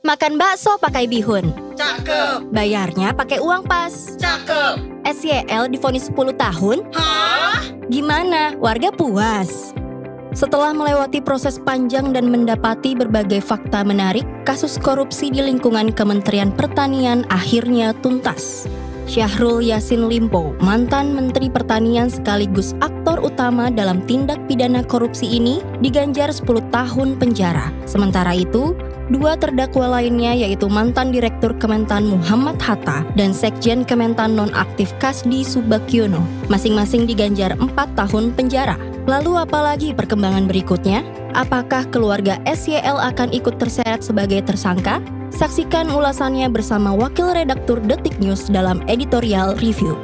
Makan bakso pakai bihun. Cakep. Bayarnya pakai uang pas. Cakep. SYL divonis 10 tahun? Hah? Gimana? Warga puas? Setelah melewati proses panjang dan mendapati berbagai fakta menarik, kasus korupsi di lingkungan Kementerian Pertanian akhirnya tuntas. Syahrul Yassin Limpo, mantan Menteri Pertanian sekaligus aktor utama dalam tindak pidana korupsi ini, diganjar 10 tahun penjara. Sementara itu, 2 terdakwa lainnya yaitu mantan Direktur Kementan Muhammad Hatta dan Sekjen Kementan nonaktif Kasdi Subagiono, masing-masing diganjar 4 tahun penjara. Lalu apalagi perkembangan berikutnya? Apakah keluarga SYL akan ikut terseret sebagai tersangka? Saksikan ulasannya bersama Wakil Redaktur Detik News dalam Editorial Review.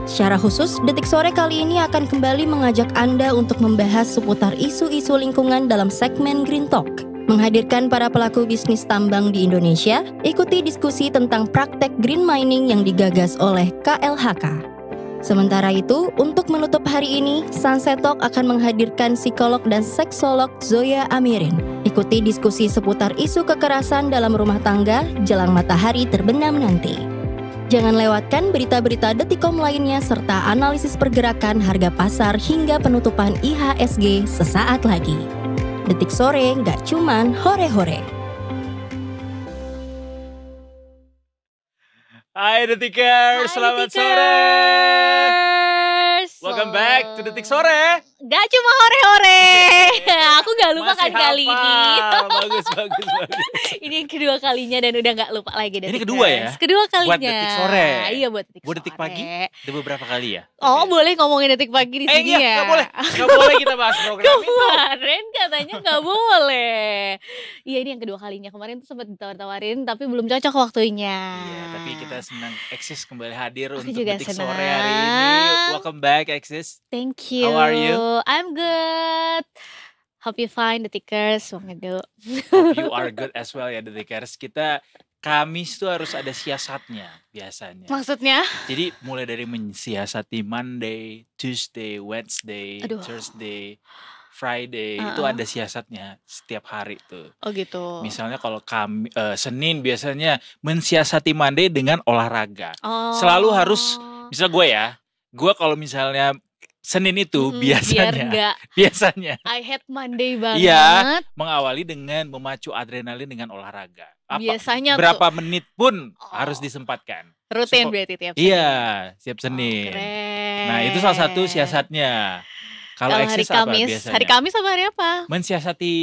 Secara khusus, Detik Sore kali ini akan kembali mengajak Anda untuk membahas seputar isu-isu lingkungan dalam segmen Green Talk. Menghadirkan para pelaku bisnis tambang di Indonesia, ikuti diskusi tentang praktek green mining yang digagas oleh KLHK. Sementara itu, untuk menutup hari ini, Sunset Talk akan menghadirkan psikolog dan seksolog Zoya Amirin. Ikuti diskusi seputar isu kekerasan dalam rumah tangga jelang matahari terbenam nanti. Jangan lewatkan berita-berita Detikom lainnya serta analisis pergerakan harga pasar hingga penutupan IHSG sesaat lagi. Detik Sore nggak cuman hore-hore. Hai Detikers, selamat sore. Welcome back to Detik Sore. Gak cuma hore-hore. Aku gak lupa Masih kan kali ini. Bagus. Ini yang kedua kalinya dan udah gak lupa lagi. Ini kedua ya? Kedua kalinya. Buat Detik Sore. Iya buat Detik Buat Sore. Detik Pagi, ada beberapa kali ya? Oh boleh ngomongin Detik Pagi di sini Iya, ya? gak boleh kita bahas program itu. Kemarin katanya gak boleh. Iya ini yang kedua kalinya. Kemarin tuh sempat ditawar-tawarin tapi belum cocok waktunya. Iya, tapi kita senang Eksis kembali hadir Aku untuk juga Detik senang. Sore hari ini. Welcome back Eksis. Thank you. How are you? I'm good. Hope you fine Detikers. Wangedo. Hope you are good as well ya Detikers. Kita Kamis tuh harus ada siasatnya biasanya. Maksudnya? Jadi mulai dari mensiasati Monday, Tuesday, Wednesday, Aduh. Thursday, Friday, itu ada siasatnya setiap hari tuh. Oh gitu. Misalnya kalau Senin biasanya mensiasati Monday dengan olahraga. Oh. Selalu harus, misal gue kalau misalnya Senin itu biar enggak biasanya I hate Monday banget. iya, mengawali dengan memacu adrenalin dengan olahraga. Biasanya berapa tuh menit pun harus disempatkan. rutin berarti tiap Senin. Iya, setiap Senin. Keren. Nah, itu salah satu siasatnya. Kalau hari Eksis apa Kamis, biasanya? hari Kamis apa hari apa? Mensiasati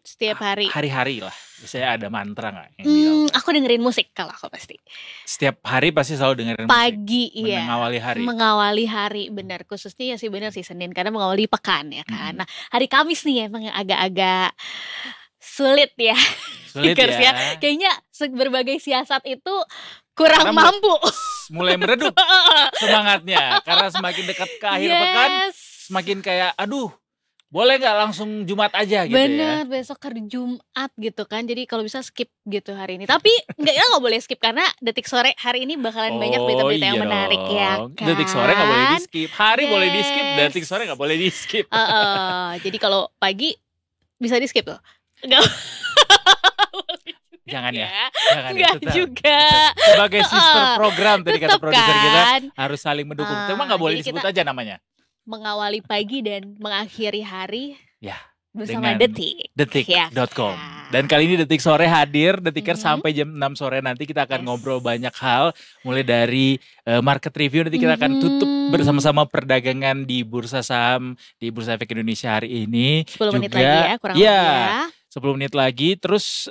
Setiap hari. Hari-hari lah. Biasanya ada mantra nggak yang dilakukan? Aku dengerin musik kalau aku pasti. Setiap hari pasti selalu dengerin musik. Pagi iya. Mengawali hari. Mengawali hari benar. Khususnya ya sih benar sih Senin karena mengawali pekan ya kan. Nah, hari Kamis nih emang yang agak-agak sulit ya. Sulit Pikers ya. Kayaknya berbagai siasat itu kurang Karena mampu. Mulai meredup semangatnya. Karena semakin dekat ke akhir pekan, semakin kayak aduh, boleh nggak langsung Jumat aja gitu. Bener, ya. besok hari Jumat gitu kan. Jadi kalau bisa skip gitu hari ini. Tapi nggak boleh skip karena Detik Sore hari ini bakalan banyak berita-berita yang menarik ya kan. Detik Sore nggak boleh di skip. Hari boleh di skip, Detik Sore nggak boleh di skip. Jadi kalau pagi bisa di skip loh. Enggak. Jangan ya. Enggak juga. Sebagai sister program tadi kata Tetep produser kita kan. harus saling mendukung. Cuma nggak boleh Jadi disebut kita aja namanya. mengawali pagi dan mengakhiri hari Ya, bersama dengan Detik. Detik.com. Ya. Dan kali ini Detik Sore hadir, Detiker sampai jam 6 sore nanti kita akan ngobrol banyak hal. Mulai dari market review, nanti kita akan tutup bersama-sama perdagangan di Bursa Saham, di Bursa Efek Indonesia hari ini. 10 menit lagi ya, kurang lebih ya. 10 menit lagi. Terus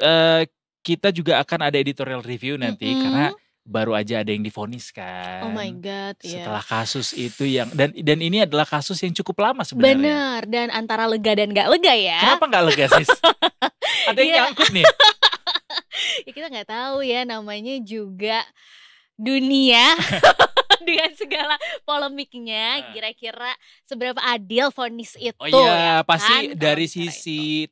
kita juga akan ada editorial review nanti, karena baru aja ada yang divonis kan. Oh my god, setelah kasus itu yang dan ini adalah kasus yang cukup lama sebenarnya. Benar, dan antara lega dan gak lega ya. Kenapa gak lega sis? Ada yang nyangkut nih. Ya kita gak tahu ya, namanya juga dunia dengan segala polemiknya. Kira-kira seberapa adil vonis itu? Oh iya, ya pasti kan? dari sisi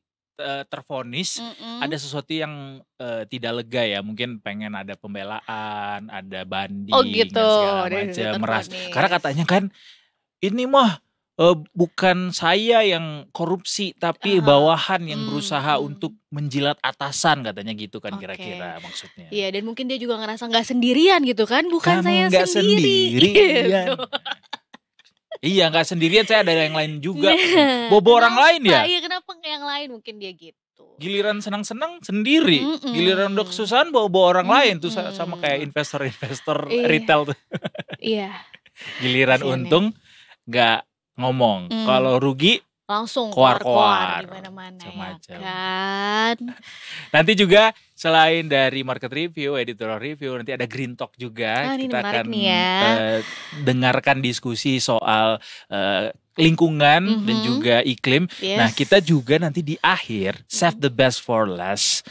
tervonis ada sesuatu yang tidak lega ya, mungkin pengen ada pembelaan, ada banding, Oh gitu, dan segala macam, merasa karena katanya kan ini mah bukan saya yang korupsi tapi bawahan yang berusaha untuk menjilat atasan katanya gitu kan kira-kira maksudnya. Iya, dan mungkin dia juga ngerasa nggak sendirian gitu kan, bukan Kamu saya nggak sendiri. sendirian. Iya, nggak sendirian, saya ada yang lain juga. Bobo orang lain ya. Iya, kenapa nggak yang lain, mungkin dia gitu. Giliran senang-senang sendiri, giliran udah kesusahan bawa orang lain tuh, sama kayak investor-investor retail tuh. Iya. Giliran untung nggak ngomong, kalau rugi langsung keluar-keluar di mana-mana macam-macam. ya kan. Nanti juga selain dari market review, editorial review, nanti ada Green Talk juga. Ini Kita menarik akan nih ya. dengarkan diskusi soal lingkungan dan juga iklim. Nah, kita juga nanti di akhir save the best for last.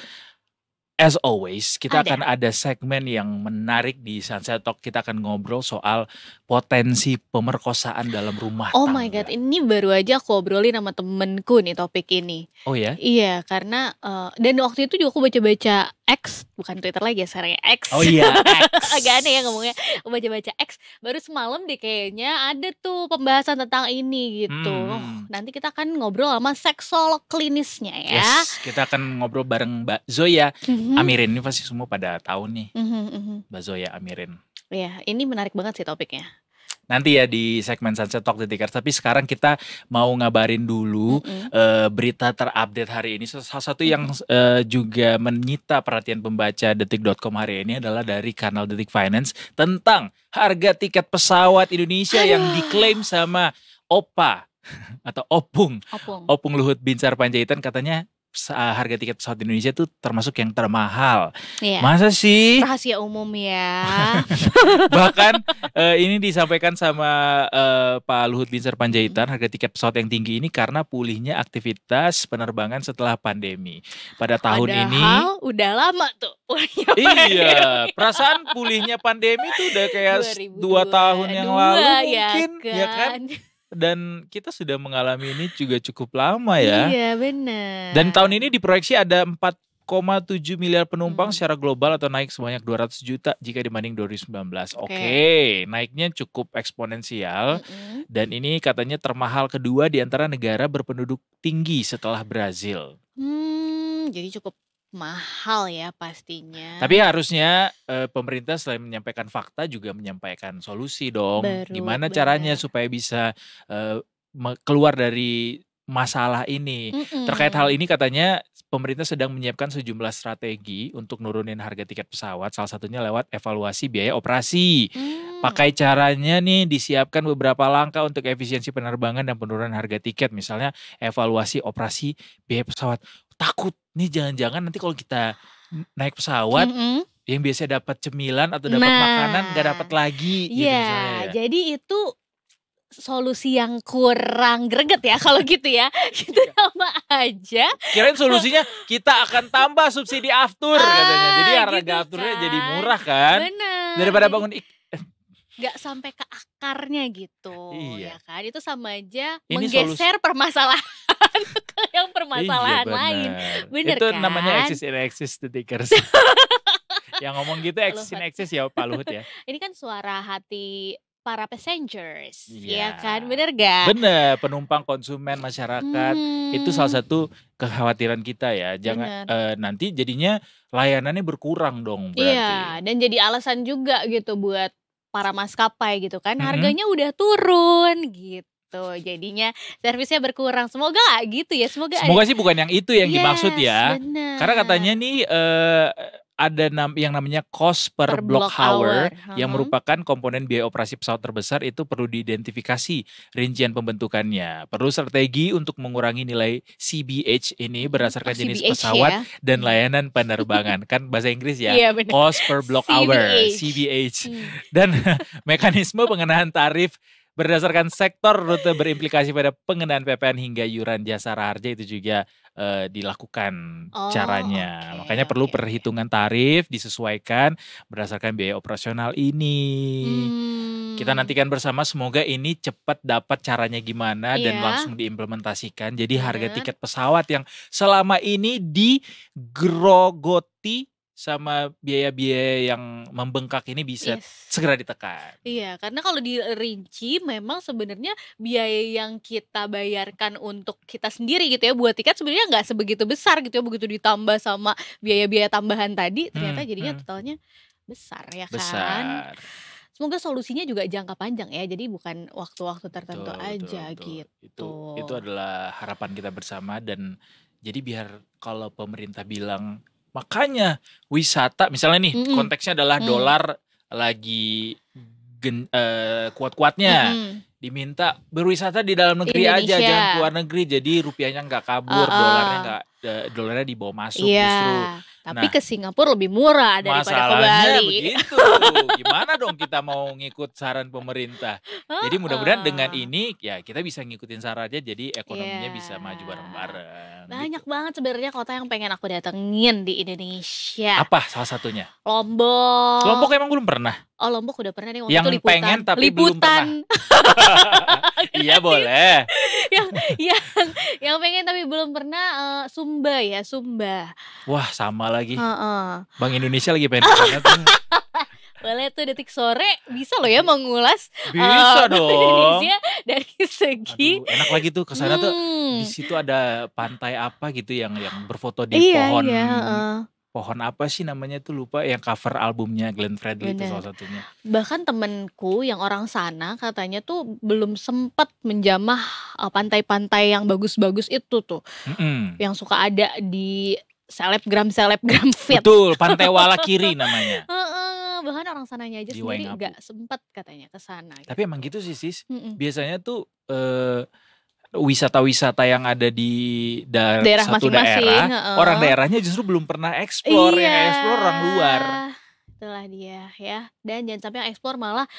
As always, kita akan ada segmen yang menarik di Sunset Talk. Kita akan ngobrol soal potensi pemerkosaan dalam rumah tangga. Oh my god, ini baru aja aku obrolin sama temenku nih topik ini. Oh ya? Iya, karena dan waktu itu juga aku baca-baca X, bukan Twitter lagi ya sekarang ya, X. Oh iya, X. Agak aneh ya ngomongnya. Aku baca-baca X, baru semalam deh kayaknya ada tuh pembahasan tentang ini gitu. Nanti kita akan ngobrol sama seksolog klinisnya ya. Yes, kita akan ngobrol bareng Mbak Zoya Amirin. Ini pasti semua pada tahu nih, Mbak Zoya Amirin. Iya, ini menarik banget sih topiknya. Nanti ya di segmen Sunset Talk The Tickers. Tapi sekarang kita mau ngabarin dulu berita terupdate hari ini. Salah satu yang juga menyita perhatian pembaca Detik.com hari ini adalah dari kanal Detik Finance tentang harga tiket pesawat Indonesia yang diklaim sama Opa atau Opung Luhut Binsar Panjaitan. Katanya harga tiket pesawat Indonesia tuh termasuk yang termahal. Iya. Masa sih? Rahasia umum ya. Bahkan ini disampaikan sama Pak Luhut Binsar Panjaitan, harga tiket pesawat yang tinggi ini karena pulihnya aktivitas penerbangan setelah pandemi. Pada tahun ini udah lama tuh pulihnya iya, perasaan pulihnya pandemi tuh udah kayak 2 tahun yang lalu mungkin, ya kan? Dan kita sudah mengalami ini juga cukup lama ya. Iya benar. Dan tahun ini diproyeksi ada 4,7 miliar penumpang secara global atau naik sebanyak 200 juta jika dibanding 2019. Oke, naiknya cukup eksponensial. Dan ini katanya termahal kedua di antara negara berpenduduk tinggi setelah Brazil. Jadi cukup mahal ya pastinya. Tapi harusnya pemerintah selain menyampaikan fakta juga menyampaikan solusi dong. Gimana caranya supaya bisa keluar dari masalah ini. Terkait hal ini katanya pemerintah sedang menyiapkan sejumlah strategi untuk nurunin harga tiket pesawat. Salah satunya lewat evaluasi biaya operasi. Pakai caranya nih disiapkan beberapa langkah untuk efisiensi penerbangan dan penurunan harga tiket. Misalnya evaluasi operasi biaya pesawat. Takut nih jangan-jangan nanti kalau kita naik pesawat yang biasa dapat cemilan atau dapat makanan nggak dapat lagi gitu misalnya ya. Jadi itu solusi yang kurang greget ya kalau gitu ya. Itu sama aja. Kirain solusinya kita akan tambah subsidi aftur katanya. Jadi harga gitu afturnya jadi murah kan. Bener. Daripada bangun gak sampai ke akarnya gitu. Iya. Ya kan, itu sama aja ini menggeser permasalahan ke yang permasalahan lain. Bener itu kan? namanya exist the tickers. Yang ngomong gitu exist ya Pak Luhut ya. Ini kan suara hati para passengers, ya kan, bener gak? Bener, penumpang, konsumen, masyarakat, itu salah satu kekhawatiran kita ya. Jangan nanti jadinya layanannya berkurang dong berarti. Iya, dan jadi alasan juga gitu buat para maskapai gitu kan, harganya udah turun gitu. Jadinya servisnya berkurang. Semoga gitu ya, semoga sih bukan yang itu yang dimaksud ya. Bener. Karena katanya nih ada yang namanya cost per block hour yang merupakan komponen biaya operasi pesawat terbesar. Itu perlu diidentifikasi rincian pembentukannya. Perlu strategi untuk mengurangi nilai CBH ini berdasarkan jenis pesawat dan layanan penerbangan. Kan bahasa Inggris ya, cost per block hour, CBH. Dan mekanisme pengenaan tarif berdasarkan sektor rute berimplikasi pada pengenaan PPN hingga iuran jasa raharja itu juga dilakukan caranya. Makanya perlu perhitungan tarif disesuaikan berdasarkan biaya operasional ini. Kita nantikan bersama, semoga ini cepat dapat caranya gimana dan langsung diimplementasikan. Jadi harga tiket pesawat yang selama ini digrogoti sama biaya-biaya yang membengkak ini bisa Yes. segera ditekan. Iya, karena kalau dirinci memang sebenarnya biaya yang kita bayarkan untuk kita sendiri gitu ya buat tiket sebenarnya nggak sebegitu besar gitu ya, begitu ditambah sama biaya-biaya tambahan tadi ternyata jadinya totalnya besar ya kan. Besar. Semoga solusinya juga jangka panjang ya, jadi bukan waktu-waktu tertentu Betul, aja betul. gitu. Itu adalah harapan kita bersama dan jadi biar kalau pemerintah bilang makanya wisata misalnya nih Mm-mm. konteksnya adalah dolar lagi kuat-kuatnya. Diminta berwisata di dalam negeri aja, Indonesia. jangan keluar negeri. Jadi rupiahnya nggak kabur, dolarnya dibawa masuk justru. Tapi Nah, ke Singapura lebih murah daripada ke masalahnya Bali. begitu. Gimana dong kita mau ngikut saran pemerintah? Jadi mudah-mudahan dengan ini ya kita bisa ngikutin sarannya, jadi ekonominya bisa maju bareng-bareng. Banyak gitu. banget sebenarnya kota yang pengen aku datengin di Indonesia. Apa salah satunya? Lombok. Lombok emang belum pernah. Oh, Lombok udah pernah nih waktu Yang itu liputan. pengen tapi belum pernah. Iya boleh. Yang pengen tapi belum pernah Sumba ya, Sumba. Wah sama lagi. Heeh. Bank Indonesia lagi pengen kesana tuh. Boleh tuh Detik Sore bisa loh ya mengulas Bisa Bank dong. Indonesia dari segi Aduh, enak lagi tuh kesana tuh. Di situ ada pantai apa gitu yang berfoto di pohon. Iya, Pohon apa sih namanya tuh lupa, yang cover albumnya Glenn Fredly itu salah satunya. Bahkan temenku yang orang sana katanya tuh belum sempat menjamah pantai-pantai yang bagus-bagus itu tuh. Yang suka ada di selebgram feed. Betul, Pantai Walakiri namanya. Bahkan orang sananya aja Di sendiri Waingapu. gak sempat katanya ke sana. Tapi emang gitu sih sis. Mm-mm. Biasanya tuh wisata-wisata yang ada di Daerah satu masing-masing, daerah, orang daerahnya justru belum pernah eksplor, Iya. yang eksplor orang luar. Itulah dia ya. Dan jangan sampai yang eksplor malah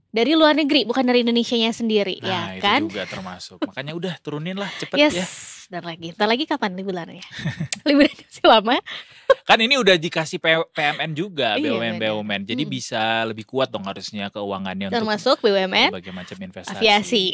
dari luar negeri, bukan dari Indonesianya sendiri, Nah ya itu kan? juga termasuk. Makanya udah turunin lah cepet Yes. ya. Ntar lagi kapan liburannya? Liburan masih lama. Kan ini udah dikasih PMN juga, Iya, BUMN. Jadi bisa lebih kuat dong harusnya keuangannya Termasuk untuk BUMN, berbagai macam investasi. aviasi.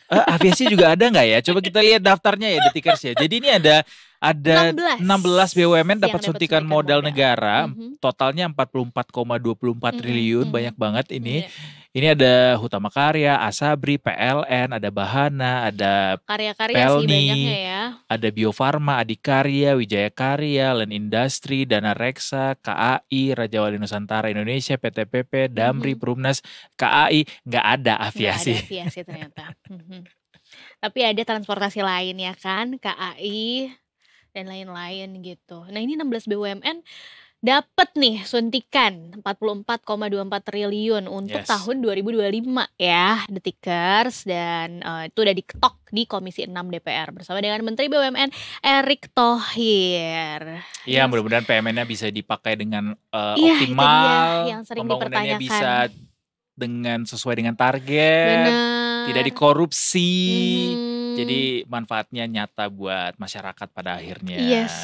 Aviasi juga ada nggak ya? Coba kita lihat daftarnya ya, Detikers ya. Jadi ini ada 16 BUMN dapat suntikan modal negara, totalnya 44,24 triliun, banyak banget ini. Ini ada Hutama Karya, Asabri, PLN, ada Bahana, ada Karya-karya sih Pelni, banyaknya ya. ada Bio Farma, Adikarya, Wijaya Karya, Land Industry, Dana Reksa, KAI, Raja Wali Nusantara Indonesia, PTPP, Damri, Perumnas, KAI, nggak ada aviasi. Nggak ada aviasi ternyata. Tapi ada transportasi lain ya kan, KAI dan lain-lain gitu. Nah ini 16 BUMN dapat nih suntikan 44,24 triliun untuk tahun 2025 ya, Detikers, dan itu udah diketok di Komisi 6 DPR bersama dengan Menteri BUMN Erick Thohir. Iya, mudah-mudahan PMN-nya bisa dipakai dengan Iya, optimal, yang sering pembangunannya dipertanyakan. bisa sesuai dengan target, tidak dikorupsi. Jadi manfaatnya nyata buat masyarakat pada akhirnya. Yes.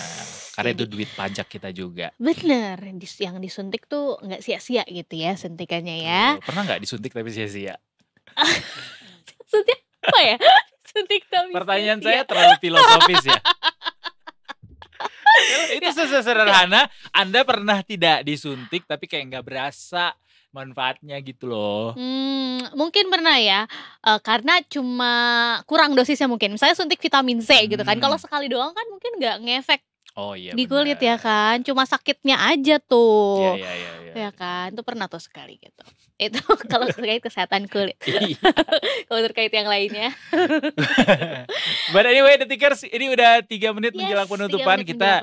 Karena itu duit pajak kita juga. Bener, yang disuntik tuh nggak sia-sia gitu ya suntikannya ya. Pernah nggak disuntik tapi sia-sia? Suntik apa ya? Suntik tapi Pertanyaan saya terlalu filosofis ya. Itu sesederhana, Anda pernah tidak disuntik tapi kayak nggak berasa manfaatnya gitu loh. Mungkin pernah ya, karena cuma kurang dosisnya mungkin. Misalnya suntik vitamin C gitu kan, kalau sekali doang kan mungkin nggak ngefek di kulit ya kan, cuma sakitnya aja tuh. Iya. Ya kan, itu pernah tuh sekali gitu. Itu kalau terkait kesehatan kulit. Kalau terkait yang lainnya. But anyway, Detikers, ini udah 3 menit menjelang penutupan. Kita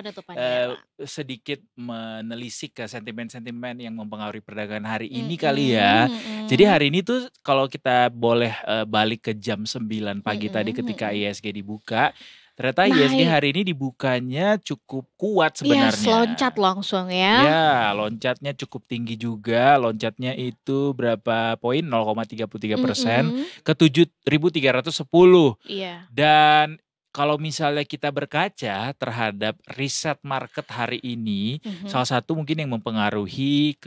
sedikit menelisik ke sentimen-sentimen yang mempengaruhi perdagangan hari ini kali ya. Jadi hari ini tuh kalau kita boleh balik ke jam 9 pagi tadi ketika ISG dibuka, ternyata ISG hari ini dibukanya cukup kuat sebenarnya. Yes, loncat langsung ya. Ya, loncatnya cukup tinggi juga. Loncatnya itu berapa poin? 0,33% ke 7.310. Iya. Dan kalau misalnya kita berkaca terhadap riset market hari ini, salah satu mungkin yang mempengaruhi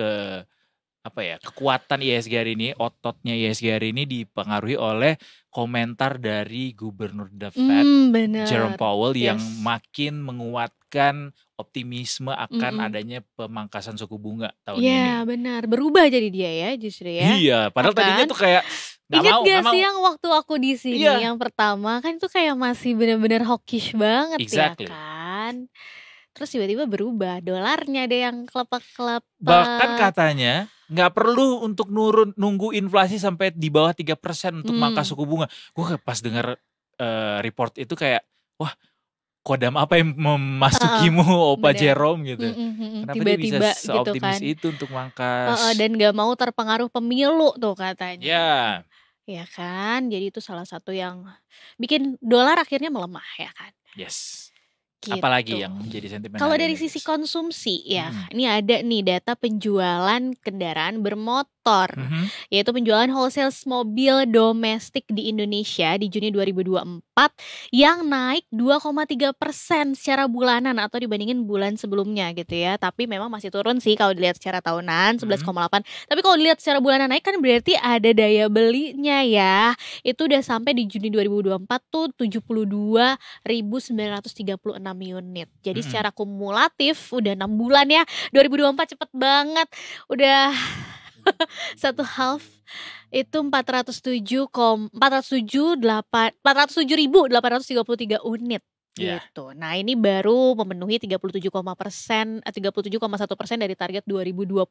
kekuatan ISG hari ini, ototnya ISG hari ini dipengaruhi oleh komentar dari Gubernur The Fed, Jerome Powell, yang makin menguatkan optimisme akan Mm-mm. adanya pemangkasan suku bunga tahun Iya ini. benar, berubah jadi dia ya justru ya. Iya, padahal Ya tadinya kan? tuh kayak nggak Ingat mau, gak nggak sih mau. yang waktu aku di sini Iya, yang pertama kan itu kayak masih benar-benar hawkish banget ya exactly. kan. Terus tiba-tiba berubah, dolarnya ada yang Bahkan kelepek-kelepek. katanya nggak perlu untuk nunggu inflasi sampai di bawah 3% untuk mangkas suku bunga. Gue pas dengar report itu kayak, wah kodam apa yang memasukimu Opa Bener. Jerome gitu. Kenapa dia bisa Tiba-tiba gitu seoptimis kan. itu untuk mangkas? Dan gak mau terpengaruh pemilu tuh katanya. Ya, Ya kan, jadi itu salah satu yang bikin dolar akhirnya melemah ya kan. yes. Gitu. Apalagi yang menjadi sentimen Kalau hari dari ini, sisi guys? konsumsi ya, ini ada nih data penjualan kendaraan bermotor, yaitu penjualan wholesale mobil domestik di Indonesia di Juni 2024 yang naik 2,3% secara bulanan atau dibandingin bulan sebelumnya gitu ya. Tapi memang masih turun sih kalau dilihat secara tahunan 11,8. Tapi kalau dilihat secara bulanan naik kan berarti ada daya belinya ya. Itu udah sampai di Juni 2024 tuh 72.936 unit. Jadi secara kumulatif udah 6 bulan ya. 2024 cepet banget. Udah satu half itu 407.833 unit gitu. Nah, ini baru memenuhi 37,1% dari target 2024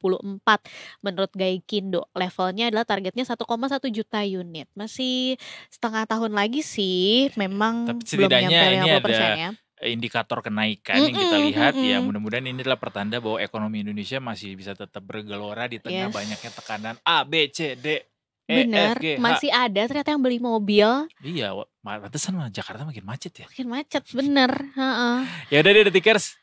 menurut Gaikindo. Levelnya adalah targetnya 1,1 juta unit. Masih setengah tahun lagi sih, memang Tapi belum setidaknya nyampe ini 50% ada ya. indikator kenaikan yang kita lihat ya, mudah-mudahan ini adalah pertanda bahwa ekonomi Indonesia masih bisa tetap bergelora di tengah banyaknya tekanan A, B, C, D, E, Bener, F, G, H. masih ada ternyata yang beli mobil. Iya, pantesan Jakarta makin macet ya. Makin macet, bener. Ya udah deh Detikers,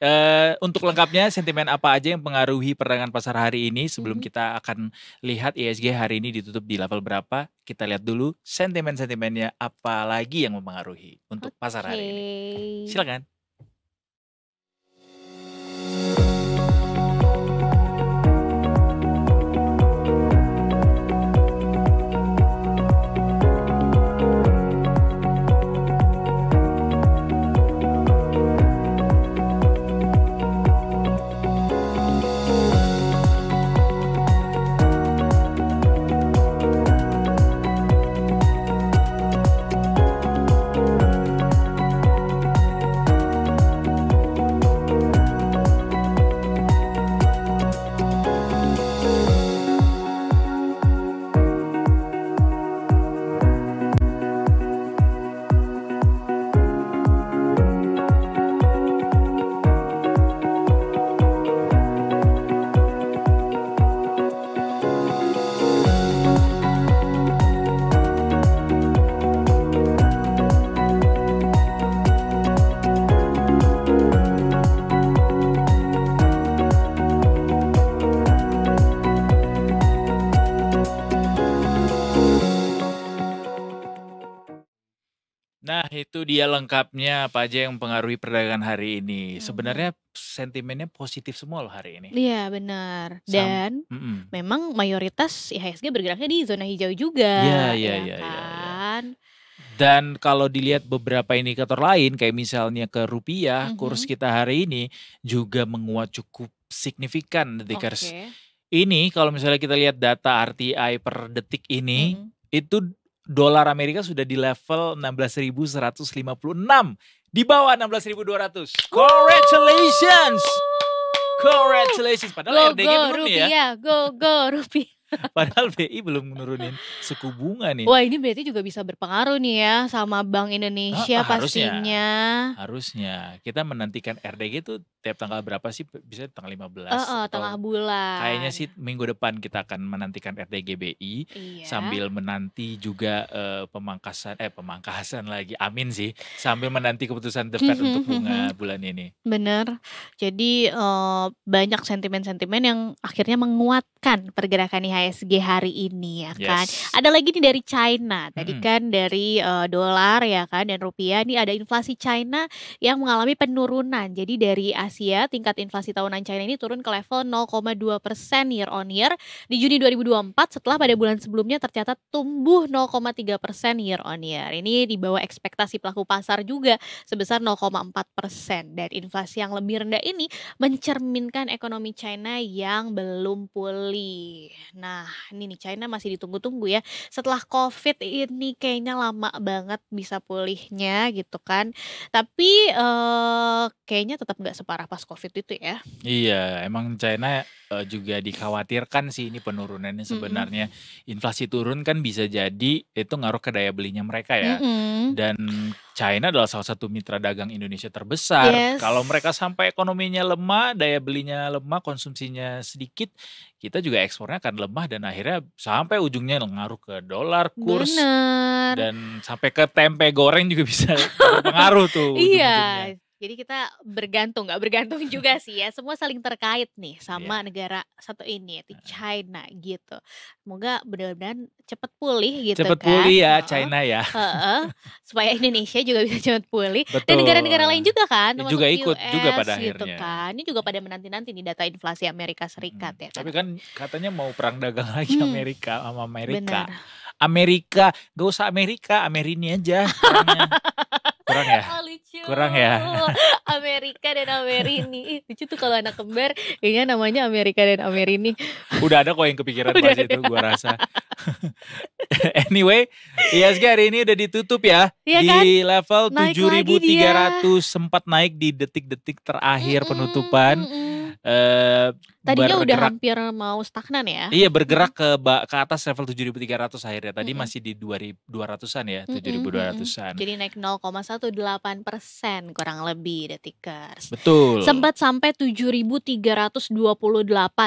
untuk lengkapnya sentimen apa aja yang pengaruhi perdagangan pasar hari ini sebelum kita akan lihat IHSG hari ini ditutup di level berapa, kita lihat dulu sentimen-sentimennya apa lagi yang mempengaruhi untuk pasar hari ini. Silakan. Nah, itu dia lengkapnya apa aja yang mempengaruhi perdagangan hari ini. Sebenarnya sentimennya positif semua loh hari ini. Iya benar. Dan memang mayoritas IHSG bergeraknya di zona hijau juga. Iya. Kan? Dan kalau dilihat beberapa indikator lain kayak misalnya ke rupiah, kurs kita hari ini juga menguat cukup signifikan, Detikers. Ini kalau misalnya kita lihat data RTI per detik ini, itu dolar Amerika sudah di level 16.156, di bawah 16.200. Congratulations. Padahal RDG belum nih ya. Go rupiah. Padahal BI belum menurunin suku bunga nih. Wah, ini berarti juga bisa berpengaruh nih ya sama Bank Indonesia pastinya. Harusnya. Kita menantikan RDG tuh tiap tanggal berapa sih? Bisa tanggal 15 tengah bulan. Kayaknya sih minggu depan kita akan menantikan RDG BI. Sambil menanti juga pemangkasan lagi. Amin sih. Sambil menanti keputusan The Fed untuk bunga bulan ini. Bener. Jadi banyak sentimen-sentimen yang akhirnya menguatkan pergerakan IHSG IHSG hari ini ya kan. Yes. Ada lagi nih dari China. Tadi Mm-mm. kan dari dolar ya kan dan rupiah. Nih ada inflasi China yang mengalami penurunan. Jadi dari Asia tingkat inflasi tahunan China ini turun ke level 0,2% year on year di Juni 2024 setelah pada bulan sebelumnya tercatat tumbuh 0,3% year on year. Ini di bawah ekspektasi pelaku pasar juga sebesar 0,4%. Dan inflasi yang lebih rendah ini mencerminkan ekonomi China yang belum pulih. Nah, ini nih China masih ditunggu-tunggu ya. Setelah COVID ini kayaknya lama banget bisa pulihnya gitu kan. Tapi kayaknya tetap nggak separah pas COVID itu ya. Iya, emang China juga dikhawatirkan sih ini penurunannya sebenarnya. Inflasi turun kan bisa jadi itu ngaruh ke daya belinya mereka ya. Mm-mm. Dan China adalah salah satu mitra dagang Indonesia terbesar. Yes. Kalau mereka sampai ekonominya lemah, daya belinya lemah, konsumsinya sedikit, kita juga ekspornya akan lemah dan akhirnya sampai ujungnya ngaruh ke dolar, kurs, Bener. dan sampai ke tempe goreng juga bisa berpengaruh tuh ujung-ujungnya. Iya, jadi kita nggak bergantung juga sih ya. Semua saling terkait nih sama negara satu ini, yaitu China gitu. Semoga benar-benar cepet pulih gitu Cepet kan. pulih ya Heeh. China ya. Supaya Indonesia juga bisa cepet pulih. Dan Betul. negara-negara lain juga kan, termasuk Juga ikut juga US pada gitu akhirnya. kan. Ini juga pada menanti-nanti nih data inflasi Amerika Serikat ya kan. Tapi kan katanya mau perang dagang lagi Amerika sama Amerika. Benar. Amerika, gak usah Amerika, Amerini aja. Kurang ya? Oh, lucu. Kurang ya? Amerika dan Amerini. Lucu tuh kalau anak kembar kayaknya namanya Amerika dan Amerini. Udah ada kok yang kepikiran Udah pas itu gua rasa. Anyway, IHSG hari ini udah ditutup ya. Iya Di kan? level Naik lagi 7.300 sempat naik di detik-detik terakhir penutupan. Tadinya udah Bergerak, hampir mau stagnan ya. iya bergerak ke atas level 7.300 akhirnya. Tadi masih di 2.200-an ya, 7.200-an. Jadi naik 0,18% kurang lebih detikers. Betul. Sempat sampai 7.328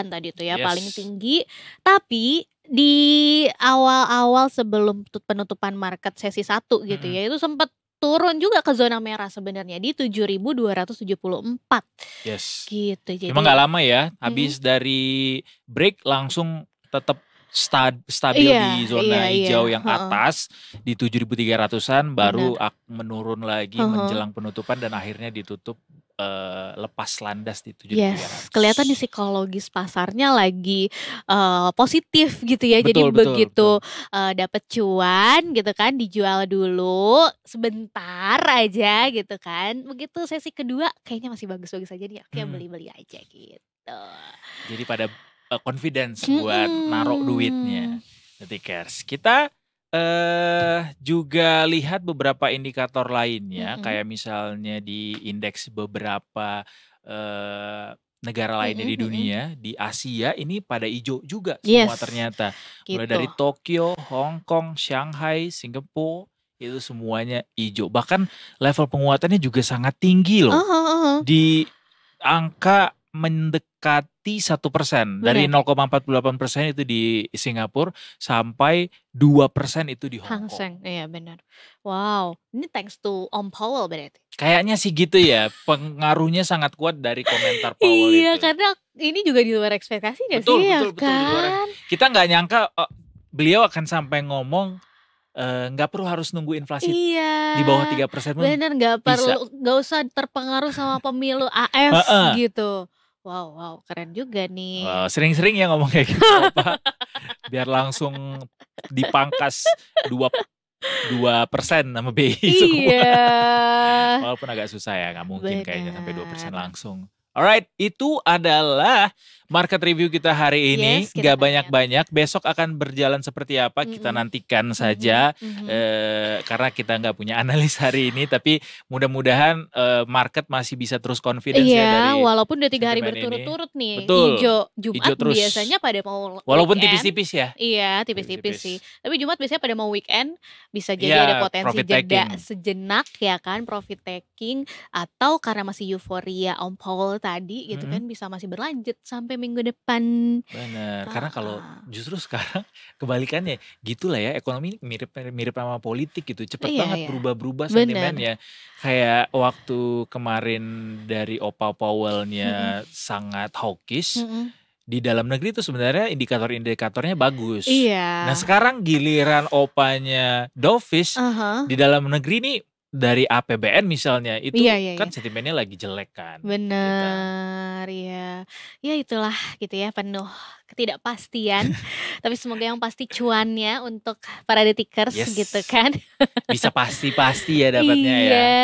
tadi tuh ya, Yes. paling tinggi. Tapi di awal-awal sebelum penutupan market sesi 1 gitu ya, itu sempat turun juga ke zona merah sebenarnya di 7.274 Yes. gitu. Jadi Cuma nggak lama ya, habis dari break langsung tetap stabil Iya, di zona iya, hijau iya. yang atas di 7.300-an, baru menurun lagi Heeh. menjelang penutupan dan akhirnya ditutup lepas landas di 7.300. Yes, kelihatan di psikologis pasarnya lagi positif gitu ya. Jadi Betul, betul, begitu dapet cuan gitu kan, dijual dulu sebentar aja gitu kan. Begitu sesi kedua kayaknya masih bagus-bagus aja nih. Oke, beli-beli aja gitu. Jadi pada confidence buat naruh duitnya. Detikers. Kita juga lihat beberapa indikator lainnya, kayak misalnya di indeks beberapa negara lainnya di dunia, di Asia ini pada hijau juga semua Yes, ternyata. Mulai gitu. dari Tokyo, Hong Kong, Shanghai, Singapura, itu semuanya hijau. Bahkan level penguatannya juga sangat tinggi loh. Di angka mendekati 1%. Dari 0,48% itu di Singapura sampai 2% itu di Hong Hang Kong. Seng, iya benar. Wow, ini thanks to Om Powell berarti. Kayaknya sih gitu ya, pengaruhnya sangat kuat dari komentar Powell Iya, itu. karena ini juga di luar ekspektasi gak Betul, sih ya betul, di luar. kan? Kita nggak nyangka beliau akan sampai ngomong nggak perlu harus nunggu inflasi Iya, di bawah 3% pun bener, nggak usah terpengaruh sama pemilu AS gitu. Wow, keren juga nih. Wow, sering-sering ya ngomong kayak gitu Pak. Biar langsung dipangkas 2% sama BI semua. Iya. Walaupun agak susah ya, nggak mungkin kayaknya sampai 2% Benar. langsung. Alright, itu adalah market review kita hari ini. Yes, kita Nggak tanya. banyak-banyak. Besok akan berjalan seperti apa kita nantikan saja. Karena kita nggak punya analis hari ini. Tapi mudah-mudahan market masih bisa terus confidence ya dari Iya, walaupun udah 3 hari sentimen ini. berturut-turut nih. Betul. Hijau Jumat Hijau terus. biasanya pada mau Walaupun weekend. tipis-tipis ya. Iya, tipis-tipis sih. Tapi Jumat biasanya pada mau weekend, bisa jadi Iya, ada potensi profit jeda taking. sejenak ya kan, profit taking, atau karena masih euforia Om Powell tadi gitu kan, bisa masih berlanjut sampai minggu depan. Bener, karena kalau justru sekarang kebalikannya gitulah ya, ekonomi mirip sama politik gitu, cepet Iya, banget iya. berubah-berubah Bener. sentimennya. Kayak waktu kemarin dari Opa Powell-nya sangat hawkish, di dalam negeri itu sebenarnya indikator-indikatornya bagus. Iya. Nah sekarang giliran opanya Dovish Aha. di dalam negeri nih dari APBN misalnya itu Iya. kan sentimennya lagi jelek kan. Gitu. Bener, ya. Ya itulah gitu ya, penuh ketidakpastian. Tapi semoga yang pasti cuannya untuk para detikers Yes. gitu kan. Bisa pasti-pasti ya dapatnya ya. Iya.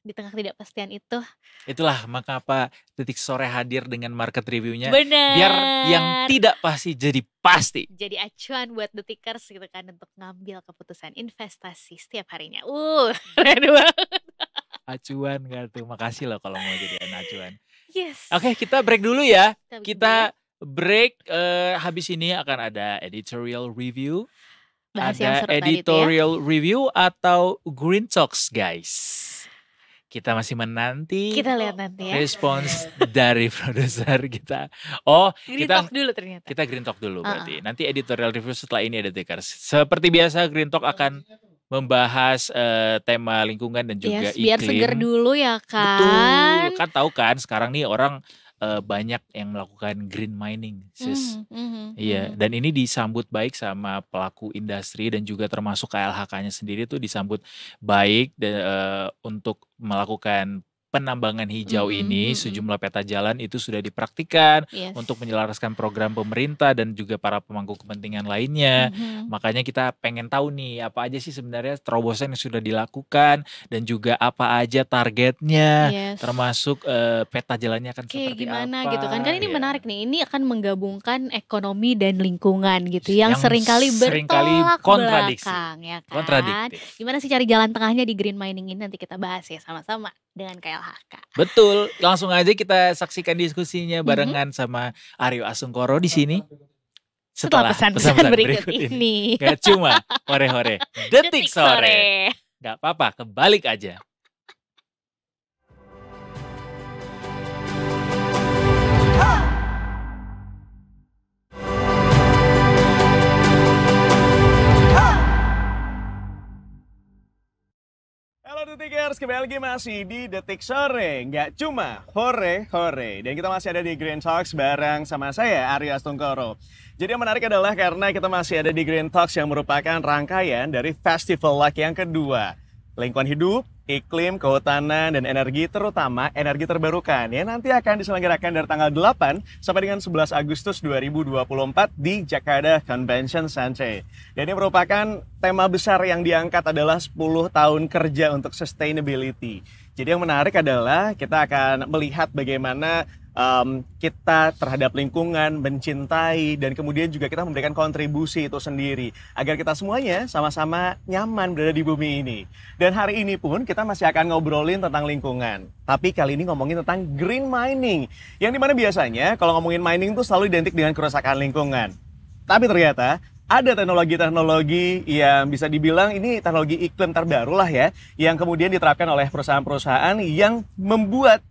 Di tengah ketidakpastian itu. Itulah maka apa Detik Sore hadir dengan market reviewnya. Bener. Biar yang tidak pasti jadi pasti. Jadi acuan buat detikers gitu kan untuk ngambil keputusan investasi setiap harinya. Keren banget. Acuan gak tuh? Makasih loh kalau mau jadi acuan. Yes. Oke, kita break dulu ya. Habis Kita break, habis ini akan ada editorial review. bahas yang Ada seru tadi tuh ya. editorial review atau Green Talks guys. Kita masih menanti Kita lihat nanti ya. respons dari produser kita. Oh, Green kita Talk dulu ternyata. kita Green Talk dulu berarti. Nanti editorial review setelah ini ada Detikers. Seperti biasa Green Talk akan membahas tema lingkungan dan juga Yes, biar iklim. seger dulu ya Betul, kan. kan tahu kan sekarang nih orang banyak yang melakukan green mining, sis. Iya, dan ini disambut baik sama pelaku industri dan juga termasuk KLHK-nya sendiri tuh disambut baik untuk melakukan penambangan hijau ini. Sejumlah peta jalan itu sudah dipraktikkan Yes. untuk menyelaraskan program pemerintah dan juga para pemangku kepentingan lainnya. Makanya kita pengen tahu nih apa aja sih sebenarnya terobosan yang sudah dilakukan dan juga apa aja targetnya, Yes. termasuk peta jalannya akan Kayak seperti gimana apa. gitu kan. Kan ini Iya. menarik nih. Ini akan menggabungkan ekonomi dan lingkungan gitu. Yang seringkali seringkali bertolak kontradiksi. belakang ya kan. Kontradiktif. Gimana sih cari jalan tengahnya di green mining ini, nanti kita bahas ya sama-sama dengan KLHK. Betul, langsung aja kita saksikan diskusinya barengan sama Aryo Asungkoro di sini. Setelah pesan-pesan berikut ini. Gak cuma hore-hore Detik Sore. Gak apa-apa, kebalik aja. Halo Detikers, kembali lagi masih di Detik Sore. Nggak cuma hore-hore. Dan kita masih ada di Green Talks bareng sama saya, Aryo Asungkoro. Jadi yang menarik adalah karena kita masih ada di Green Talks yang merupakan rangkaian dari Festival Luck yang kedua. Lingkungan hidup, iklim, kehutanan, dan energi, terutama energi terbarukan yang nanti akan diselenggarakan dari tanggal 8 sampai dengan 11 Agustus 2024 di Jakarta Convention Center. Dan ini merupakan tema besar yang diangkat adalah 10 tahun kerja untuk sustainability. Jadi yang menarik adalah kita akan melihat bagaimana kita terhadap lingkungan, mencintai, dan kemudian juga kita memberikan kontribusi itu sendiri agar kita semuanya sama-sama nyaman berada di bumi ini. Dan hari ini pun kita masih akan ngobrolin tentang lingkungan, tapi kali ini ngomongin tentang green mining, yang dimana biasanya kalau ngomongin mining itu selalu identik dengan kerusakan lingkungan. Tapi ternyata ada teknologi-teknologi yang bisa dibilang ini teknologi iklim terbaru lah ya, yang kemudian diterapkan oleh perusahaan-perusahaan yang membuat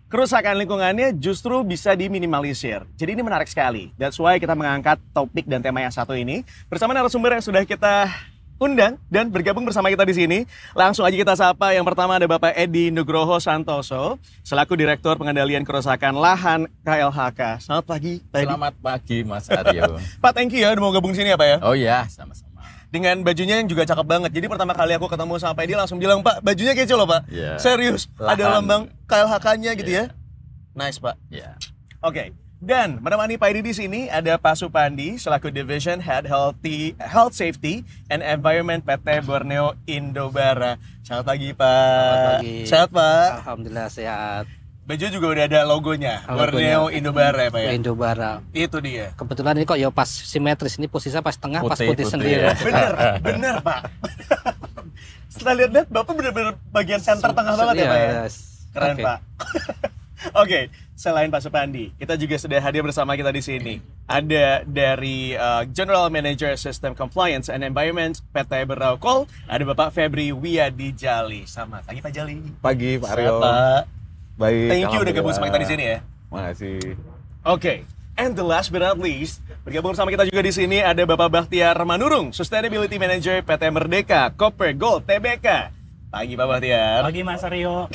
kerusakan lingkungannya justru bisa diminimalisir. Jadi ini menarik sekali. That's why kita mengangkat topik dan tema yang satu ini bersama narasumber yang sudah kita undang dan bergabung bersama kita di sini. Langsung aja kita sapa. Yang pertama ada Bapak Edi Nugroho Santoso selaku Direktur Pengendalian Kerusakan Lahan KLHK. Selamat pagi, Pak Edi. Selamat pagi, Mas Aryo. Pak, thank you ya udah mau gabung sini ya, Pak ya. Oh iya, sama-sama. Dengan bajunya yang juga cakep banget. Jadi pertama kali aku ketemu sama Pak Edi langsung bilang, Pak, bajunya kece loh, Pak. Iya. Serius, ada Lahan. lambang KLHK-nya gitu Iya. ya. Nice, Pak. Ya. Oke. Dan menemani Pak Edi di sini ada Pak Supandi selaku Division Head Health Safety and Environment PT Borneo Indobara. Selamat pagi, Pak. Selamat pagi. Sehat, Pak. Alhamdulillah sehat. Baju juga udah ada logonya, Borneo Indobara ya, Pak ya. Indobara. Itu dia. Kebetulan ini kok ya pas simetris, ini posisinya pas tengah, pas Putih, putih putih sendiri. ya. Bener, Pak. Setelah lihat-lihat, Bapak bener-bener bagian center tengah banget ya, Pak ya. Yes. Keren, Oke. Pak. Oke, selain Pak Supandi, kita juga sudah hadir bersama kita di sini. Ada dari General Manager System Compliance and Environment PT Berau-Kol, ada Bapak Febri Wiyadijali. Selamat pagi, Pak Jali. Pagi, Pak Sehat, Aryo. Pak. Baik. Thank you udah gabung sama kita di sini ya. Makasih. Oke, and the last but not least, bergabung sama kita juga di sini ada Bapak Bakhtiar Manurung, Sustainability Manager PT Merdeka Copper Gold Tbk. Pagi Pak Bahtiar. Pagi Mas Aryo.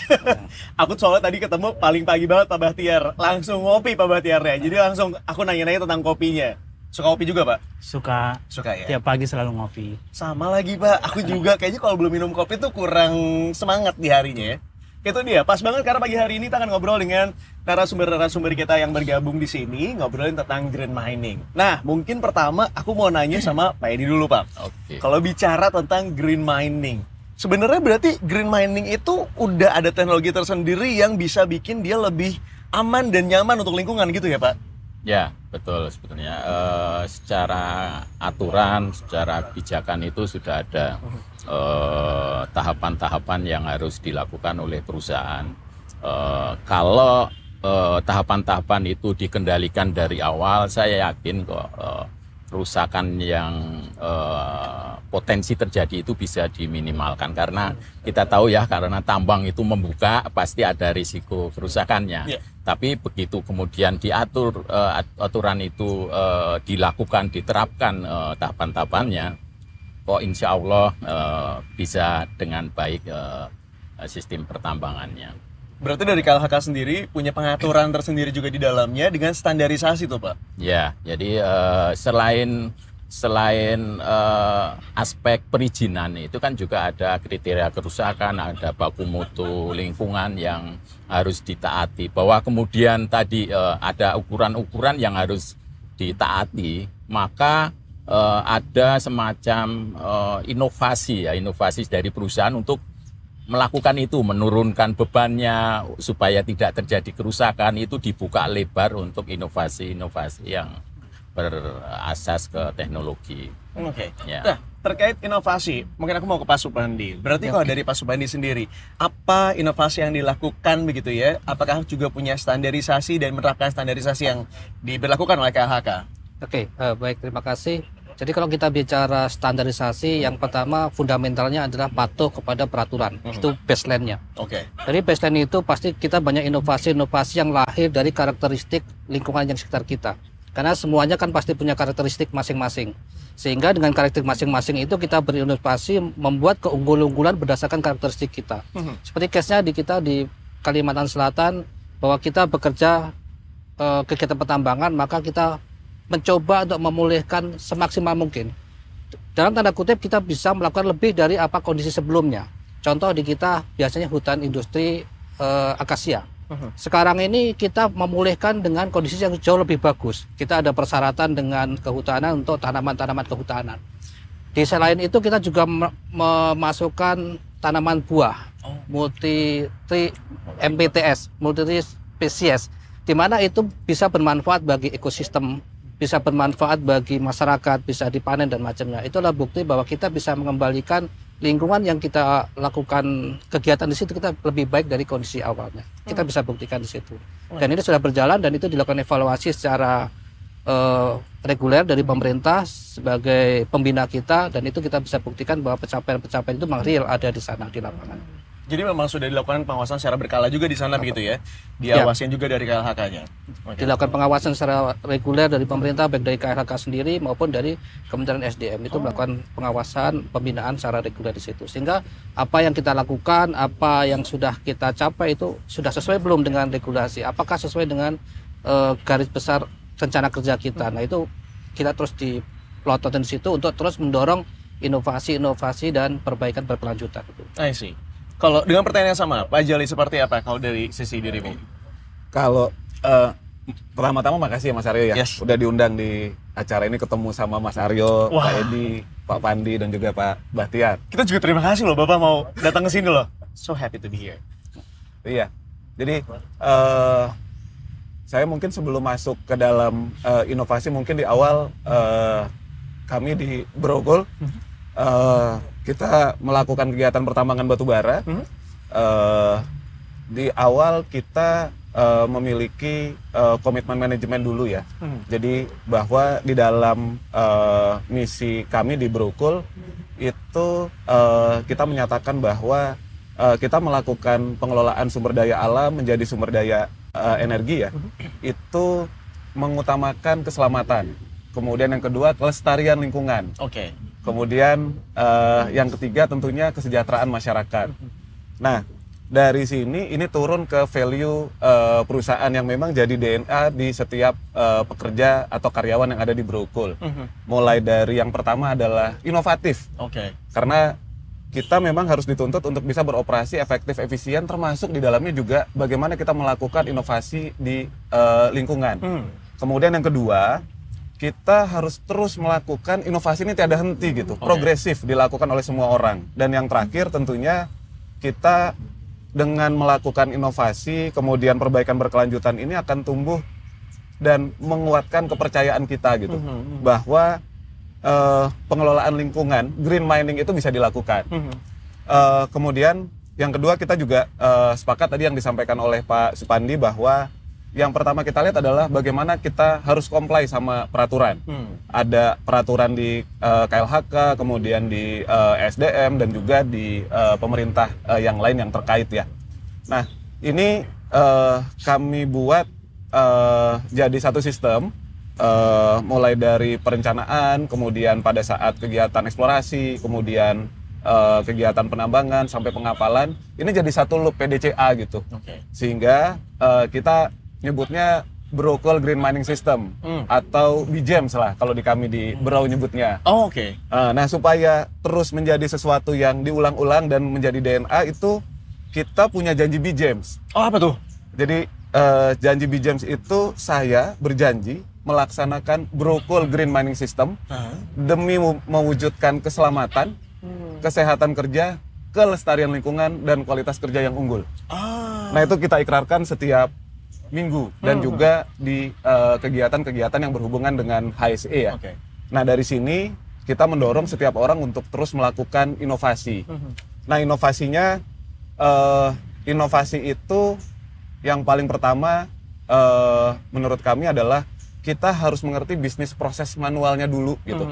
Aku soalnya tadi ketemu paling pagi banget Pak Bahtiar. Langsung ngopi Pak Bahtiar ya. Jadi langsung aku nanya-nanya tentang kopinya. Suka kopi juga Pak? Suka ya? tiap pagi selalu ngopi. Sama lagi Pak, aku juga kayaknya kalau belum minum kopi tuh kurang semangat di harinya ya. Itu dia, pas banget karena pagi hari ini kita akan ngobrol dengan narasumber-narasumber kita yang bergabung di sini, ngobrolin tentang green mining. Nah, mungkin pertama aku mau nanya sama Pak Edi dulu Pak. Oke. Kalau bicara tentang green mining, sebenarnya berarti green mining itu udah ada teknologi tersendiri yang bisa bikin dia lebih aman dan nyaman untuk lingkungan gitu ya Pak? Ya, betul sebetulnya. Secara aturan, secara kebijakan itu sudah ada tahapan-tahapan yang harus dilakukan oleh perusahaan. Kalau tahapan-tahapan itu dikendalikan dari awal, saya yakin kok kerusakan yang potensi terjadi itu bisa diminimalkan. Karena kita tahu ya, karena tambang itu membuka pasti ada risiko kerusakannya. Yeah. Tapi begitu kemudian diatur, aturan itu dilakukan, diterapkan tahapan-tahapannya, kok insya Allah bisa dengan baik sistem pertambangannya. Berarti dari KLHK sendiri punya pengaturan tersendiri juga di dalamnya dengan standarisasi tuh Pak? Ya, jadi selain aspek perizinan itu kan juga ada kriteria kerusakan, ada baku mutu lingkungan yang harus ditaati. Bahwa kemudian tadi ada ukuran-ukuran yang harus ditaati, maka ada semacam inovasi dari perusahaan untuk melakukan itu, menurunkan bebannya supaya tidak terjadi kerusakan. Itu dibuka lebar untuk inovasi-inovasi yang berasas ke teknologi. Oke. Ya. Nah, terkait inovasi, mungkin aku mau ke Pak Supandi. Berarti kalau dari Pak Supandi sendiri, apa inovasi yang dilakukan begitu ya? Apakah juga punya standarisasi dan menerapkan standarisasi yang diberlakukan oleh KLHK? Oke, baik, terima kasih. Jadi kalau kita bicara standarisasi, yang pertama fundamentalnya adalah patuh kepada peraturan. Itu baseline-nya. Oke. Dari baseline itu pasti kita banyak inovasi-inovasi yang lahir dari karakteristik lingkungan yang sekitar kita. Karena semuanya kan pasti punya karakteristik masing-masing. Sehingga dengan karakteristik masing-masing itu kita berinovasi membuat keunggulan-unggulan berdasarkan karakteristik kita. Seperti case-nya di Kalimantan Selatan, bahwa kita bekerja kegiatan pertambangan, maka kita mencoba untuk memulihkan semaksimal mungkin. Dalam tanda kutip kita bisa melakukan lebih dari apa kondisi sebelumnya. Contoh di kita biasanya hutan industri akasia. Sekarang ini kita memulihkan dengan kondisi yang jauh lebih bagus. Kita ada persyaratan dengan kehutanan untuk tanaman-tanaman kehutanan. Di sisi lain itu kita juga memasukkan tanaman buah multi MPTS, multi spesies, di mana itu bisa bermanfaat bagi ekosistem, bisa bermanfaat bagi masyarakat, bisa dipanen dan macamnya. Itulah bukti bahwa kita bisa mengembalikan lingkungan yang kita lakukan kegiatan di situ kita lebih baik dari kondisi awalnya. Kita bisa buktikan di situ. Dan ini sudah berjalan dan itu dilakukan evaluasi secara reguler dari pemerintah sebagai pembina kita, dan itu kita bisa buktikan bahwa pencapaian-pencapaian itu memang real ada di sana di lapangan. Jadi memang sudah dilakukan pengawasan secara berkala juga di sana begitu ya? Diawasin juga dari KLHK-nya? Dilakukan pengawasan secara reguler dari pemerintah, baik dari KLHK sendiri maupun dari Kementerian SDM. Itu melakukan pengawasan, pembinaan secara reguler di situ. Sehingga apa yang kita lakukan, apa yang sudah kita capai itu sudah sesuai belum dengan regulasi? Apakah sesuai dengan garis besar rencana kerja kita? Nah itu kita terus dipelototin di situ untuk terus mendorong inovasi-inovasi dan perbaikan berkelanjutan. I see. Kalau dengan pertanyaan yang sama, Pak Jali seperti apa kalau dari sisi dirimu? Kalau pertama-tama makasih ya Mas Aryo ya, udah diundang di acara ini, ketemu sama Mas Aryo, Pak Edi, Pak Pandi dan juga Pak Bahtiar. Kita juga terima kasih loh Bapak mau datang ke sini loh. So happy to be here. Iya. Jadi saya mungkin sebelum masuk ke dalam inovasi, mungkin di awal kami di Grogol kita melakukan kegiatan pertambangan batu bara. Di awal kita memiliki komitmen manajemen dulu ya. Jadi bahwa di dalam misi kami di Grogol itu kita menyatakan bahwa kita melakukan pengelolaan sumber daya alam menjadi sumber daya energi ya. Itu mengutamakan keselamatan. Kemudian yang kedua kelestarian lingkungan. Oke. Kemudian yang ketiga tentunya kesejahteraan masyarakat. Nah, dari sini ini turun ke value perusahaan yang memang jadi DNA di setiap pekerja atau karyawan yang ada di Brokul. Mulai dari yang pertama adalah inovatif. Karena kita memang harus dituntut untuk bisa beroperasi efektif, efisien, termasuk di dalamnya juga bagaimana kita melakukan inovasi di lingkungan. Kemudian yang kedua, kita harus terus melakukan inovasi ini tiada henti gitu, progresif dilakukan oleh semua orang. Dan yang terakhir tentunya kita dengan melakukan inovasi, kemudian perbaikan berkelanjutan ini akan tumbuh dan menguatkan kepercayaan kita gitu, bahwa pengelolaan lingkungan, green mining itu bisa dilakukan. Kemudian yang kedua kita juga sepakat tadi yang disampaikan oleh Pak Supandi bahwa yang pertama kita lihat adalah bagaimana kita harus comply sama peraturan. Ada peraturan di KLHK, kemudian di SDM dan juga di pemerintah yang lain yang terkait ya. Nah, ini kami buat jadi satu sistem, mulai dari perencanaan, kemudian pada saat kegiatan eksplorasi, kemudian kegiatan penambangan sampai pengapalan, ini jadi satu loop PDCA gitu. Sehingga kita nyebutnya Brokul Green Mining System atau BGEMS lah kalau di kami di Berau nyebutnya. Nah, supaya terus menjadi sesuatu yang diulang-ulang dan menjadi DNA itu kita punya janji BGEMS. Apa tuh? Jadi janji BGEMS itu saya berjanji melaksanakan Brokul Green Mining System demi mewujudkan keselamatan, kesehatan kerja, kelestarian lingkungan dan kualitas kerja yang unggul. Nah, itu kita ikrarkan setiap minggu dan juga di kegiatan-kegiatan yang berhubungan dengan HSE ya. Nah, dari sini kita mendorong setiap orang untuk terus melakukan inovasi. Nah, inovasi itu yang paling pertama menurut kami adalah kita harus mengerti bisnis proses manualnya dulu gitu.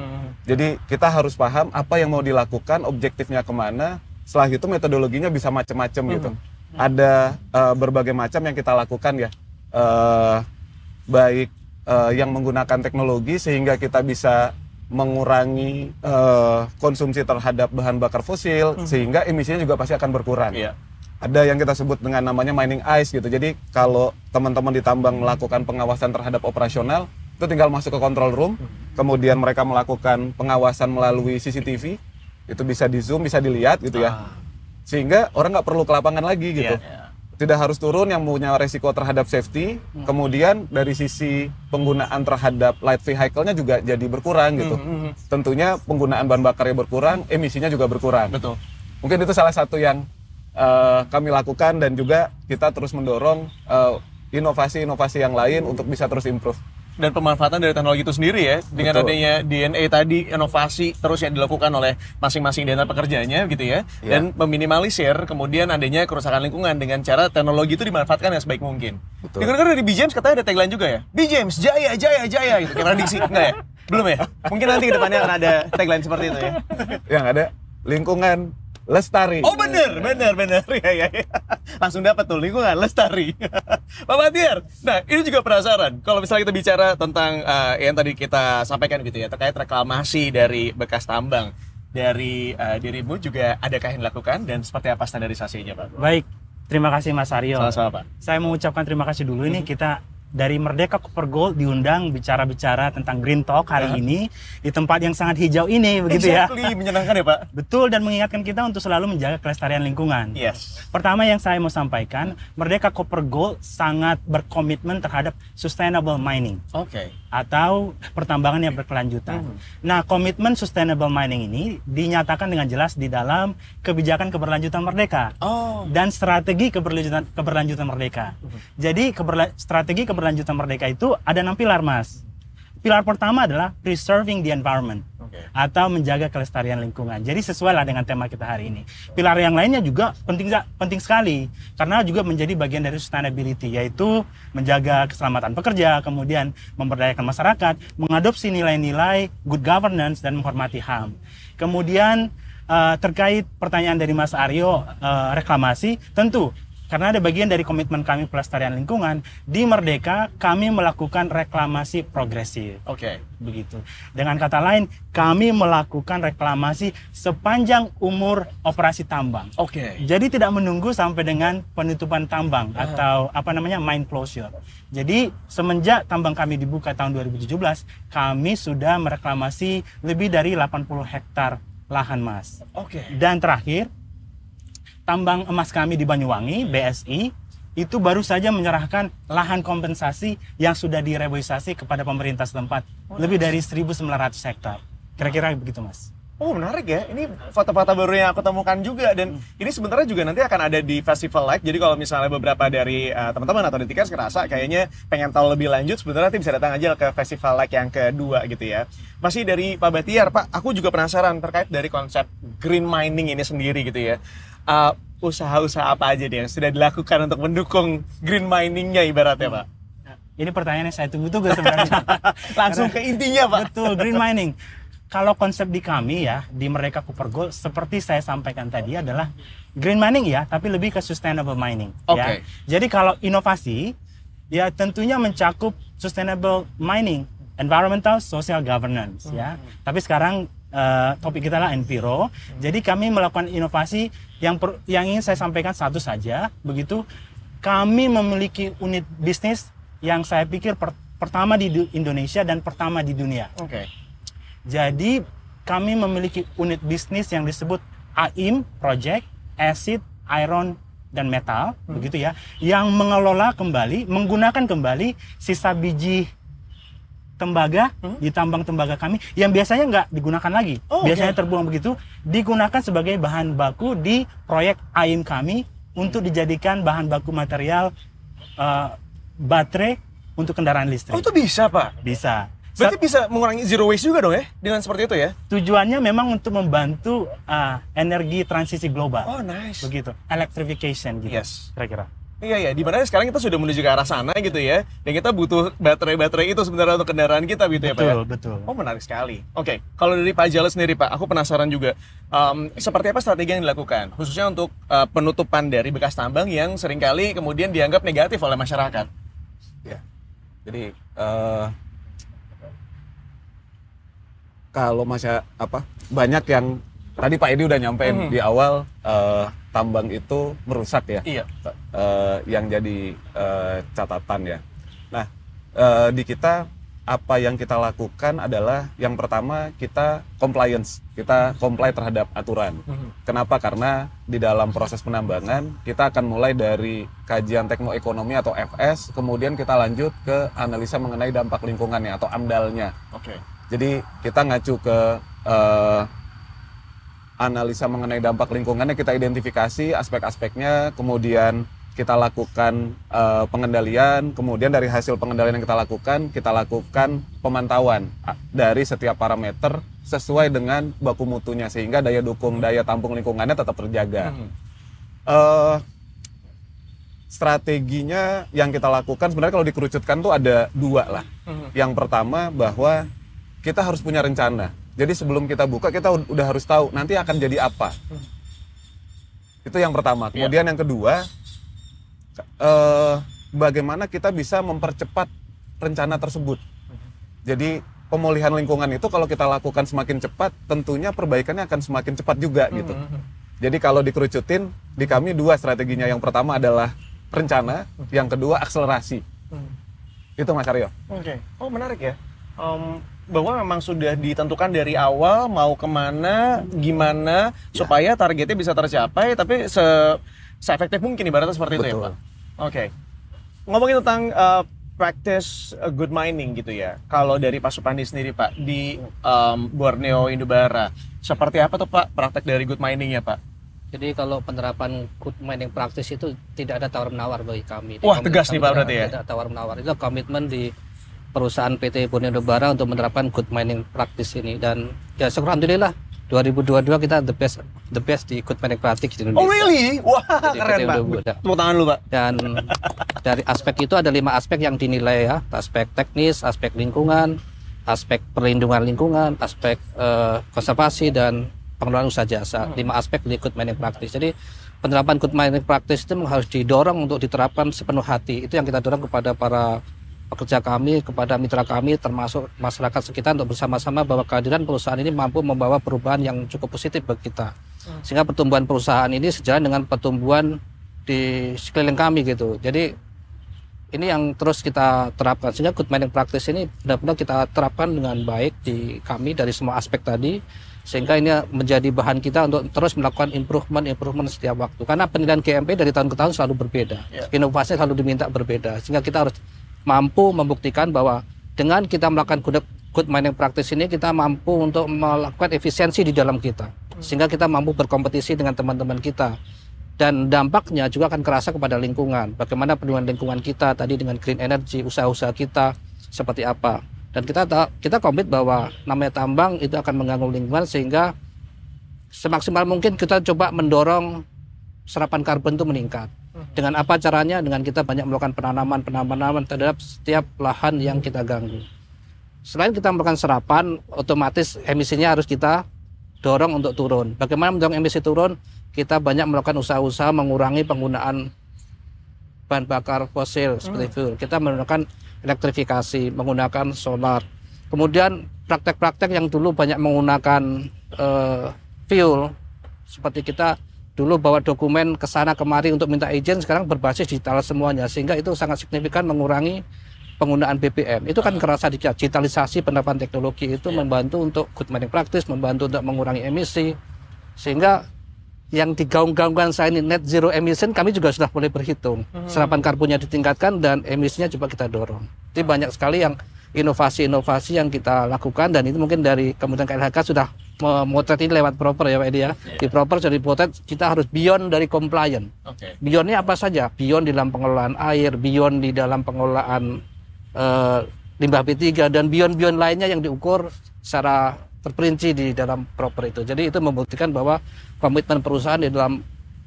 Jadi kita harus paham apa yang mau dilakukan, objektifnya kemana. Setelah itu metodologinya bisa macam-macam gitu. Ada berbagai macam yang kita lakukan ya. Baik yang menggunakan teknologi sehingga kita bisa mengurangi konsumsi terhadap bahan bakar fosil sehingga emisinya juga pasti akan berkurang. Ada yang kita sebut dengan namanya mining ice gitu. Jadi kalau teman-teman di tambang melakukan pengawasan terhadap operasional, itu tinggal masuk ke control room, kemudian mereka melakukan pengawasan melalui CCTV, itu bisa di zoom, bisa dilihat gitu ya. Sehingga orang nggak perlu ke lapangan lagi gitu. Tidak harus turun yang punya resiko terhadap safety, kemudian dari sisi penggunaan terhadap light vehicle-nya juga jadi berkurang gitu. Tentunya penggunaan bahan bakarnya berkurang, emisinya juga berkurang. Mungkin itu salah satu yang kami lakukan dan juga kita terus mendorong inovasi-inovasi yang lain untuk bisa terus improve. Dan pemanfaatan dari teknologi itu sendiri ya, dengan adanya DNA tadi, inovasi terus yang dilakukan oleh masing-masing DNA pekerjanya gitu ya, dan meminimalisir kemudian adanya kerusakan lingkungan dengan cara teknologi itu dimanfaatkan yang sebaik mungkin. Dengar-dengar dari BGEMS katanya ada tagline juga ya, BGEMS Jaya Jaya Jaya gitu, kayak prediksi, enggak ya? Belum ya? Mungkin nanti ke depannya akan ada tagline seperti itu ya. Yang ada lingkungan lestari. Oh bener. Ya. Langsung dapat tuh, lingkungan lestari. Pak Batiar, nah ini juga penasaran. Kalau misalnya kita bicara tentang yang tadi kita sampaikan gitu ya, terkait reklamasi dari bekas tambang, dari dirimu juga adakah yang dilakukan dan seperti apa standarisasinya Pak? Baik, terima kasih Mas Aryo. Sama-sama Pak. Saya mau ucapkan terima kasih dulu. Ini kita dari Merdeka Copper Gold diundang bicara-bicara tentang Green Talk hari ini di tempat yang sangat hijau ini, begitu ya. Menyenangkan ya Pak. Betul, dan mengingatkan kita untuk selalu menjaga kelestarian lingkungan. Pertama yang saya mau sampaikan, Merdeka Copper Gold sangat berkomitmen terhadap sustainable mining. Atau pertambangan yang berkelanjutan. Nah, komitmen sustainable mining ini dinyatakan dengan jelas di dalam kebijakan keberlanjutan Merdeka dan strategi keberlanjutan Merdeka. Jadi strategi keberlanjutan Merdeka itu ada 6 pilar, Mas. Pilar pertama adalah preserving the environment atau menjaga kelestarian lingkungan. Jadi sesuai lah dengan tema kita hari ini. Pilar yang lainnya juga penting sekali karena juga menjadi bagian dari sustainability, yaitu menjaga keselamatan pekerja, kemudian memberdayakan masyarakat, mengadopsi nilai-nilai good governance dan menghormati HAM. Kemudian terkait pertanyaan dari Mas Aryo, reklamasi, tentu karena ada bagian dari komitmen kami pelestarian lingkungan, di Merdeka kami melakukan reklamasi progresif. Begitu. Dengan kata lain, kami melakukan reklamasi sepanjang umur operasi tambang. Jadi tidak menunggu sampai dengan penutupan tambang atau mine closure. Jadi semenjak tambang kami dibuka tahun 2017, kami sudah mereklamasi lebih dari 80 hektar lahan, Mas. Dan terakhir, tambang emas kami di Banyuwangi, BSI, itu baru saja menyerahkan lahan kompensasi yang sudah direboisasi kepada pemerintah setempat. Lebih dari 1.900 hektar. Kira-kira begitu, Mas. Oh, menarik ya. Ini foto-foto baru yang aku temukan juga. Dan ini sebenarnya juga nanti akan ada di Festival Light. Jadi kalau misalnya beberapa dari teman-teman atau Detikers ngerasa kayaknya pengen tahu lebih lanjut, sebenarnya nanti bisa datang aja ke Festival Light yang kedua gitu ya. Masih dari Pak Batiar, Pak, aku juga penasaran terkait dari konsep green mining ini sendiri gitu ya. Usaha-usaha apa aja nih yang sudah dilakukan untuk mendukung green mining-nya ibaratnya, Pak? Ini pertanyaan yang saya tunggu-tunggu sebenarnya. Langsung ke intinya, Pak. Betul, green mining. Kalau konsep di kami ya, di Merdeka Copper Gold, seperti saya sampaikan tadi adalah green mining ya, tapi lebih ke sustainable mining. Ya. Jadi kalau inovasi, ya tentunya mencakup sustainable mining, environmental, social governance ya. Tapi sekarang topik kita lah enviro. Jadi kami melakukan inovasi yang ingin saya sampaikan satu saja, begitu. Kami memiliki unit bisnis yang saya pikir pertama di Indonesia dan pertama di dunia. Jadi kami memiliki unit bisnis yang disebut AIM Project, Acid, Iron, dan Metal, begitu ya, yang mengelola kembali, menggunakan kembali sisa biji tembaga di tambang tembaga kami yang biasanya nggak digunakan lagi, biasanya terbuang begitu, digunakan sebagai bahan baku di proyek AIM kami untuk dijadikan bahan baku material baterai untuk kendaraan listrik. Oh, itu bisa, Pak? Bisa. Berarti bisa mengurangi zero waste juga dong ya, dengan seperti itu ya? Tujuannya memang untuk membantu energi transisi global. Oh, nice. Begitu, electrification gitu, kira-kira. Iya, dimana sekarang kita sudah menuju ke arah sana gitu ya, dan kita butuh baterai-baterai itu sebenarnya untuk kendaraan kita gitu ya, Pak ya? Betul. Oh, menarik sekali. Oke, kalau dari Pak Jalil sendiri, Pak, aku penasaran juga, seperti apa strategi yang dilakukan, khususnya untuk penutupan dari bekas tambang yang seringkali kemudian dianggap negatif oleh masyarakat? Ya, jadi kalau banyak yang tadi Pak Edi udah nyampein di awal, tambang itu merusak ya. Yang jadi catatan ya. Nah, di kita apa yang kita lakukan adalah yang pertama kita compliance, kita comply terhadap aturan. Kenapa? Karena di dalam proses penambangan kita akan mulai dari kajian teknoekonomi atau FS, kemudian kita lanjut ke analisa mengenai dampak lingkungannya atau AMDAL-nya. Jadi kita ngacu ke analisa mengenai dampak lingkungannya, kita identifikasi aspek-aspeknya, kemudian kita lakukan pengendalian, kemudian dari hasil pengendalian yang kita lakukan pemantauan dari setiap parameter sesuai dengan baku mutunya, sehingga daya dukung, daya tampung lingkungannya tetap terjaga. Strateginya yang kita lakukan sebenarnya kalau dikerucutkan tuh ada dua lah. Yang pertama bahwa kita harus punya rencana. Jadi sebelum kita buka, kita udah harus tahu nanti akan jadi apa. Itu yang pertama. Kemudian yang kedua, bagaimana kita bisa mempercepat rencana tersebut. Jadi pemulihan lingkungan itu kalau kita lakukan semakin cepat, tentunya perbaikannya akan semakin cepat juga gitu. Jadi kalau dikerucutin, di kami dua strateginya. Yang pertama adalah rencana, yang kedua akselerasi. Itu Mas Aryo. Oh, menarik ya. Bahwa memang sudah ditentukan dari awal mau kemana, gimana, supaya targetnya bisa tercapai, tapi se-efektif mungkin ibaratnya seperti itu ya, Pak? Ngomongin tentang practice good mining gitu ya, kalau dari Pak Supandi sendiri, Pak, di Borneo Indobara, seperti apa tuh Pak praktek dari good mining ya, Pak? Jadi kalau penerapan good mining practice itu tidak ada tawar-menawar bagi kami. Wah, tegas nih Pak berarti ya? Tidak tawar-menawar, itu komitmen di perusahaan PT Borneo Indobara untuk menerapkan good mining practice ini, dan ya alhamdulillah 2022 kita the best di good mining practice di Indonesia. Oh really? Wah, keren Pak. Tepuk tangan lu Pak. Dan dari aspek itu ada 5 aspek yang dinilai ya, aspek teknis, aspek lingkungan, aspek perlindungan lingkungan, aspek konservasi, dan pengelolaan usaha jasa. 5 aspek di good managing practice. Jadi penerapan good managing practice itu harus didorong untuk diterapkan sepenuh hati. Itu yang kita dorong kepada para pekerja kami, kepada mitra kami, termasuk masyarakat sekitar, untuk bersama-sama bahwa kehadiran perusahaan ini mampu membawa perubahan yang cukup positif bagi kita. Sehingga pertumbuhan perusahaan ini sejalan dengan pertumbuhan di sekeliling kami gitu. Jadi ini yang terus kita terapkan, sehingga good managing practice ini benar-benar kita terapkan dengan baik di kami dari semua aspek tadi, sehingga ini menjadi bahan kita untuk terus melakukan improvement setiap waktu. Karena penilaian GMP dari tahun ke tahun selalu berbeda, inovasi selalu diminta berbeda, sehingga kita harus mampu membuktikan bahwa dengan kita melakukan good managing practice ini, kita mampu untuk melakukan efisiensi di dalam kita, sehingga kita mampu berkompetisi dengan teman-teman kita. Dan dampaknya juga akan kerasa kepada lingkungan. Bagaimana perlindungan lingkungan kita tadi dengan green energy, usaha-usaha kita seperti apa. Dan kita komit bahwa namanya tambang itu akan mengganggu lingkungan, sehingga semaksimal mungkin kita coba mendorong serapan karbon itu meningkat. Dengan apa caranya? Dengan kita banyak melakukan penanaman terhadap setiap lahan yang kita ganggu. Selain kita melakukan serapan, otomatis emisinya harus kita dorong untuk turun. Bagaimana mendorong emisi turun? Kita banyak melakukan usaha-usaha mengurangi penggunaan bahan bakar fosil seperti fuel. Kita menggunakan elektrifikasi, menggunakan solar. Kemudian praktek-praktek yang dulu banyak menggunakan fuel, seperti kita dulu bawa dokumen ke sana kemari untuk minta izin, sekarang berbasis digital semuanya, sehingga itu sangat signifikan mengurangi penggunaan BBM. Itu kan kerasa digitalisasi penerapan teknologi itu membantu untuk good managing practice, membantu untuk mengurangi emisi, sehingga yang digaung-gaungkan saya ini net zero emission, kami juga sudah mulai berhitung. Serapan karbonnya ditingkatkan dan emisinya coba kita dorong. Jadi banyak sekali yang inovasi-inovasi yang kita lakukan, dan itu mungkin dari Kementerian KLHK sudah memotret ini lewat proper ya Pak Edi ya. Di proper jadi potret kita harus beyond dari compliant. Beyondnya apa saja? Beyond di dalam pengelolaan air, beyond di dalam pengelolaan limbah B3, dan beyond lainnya yang diukur secara terperinci di dalam proper itu. Jadi itu membuktikan bahwa komitmen perusahaan di dalam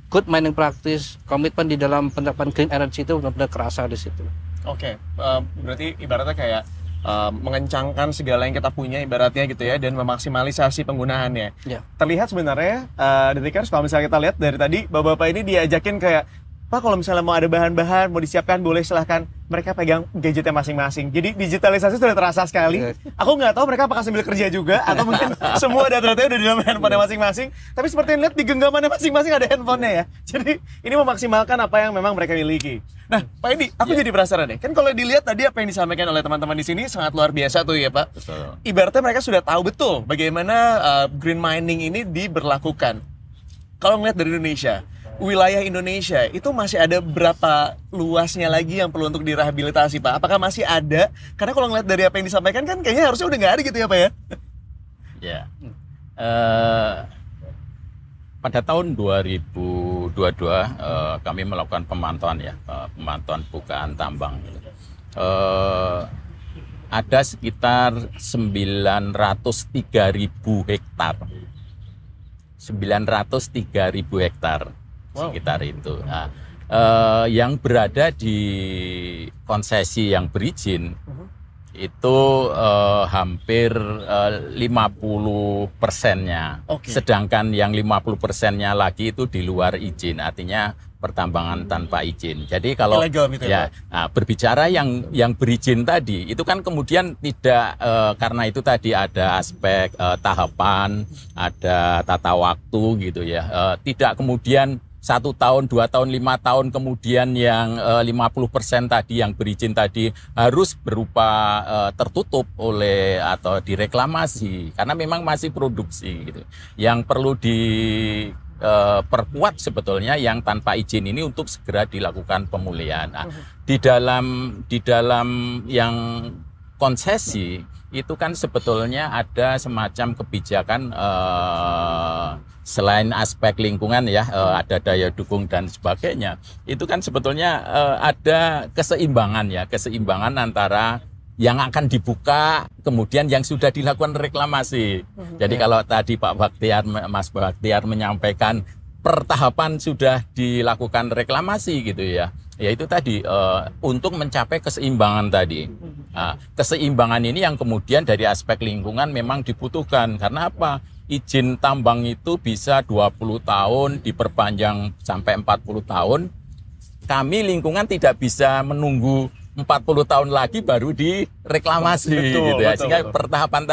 good managing practice, komitmen di dalam penerapan green energy itu benar-benar kerasa di situ. Berarti ibaratnya kayak mengencangkan segala yang kita punya ibaratnya gitu ya, dan memaksimalisasi penggunaannya. Terlihat sebenarnya Detikers, kalau misalnya kita lihat dari tadi bapak-bapak ini diajakin kayak, Pak kalau misalnya mau ada bahan-bahan mau disiapkan boleh, silahkan. Mereka pegang gadgetnya masing-masing. Jadi digitalisasi sudah terasa sekali. Aku nggak tahu mereka apakah sambil kerja juga atau mungkin semua data-datanya udah di dalam handphone masing-masing. Tapi seperti yang lihat di genggamannya masing-masing ada handphonenya ya. Jadi ini memaksimalkan apa yang memang mereka miliki. Nah Pak Edi, aku jadi penasaran deh. Kan kalau dilihat tadi apa yang disampaikan oleh teman-teman di sini sangat luar biasa tuh ya Pak. Ibaratnya mereka sudah tahu betul bagaimana green mining ini diberlakukan. Kalau melihat dari Indonesia, wilayah Indonesia itu masih ada berapa luasnya lagi yang perlu untuk direhabilitasi Pak? Apakah masih ada? Karena kalau ngeliat dari apa yang disampaikan kan kayaknya harusnya udah nggak ada gitu ya Pak ya? Pada tahun 2022 kami melakukan pemantauan ya, pemantauan bukaan tambang. Ada sekitar 903.000 hektar. 903.000 hektar. Sekitar itu. Nah, yang berada di konsesi yang berizin itu hampir 50%-nya. Sedangkan yang 50%-nya lagi itu di luar izin, artinya pertambangan tanpa izin. Jadi kalau berbicara yang berizin tadi itu kan kemudian tidak karena itu tadi ada aspek tahapan, ada tata waktu gitu ya. Tidak kemudian 1 tahun, 2 tahun, 5 tahun kemudian yang 50% tadi yang berizin tadi harus berupa tertutup oleh atau direklamasi karena memang masih produksi gitu. Yang perlu perkuat sebetulnya yang tanpa izin ini untuk segera dilakukan pemulihan. Nah, di dalam yang konsesi itu kan sebetulnya ada semacam kebijakan selain aspek lingkungan ya, ada daya dukung dan sebagainya. Itu kan sebetulnya ada keseimbangan ya, keseimbangan antara yang akan dibuka kemudian yang sudah dilakukan reklamasi. Jadi kalau tadi Mas Baktiar menyampaikan pertahapan sudah dilakukan reklamasi gitu ya. Ya itu tadi untuk mencapai keseimbangan tadi. Nah, keseimbangan ini yang kemudian dari aspek lingkungan memang dibutuhkan. Karena apa? izin tambang itu bisa 20 tahun, diperpanjang sampai 40 tahun. Kami lingkungan tidak bisa menunggu 40 tahun lagi baru direklamasi gitu ya. Sehingga pertahapan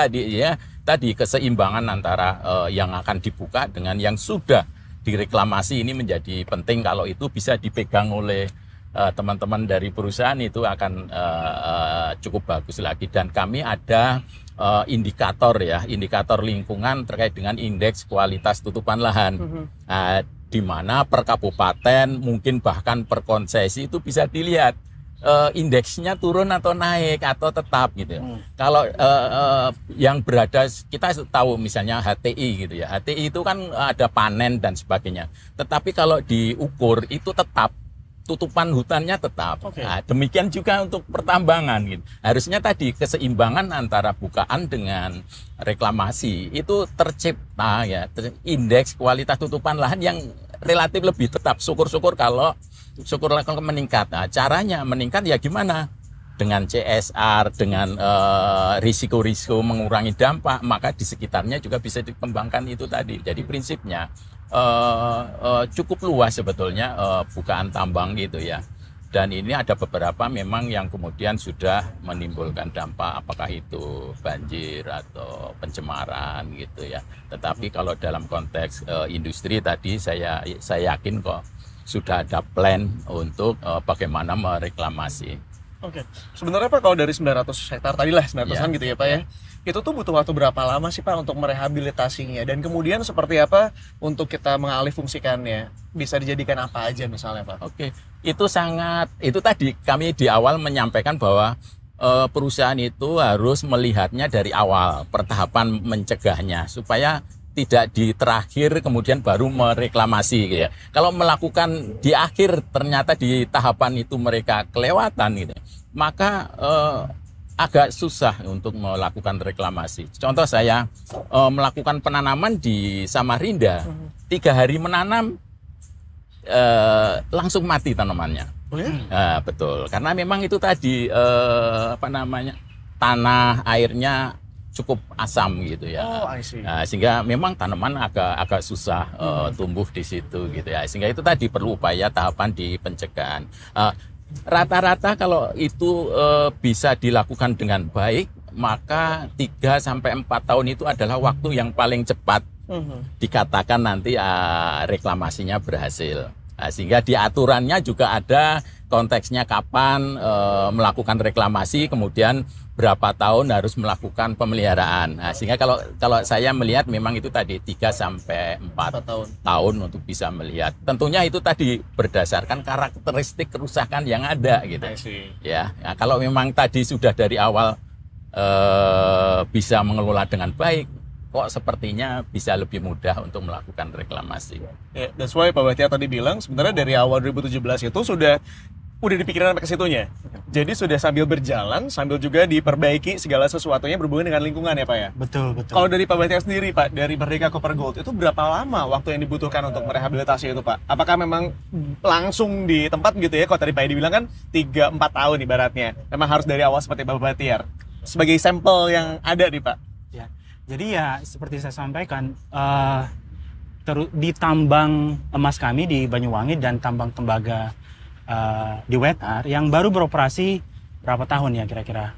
tadi keseimbangan antara yang akan dibuka dengan yang sudah direklamasi ini menjadi penting. Kalau itu bisa dipegang oleh teman-teman dari perusahaan itu akan cukup bagus lagi. Dan kami ada indikator lingkungan terkait dengan indeks kualitas tutupan lahan. Di mana per kabupaten mungkin bahkan per konsesi itu bisa dilihat indeksnya turun atau naik atau tetap gitu. Kalau yang berada, kita tahu misalnya HTI gitu ya. HTI itu kan ada panen dan sebagainya. Tetapi kalau diukur itu tetap, tutupan hutannya tetap. Nah, demikian juga untuk pertambangan gitu. Harusnya tadi keseimbangan antara bukaan dengan reklamasi itu tercipta ya, indeks kualitas tutupan lahan yang relatif lebih tetap. Syukur-syukur kalau meningkat. Nah, caranya meningkat ya gimana? Dengan CSR, dengan risiko-risiko mengurangi dampak, maka di sekitarnya juga bisa dikembangkan itu tadi. Jadi prinsipnya cukup luas sebetulnya bukaan tambang gitu ya. Dan ini ada beberapa memang yang kemudian sudah menimbulkan dampak, apakah itu banjir atau pencemaran gitu ya. Tetapi kalau dalam konteks industri tadi saya yakin kok sudah ada plan untuk bagaimana mereklamasi. Oke. Sebenarnya Pak, kalau dari 900 hektar tadi lah 900-an gitu ya Pak ya. Itu tuh butuh waktu berapa lama sih Pak untuk merehabilitasinya? Dan kemudian seperti apa untuk kita mengalihfungsikannya? Bisa dijadikan apa aja misalnya Pak? Oke. Itu tadi kami di awal menyampaikan bahwa perusahaan itu harus melihatnya dari awal, pertahapan mencegahnya supaya tidak di terakhir kemudian baru mereklamasi gitu ya. Kalau melakukan di akhir ternyata di tahapan itu mereka kelewatan gitu, maka agak susah untuk melakukan reklamasi. Contoh saya melakukan penanaman di Samarinda, 3 hari menanam langsung mati tanamannya. Betul, karena memang itu tadi tanah airnya cukup asam gitu ya. Sehingga memang tanaman agak susah tumbuh di situ gitu ya. Sehingga itu tadi perlu upaya tahapan di pencegahan. Rata-rata kalau itu bisa dilakukan dengan baik, maka 3-4 tahun itu adalah waktu yang paling cepat dikatakan nanti reklamasinya berhasil. Sehingga di aturannya juga ada konteksnya kapan melakukan reklamasi, kemudian berapa tahun harus melakukan pemeliharaan. Sehingga kalau saya melihat memang itu tadi 3-4 tahun untuk bisa melihat. Tentunya itu tadi berdasarkan karakteristik kerusakan yang ada gitu. Ya, kalau memang tadi sudah dari awal bisa mengelola dengan baik, kok sepertinya bisa lebih mudah untuk melakukan reklamasi. Yeah, that's why Pak Bahtiar tadi bilang sebenarnya dari awal 2017 itu sudah dipikirin sampai ke situnya. Jadi sudah sambil berjalan, sambil juga diperbaiki segala sesuatunya berhubungan dengan lingkungan ya Pak ya? Betul. Kalau dari Pak Bahtiar sendiri Pak, dari Merdeka Copper Gold, itu berapa lama waktu yang dibutuhkan untuk merehabilitasi itu Pak? Apakah memang langsung di tempat gitu ya? Kalau tadi Pak Edi bilang kan 3-4 tahun ibaratnya. Memang harus dari awal seperti Pak Bahtiar. Sebagai sampel yang ada nih Pak. Ya. Jadi ya seperti saya sampaikan, di tambang emas kami di Banyuwangi dan tambang tembaga di Wetar yang baru beroperasi berapa tahun ya kira-kira,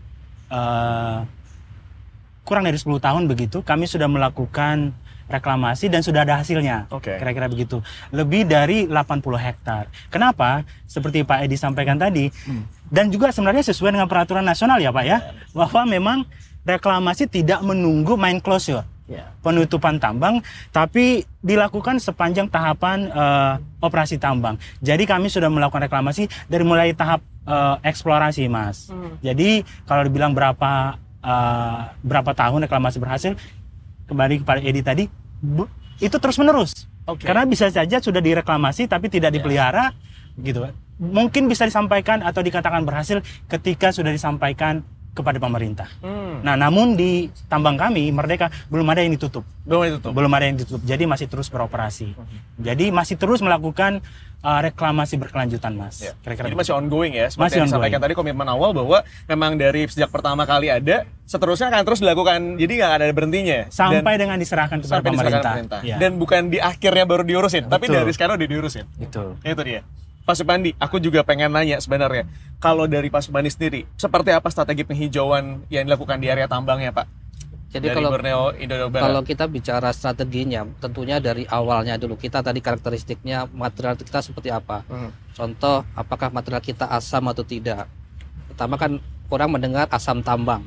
kurang dari 10 tahun begitu, kami sudah melakukan reklamasi dan sudah ada hasilnya. Kira-kira begitu, lebih dari 80 hektar. Kenapa? Seperti Pak Edi sampaikan tadi, dan juga sebenarnya sesuai dengan peraturan nasional ya Pak ya, bahwa memang reklamasi tidak menunggu mine closure, penutupan tambang, tapi dilakukan sepanjang tahapan operasi tambang. Jadi kami sudah melakukan reklamasi dari mulai tahap eksplorasi, Mas. Jadi kalau dibilang berapa tahun reklamasi berhasil, kembali kepada Edi tadi, itu terus menerus. Karena bisa saja sudah direklamasi tapi tidak dipelihara, gitu. Mungkin bisa disampaikan atau dikatakan berhasil ketika sudah disampaikan kepada pemerintah. Nah, namun di tambang kami Merdeka belum ada yang ditutup. Belum ada yang ditutup. Jadi masih terus beroperasi. Jadi masih terus melakukan reklamasi berkelanjutan, Mas. Ya. Kira-kira Jadi masih ongoing ya, seperti masih yang disampaikan tadi komitmen awal bahwa memang dari sejak pertama kali ada, seterusnya akan terus dilakukan, jadi nggak ada berhentinya. Sampai dengan diserahkan kepada pemerintah. Ya. Dan bukan di akhirnya baru diurusin, tapi dari sekarang udah diurusin. Betul. Itu dia. Pak Supandi, aku juga pengen nanya sebenarnya, kalau dari Pak Supandi sendiri, seperti apa strategi penghijauan yang dilakukan di area tambangnya, Pak? Jadi dari Borneo, kalau kita bicara strateginya, tentunya dari awalnya dulu kita tadi karakteristiknya material kita seperti apa. Contoh, apakah material kita asam atau tidak. Pertama kan orang mendengar asam tambang.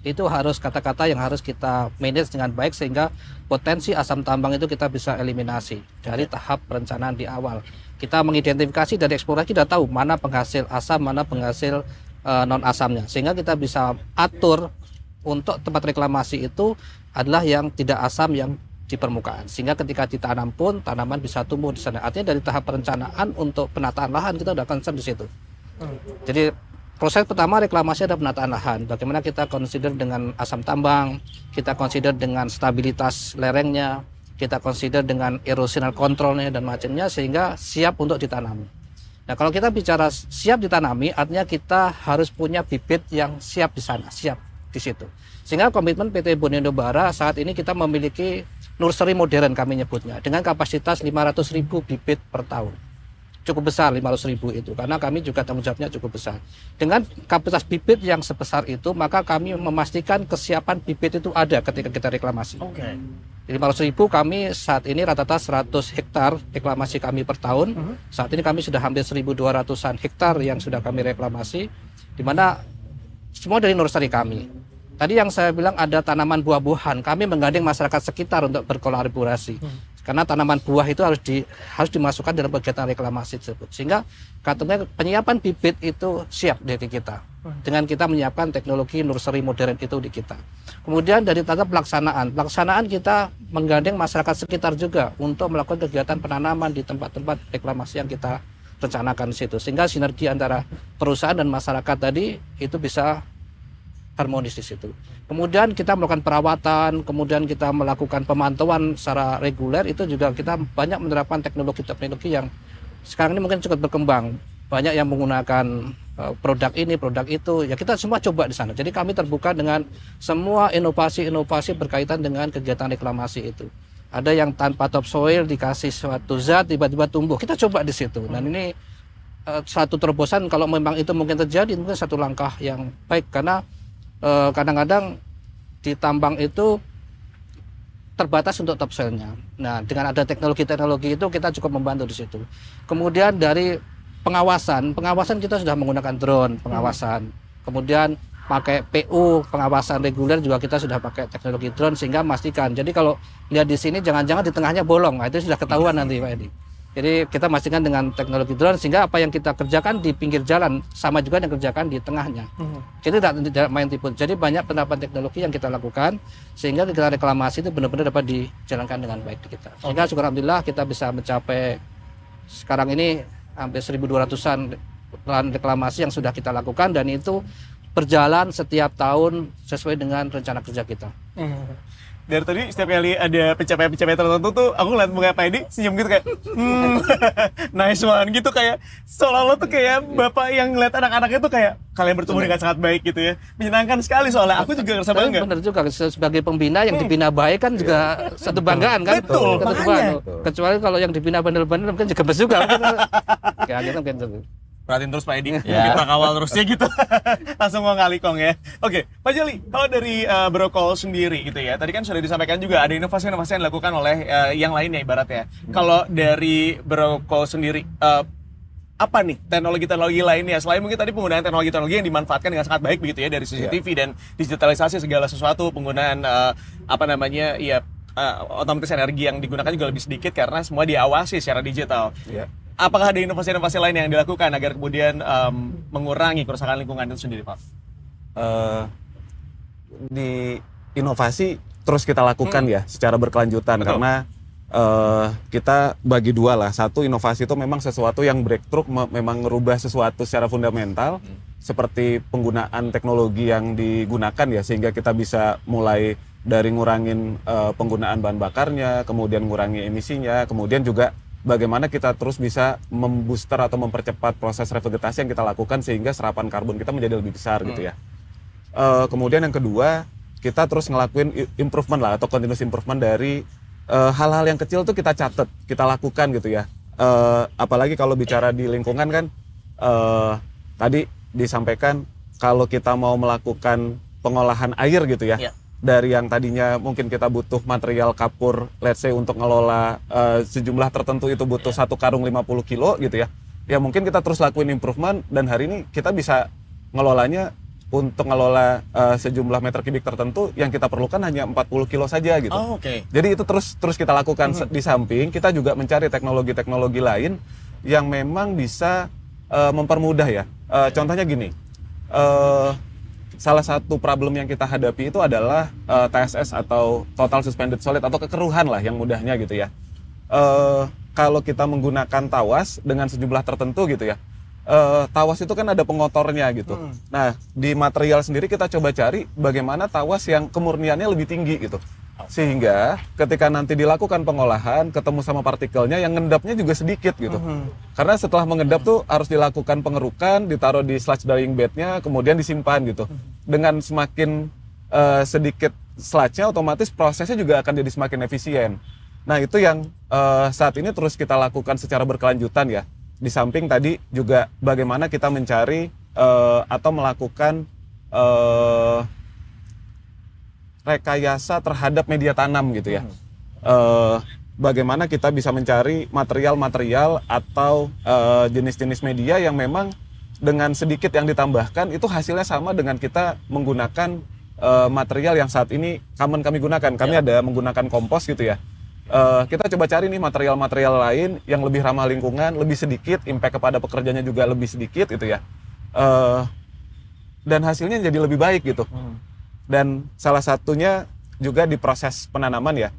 Itu harus kata-kata yang harus kita manage dengan baik sehingga potensi asam tambang itu kita bisa eliminasi dari tahap perencanaan di awal. Kita mengidentifikasi dari eksplorasi, kita tahu mana penghasil asam, mana penghasil non asamnya, sehingga kita bisa atur untuk tempat reklamasi itu adalah yang tidak asam yang di permukaan, sehingga ketika ditanam pun tanaman bisa tumbuh di sana. Artinya dari tahap perencanaan untuk penataan lahan kita udah concern di situ. Jadi proses pertama reklamasi ada penataan lahan. Bagaimana kita consider dengan asam tambang, kita consider dengan stabilitas lerengnya, kita consider dengan erosional controlnya dan macamnya, sehingga siap untuk ditanami. Nah, kalau kita bicara siap ditanami, artinya kita harus punya bibit yang siap di sana, siap di situ. Sehingga komitmen PT Borneo Bara saat ini kita memiliki nursery modern kami nyebutnya dengan kapasitas 500.000 bibit per tahun. Cukup besar 500.000 itu karena kami juga tanggung jawabnya cukup besar. Dengan kapasitas bibit yang sebesar itu, maka kami memastikan kesiapan bibit itu ada ketika kita reklamasi. Oke. 500.000 kami saat ini rata-rata 100 hektar reklamasi kami per tahun. Saat ini kami sudah hampir 1.200-an hektar yang sudah kami reklamasi, di mana semua dari nursery kami. Tadi yang saya bilang ada tanaman buah-buahan, kami menggandeng masyarakat sekitar untuk berkolaborasi. Karena tanaman buah itu harus dimasukkan dalam kegiatan reklamasi tersebut. Sehingga katanya penyiapan bibit itu siap dari kita. Dengan kita menyiapkan teknologi nursery modern itu di kita. Kemudian dari tata pelaksanaan kita menggandeng masyarakat sekitar juga untuk melakukan kegiatan penanaman di tempat-tempat reklamasi yang kita rencanakan di situ. Sehingga sinergi antara perusahaan dan masyarakat tadi itu bisa harmonis di situ. Kemudian kita melakukan perawatan, kemudian kita melakukan pemantauan secara reguler, itu juga kita banyak menerapkan teknologi-teknologi yang sekarang ini mungkin cukup berkembang. Banyak yang menggunakan produk ini, produk itu, ya kita semua coba di sana. Jadi kami terbuka dengan semua inovasi-inovasi berkaitan dengan kegiatan reklamasi itu. Ada yang tanpa topsoil dikasih suatu zat tiba-tiba tumbuh. Kita coba di situ. Dan ini satu terobosan kalau memang itu mungkin terjadi, mungkin satu langkah yang baik karena kadang-kadang di tambang itu terbatas untuk topsoilnya. Nah, dengan ada teknologi-teknologi itu kita cukup membantu di situ. Kemudian dari pengawasan kita sudah menggunakan drone pengawasan. Kemudian pakai PU pengawasan reguler juga kita sudah pakai teknologi drone sehingga memastikan. Jadi kalau lihat di sini jangan-jangan di tengahnya bolong. Nah, itu sudah ketahuan nanti Pak Edi. Jadi kita pastikan dengan teknologi drone sehingga apa yang kita kerjakan di pinggir jalan sama juga yang kerjakan di tengahnya. Jadi tidak main tipu. Jadi banyak penerapan teknologi yang kita lakukan sehingga kegiatan reklamasi itu benar-benar dapat dijalankan dengan baik di kita. Sehingga syukur alhamdulillah kita bisa mencapai sekarang ini hampir 1.200-an lahan reklamasi yang sudah kita lakukan dan itu berjalan setiap tahun sesuai dengan rencana kerja kita. Dari tadi setiap kali ada pencapaian-pencapaian tertentu tuh aku ngeliat muka Pak Edi senyum gitu kayak nice one gitu, kayak seolah-olah tuh kayak bapak yang ngeliat anak-anaknya tuh kayak kalian bertumbuh dengan sangat baik gitu ya. Menyenangkan sekali soalnya aku juga ngerasa bangga. Benar juga sebagai pembina yang dibina baik kan juga satu banggaan kan. Betul, makanya. Kecuali kalau yang dibina benar-benar mungkin juga gemes juga. Kayak gitu mungkin. Perhatiin terus Pak Edi, kita kawal terusnya gitu. Langsung mau ngalikong ya. Oke, Pak Jali, kalau dari Brokol sendiri gitu ya, tadi kan sudah disampaikan juga ada inovasi-inovasi yang dilakukan oleh yang lainnya ibaratnya. Kalau dari Brokol sendiri, apa nih teknologi-teknologi lainnya? Selain mungkin tadi penggunaan teknologi-teknologi yang dimanfaatkan dengan sangat baik begitu ya, dari CCTV dan digitalisasi segala sesuatu, penggunaan otomatis energi yang digunakan juga lebih sedikit karena semua diawasi secara digital. Apakah ada inovasi-inovasi lain yang dilakukan agar kemudian mengurangi kerusakan lingkungan itu sendiri, Pak? Di inovasi terus kita lakukan ya secara berkelanjutan. Betul. Karena kita bagi dua lah. Satu, inovasi itu memang sesuatu yang breakthrough, memang merubah sesuatu secara fundamental, seperti penggunaan teknologi yang digunakan ya, sehingga kita bisa mulai dari ngurangin penggunaan bahan bakarnya, kemudian ngurangi emisinya, kemudian juga bagaimana kita terus bisa membooster atau mempercepat proses revegetasi yang kita lakukan sehingga serapan karbon kita menjadi lebih besar gitu ya. Kemudian yang kedua, kita terus ngelakuin improvement lah atau continuous improvement dari hal-hal yang kecil tuh kita catat, kita lakukan gitu ya. Apalagi kalau bicara di lingkungan kan, tadi disampaikan kalau kita mau melakukan pengolahan air gitu ya. Dari yang tadinya mungkin kita butuh material kapur, let's say untuk ngelola sejumlah tertentu itu butuh 1 karung 50 kilo gitu ya. Ya mungkin kita terus lakuin improvement dan hari ini kita bisa ngelolanya untuk ngelola sejumlah meter kubik tertentu yang kita perlukan hanya 40 kilo saja gitu. Jadi itu terus kita lakukan. Di samping kita juga mencari teknologi-teknologi lain yang memang bisa mempermudah ya. Contohnya gini, salah satu problem yang kita hadapi itu adalah TSS atau Total Suspended Solid atau kekeruhan lah yang mudahnya gitu ya. Kalau kita menggunakan tawas dengan sejumlah tertentu gitu ya, tawas itu kan ada pengotornya gitu. Nah di material sendiri kita coba cari bagaimana tawas yang kemurniannya lebih tinggi gitu. Sehingga ketika nanti dilakukan pengolahan, ketemu sama partikelnya yang ngendapnya juga sedikit gitu. Karena setelah mengendap tuh harus dilakukan pengerukan, ditaruh di sludge drying bednya, kemudian disimpan gitu. Dengan semakin sedikit sludge-nya, otomatis prosesnya juga akan jadi semakin efisien. Nah itu yang saat ini terus kita lakukan secara berkelanjutan ya. Di samping tadi juga bagaimana kita mencari atau melakukan rekayasa terhadap media tanam gitu ya. Bagaimana kita bisa mencari material-material atau jenis-jenis media yang memang dengan sedikit yang ditambahkan itu hasilnya sama dengan kita menggunakan material yang saat ini kami gunakan. Kami ada menggunakan kompos gitu ya. Kita coba cari nih material-material lain yang lebih ramah lingkungan, lebih sedikit, impact kepada pekerjanya juga lebih sedikit gitu ya. Dan hasilnya jadi lebih baik gitu. Dan salah satunya juga di proses penanaman ya.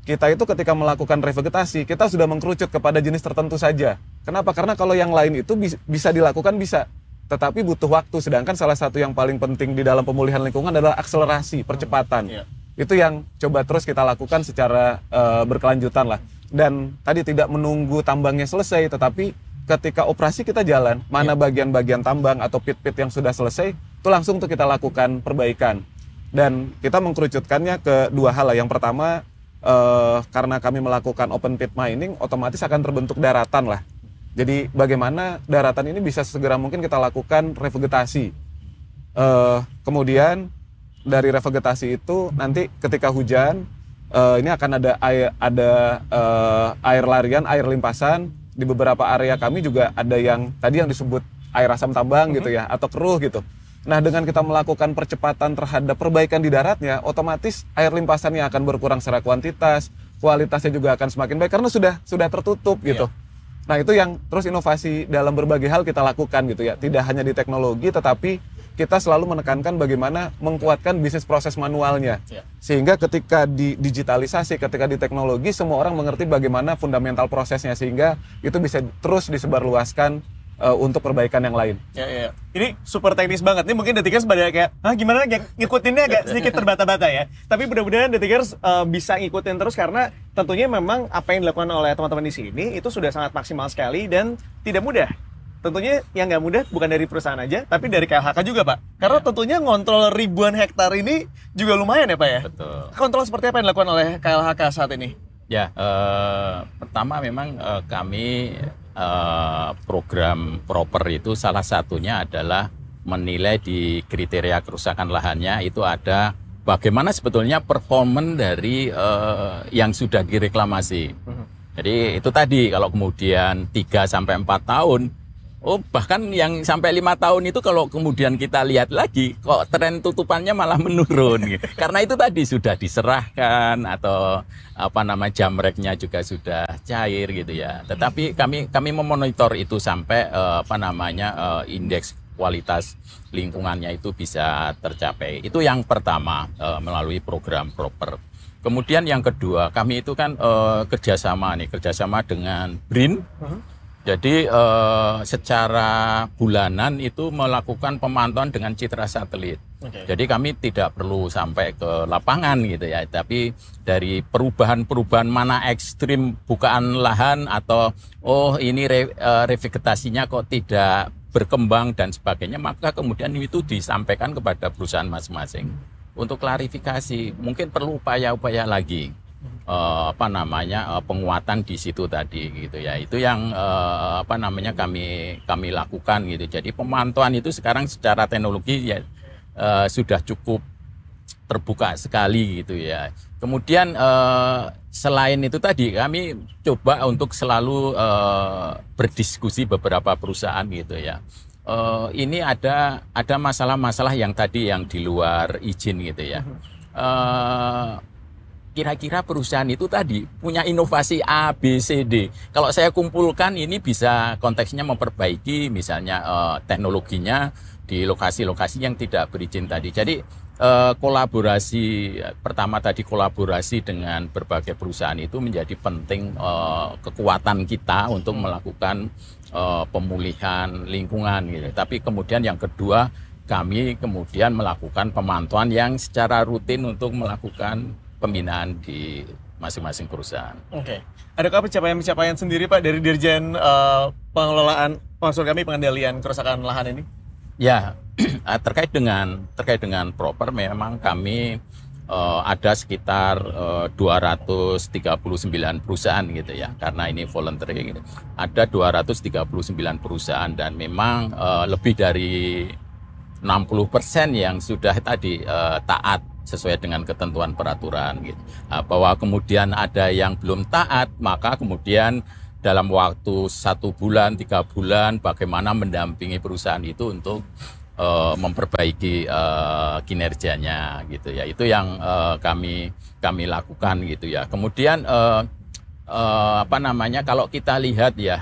Kita itu ketika melakukan revegetasi, kita sudah mengkerucut kepada jenis tertentu saja. Kenapa? Karena kalau yang lain itu bisa dilakukan bisa, tetapi butuh waktu. Sedangkan salah satu yang paling penting di dalam pemulihan lingkungan adalah akselerasi, percepatan. Itu yang coba terus kita lakukan secara berkelanjutan lah. Dan tadi tidak menunggu tambangnya selesai, tetapi ketika operasi kita jalan, mana bagian-bagian tambang atau pit-pit yang sudah selesai, itu langsung tuh kita lakukan perbaikan. Dan kita mengkerucutkannya ke dua hal lah. Yang pertama, karena kami melakukan open pit mining, otomatis akan terbentuk daratan lah. Jadi bagaimana daratan ini bisa segera mungkin kita lakukan revegetasi. Kemudian dari revegetasi itu nanti ketika hujan, ini akan ada air larian, air limpasan. Di beberapa area kami juga ada yang tadi yang disebut air asam tambang gitu ya, atau keruh gitu. Nah, dengan kita melakukan percepatan terhadap perbaikan di daratnya, otomatis air limpasannya akan berkurang secara kuantitas, kualitasnya juga akan semakin baik karena sudah tertutup gitu. Nah, itu yang terus inovasi dalam berbagai hal kita lakukan gitu ya. Tidak hanya di teknologi, tetapi kita selalu menekankan bagaimana mengkuatkan bisnis proses manualnya. Sehingga ketika di digitalisasi, ketika di teknologi, semua orang mengerti bagaimana fundamental prosesnya, sehingga itu bisa terus disebarluaskan untuk perbaikan yang lain. Ini super teknis banget. Ini mungkin Detikers pada kayak, gimana ngikutinnya agak sedikit terbata-bata ya. Tapi mudah-mudahan Detikers bisa ngikutin terus karena tentunya memang apa yang dilakukan oleh teman-teman di sini itu sudah sangat maksimal sekali dan tidak mudah. Tentunya yang nggak mudah bukan dari perusahaan aja, tapi dari KLHK juga Pak. Karena tentunya ngontrol ribuan hektar ini juga lumayan ya Pak ya. Betul. Kontrol seperti apa yang dilakukan oleh KLHK saat ini? Ya, pertama memang kami program proper itu salah satunya adalah menilai di kriteria kerusakan lahannya itu ada bagaimana sebetulnya performan dari yang sudah direklamasi. Jadi itu tadi kalau kemudian 3-4 tahun, bahkan yang sampai 5 tahun itu kalau kemudian kita lihat lagi kok tren tutupannya malah menurun gitu. Karena itu tadi sudah diserahkan atau jamreknya juga sudah cair gitu ya. Tetapi kami memonitor itu sampai indeks kualitas lingkungannya itu bisa tercapai. Itu yang pertama melalui program proper. Kemudian yang kedua, kami itu kan kerjasama dengan BRIN. Jadi secara bulanan itu melakukan pemantauan dengan citra satelit. Jadi kami tidak perlu sampai ke lapangan gitu ya, tapi dari perubahan-perubahan mana ekstrim bukaan lahan atau ini revegetasinya kok tidak berkembang dan sebagainya, maka kemudian itu disampaikan kepada perusahaan masing-masing untuk klarifikasi. Mungkin perlu upaya-upaya lagi penguatan di situ tadi gitu ya. Itu yang kami lakukan gitu. Jadi pemantauan itu sekarang secara teknologi ya sudah cukup terbuka sekali gitu ya. Kemudian selain itu tadi kami coba untuk selalu berdiskusi beberapa perusahaan gitu ya. Ini ada masalah-masalah yang tadi yang di luar izin gitu ya. Kira-kira perusahaan itu tadi punya inovasi A, B, C, D. Kalau saya kumpulkan ini bisa konteksnya memperbaiki misalnya teknologinya di lokasi-lokasi yang tidak berizin tadi. Jadi kolaborasi pertama tadi kolaborasi dengan berbagai perusahaan itu menjadi penting, kekuatan kita untuk melakukan pemulihan lingkungan gitu. Tapi kemudian yang kedua kami kemudian melakukan pemantauan yang secara rutin untuk melakukan pembinaan di masing-masing perusahaan. Oke. Adakah pencapaian-pencapaian sendiri Pak dari Dirjen pengelolaan maksud kami pengendalian kerusakan lahan ini? Ya, terkait dengan proper memang kami ada sekitar 239 perusahaan gitu ya. Karena ini voluntary gitu. Ada 239 perusahaan dan memang lebih dari 60% yang sudah tadi taat sesuai dengan ketentuan peraturan gitu. Bahwa kemudian ada yang belum taat, maka kemudian dalam waktu 1 bulan, 3 bulan, bagaimana mendampingi perusahaan itu untuk memperbaiki kinerjanya gitu ya. Itu yang kami lakukan gitu ya. Kemudian kalau kita lihat ya,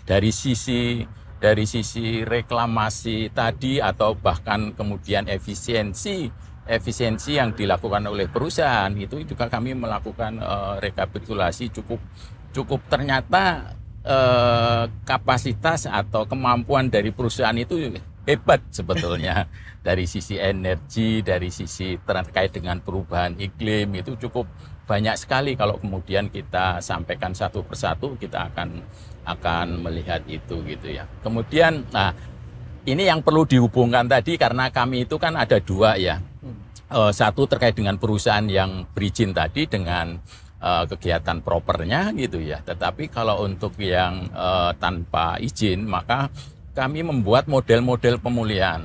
dari sisi reklamasi tadi atau bahkan kemudian efisiensi yang dilakukan oleh perusahaan itu juga kami melakukan rekapitulasi cukup ternyata kapasitas atau kemampuan dari perusahaan itu hebat sebetulnya. Dari sisi energi, dari sisi terkait dengan perubahan iklim itu cukup banyak sekali. Kalau kemudian kita sampaikan satu persatu kita akan melihat itu gitu ya. Kemudian ini yang perlu dihubungkan tadi karena kami itu kan ada dua ya. Satu terkait dengan perusahaan yang berizin tadi dengan kegiatan propernya gitu ya. Tetapi kalau untuk yang tanpa izin maka kami membuat model-model pemulihan.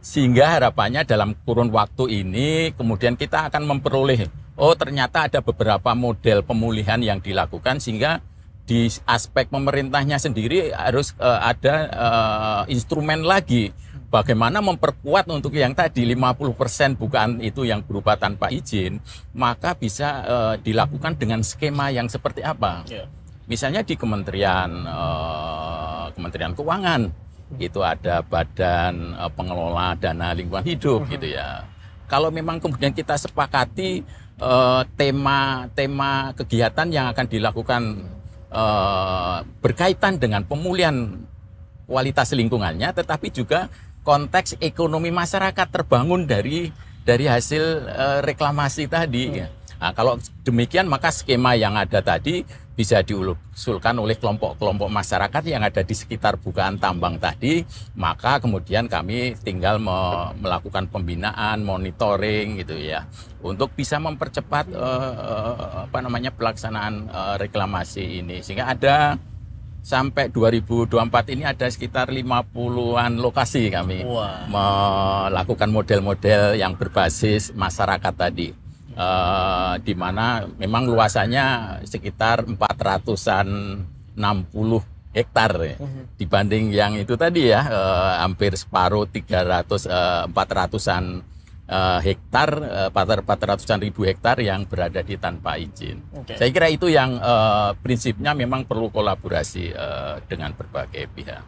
Sehingga harapannya dalam kurun waktu ini kemudian kita akan memperoleh ternyata ada beberapa model pemulihan yang dilakukan sehingga di aspek pemerintahnya sendiri harus ada instrumen lagi bagaimana memperkuat untuk yang tadi 50% bukan itu yang berupa tanpa izin, maka bisa dilakukan dengan skema yang seperti apa. Misalnya di Kementerian Keuangan itu ada Badan Pengelola Dana Lingkungan Hidup gitu ya. Kalau memang kemudian kita sepakati tema kegiatan yang akan dilakukan berkaitan dengan pemulihan kualitas lingkungannya, tetapi juga konteks ekonomi masyarakat terbangun dari hasil reklamasi tadi. Kalau demikian maka skema yang ada tadi bisa diusulkan oleh kelompok-kelompok masyarakat yang ada di sekitar bukaan tambang tadi, maka kemudian kami tinggal melakukan pembinaan, monitoring gitu ya, untuk bisa mempercepat pelaksanaan reklamasi ini sehingga ada sampai 2024 ini ada sekitar 50-an lokasi kami melakukan model-model yang berbasis masyarakat tadi. Di mana memang luasannya sekitar 460 hektar ya. Dibanding yang itu tadi ya hampir separuh 400-an hektar, 400-an ribu hektar yang berada di tanpa izin. Saya kira itu yang prinsipnya memang perlu kolaborasi dengan berbagai pihak.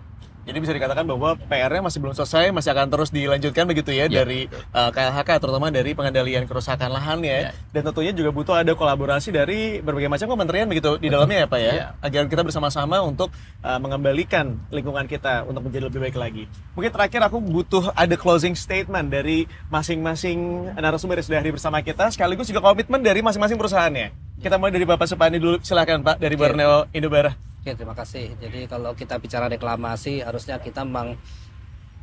Jadi bisa dikatakan bahwa PR-nya masih belum selesai, masih akan terus dilanjutkan begitu ya, dari KLHK, terutama dari pengendalian kerusakan lahannya. Dan tentunya juga butuh ada kolaborasi dari berbagai macam kementerian begitu di dalamnya ya Pak ya, agar kita bersama-sama untuk mengembalikan lingkungan kita untuk menjadi lebih baik lagi. Mungkin terakhir aku butuh ada closing statement dari masing-masing narasumber yang sudah hadir bersama kita, sekaligus juga komitmen dari masing-masing perusahaannya. Kita mulai dari Bapak Supandi dulu, silakan Pak, dari Borneo Indobara. Oke, terima kasih. Jadi kalau kita bicara reklamasi, harusnya kita memang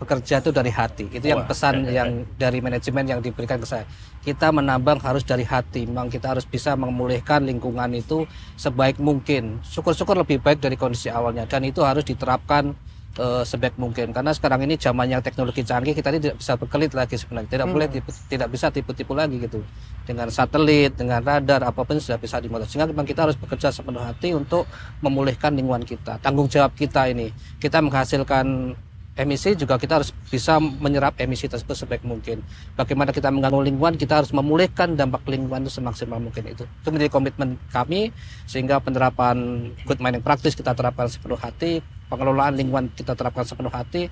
bekerja itu dari hati. Itu yang pesan yang dari manajemen yang diberikan ke saya. Kita menambang harus dari hati. Memang kita harus bisa memulihkan lingkungan itu sebaik mungkin. Syukur-syukur lebih baik dari kondisi awalnya. Dan itu harus diterapkan sebaik mungkin. Karena sekarang ini zamannya teknologi canggih, kita ini tidak bisa berkelit lagi sebenarnya. Tidak bisa tipu-tipu lagi gitu. Dengan satelit, dengan radar, apapun sudah bisa dimonitor. Sehingga memang kita harus bekerja sepenuh hati untuk memulihkan lingkungan kita. Tanggung jawab kita ini. Kita menghasilkan emisi, juga kita harus bisa menyerap emisi tersebut sebaik mungkin. Bagaimana kita mengganggu lingkungan, kita harus memulihkan dampak lingkungan itu semaksimal mungkin. Itu menjadi komitmen kami, sehingga penerapan good mining practice kita terapkan sepenuh hati, pengelolaan lingkungan kita terapkan sepenuh hati,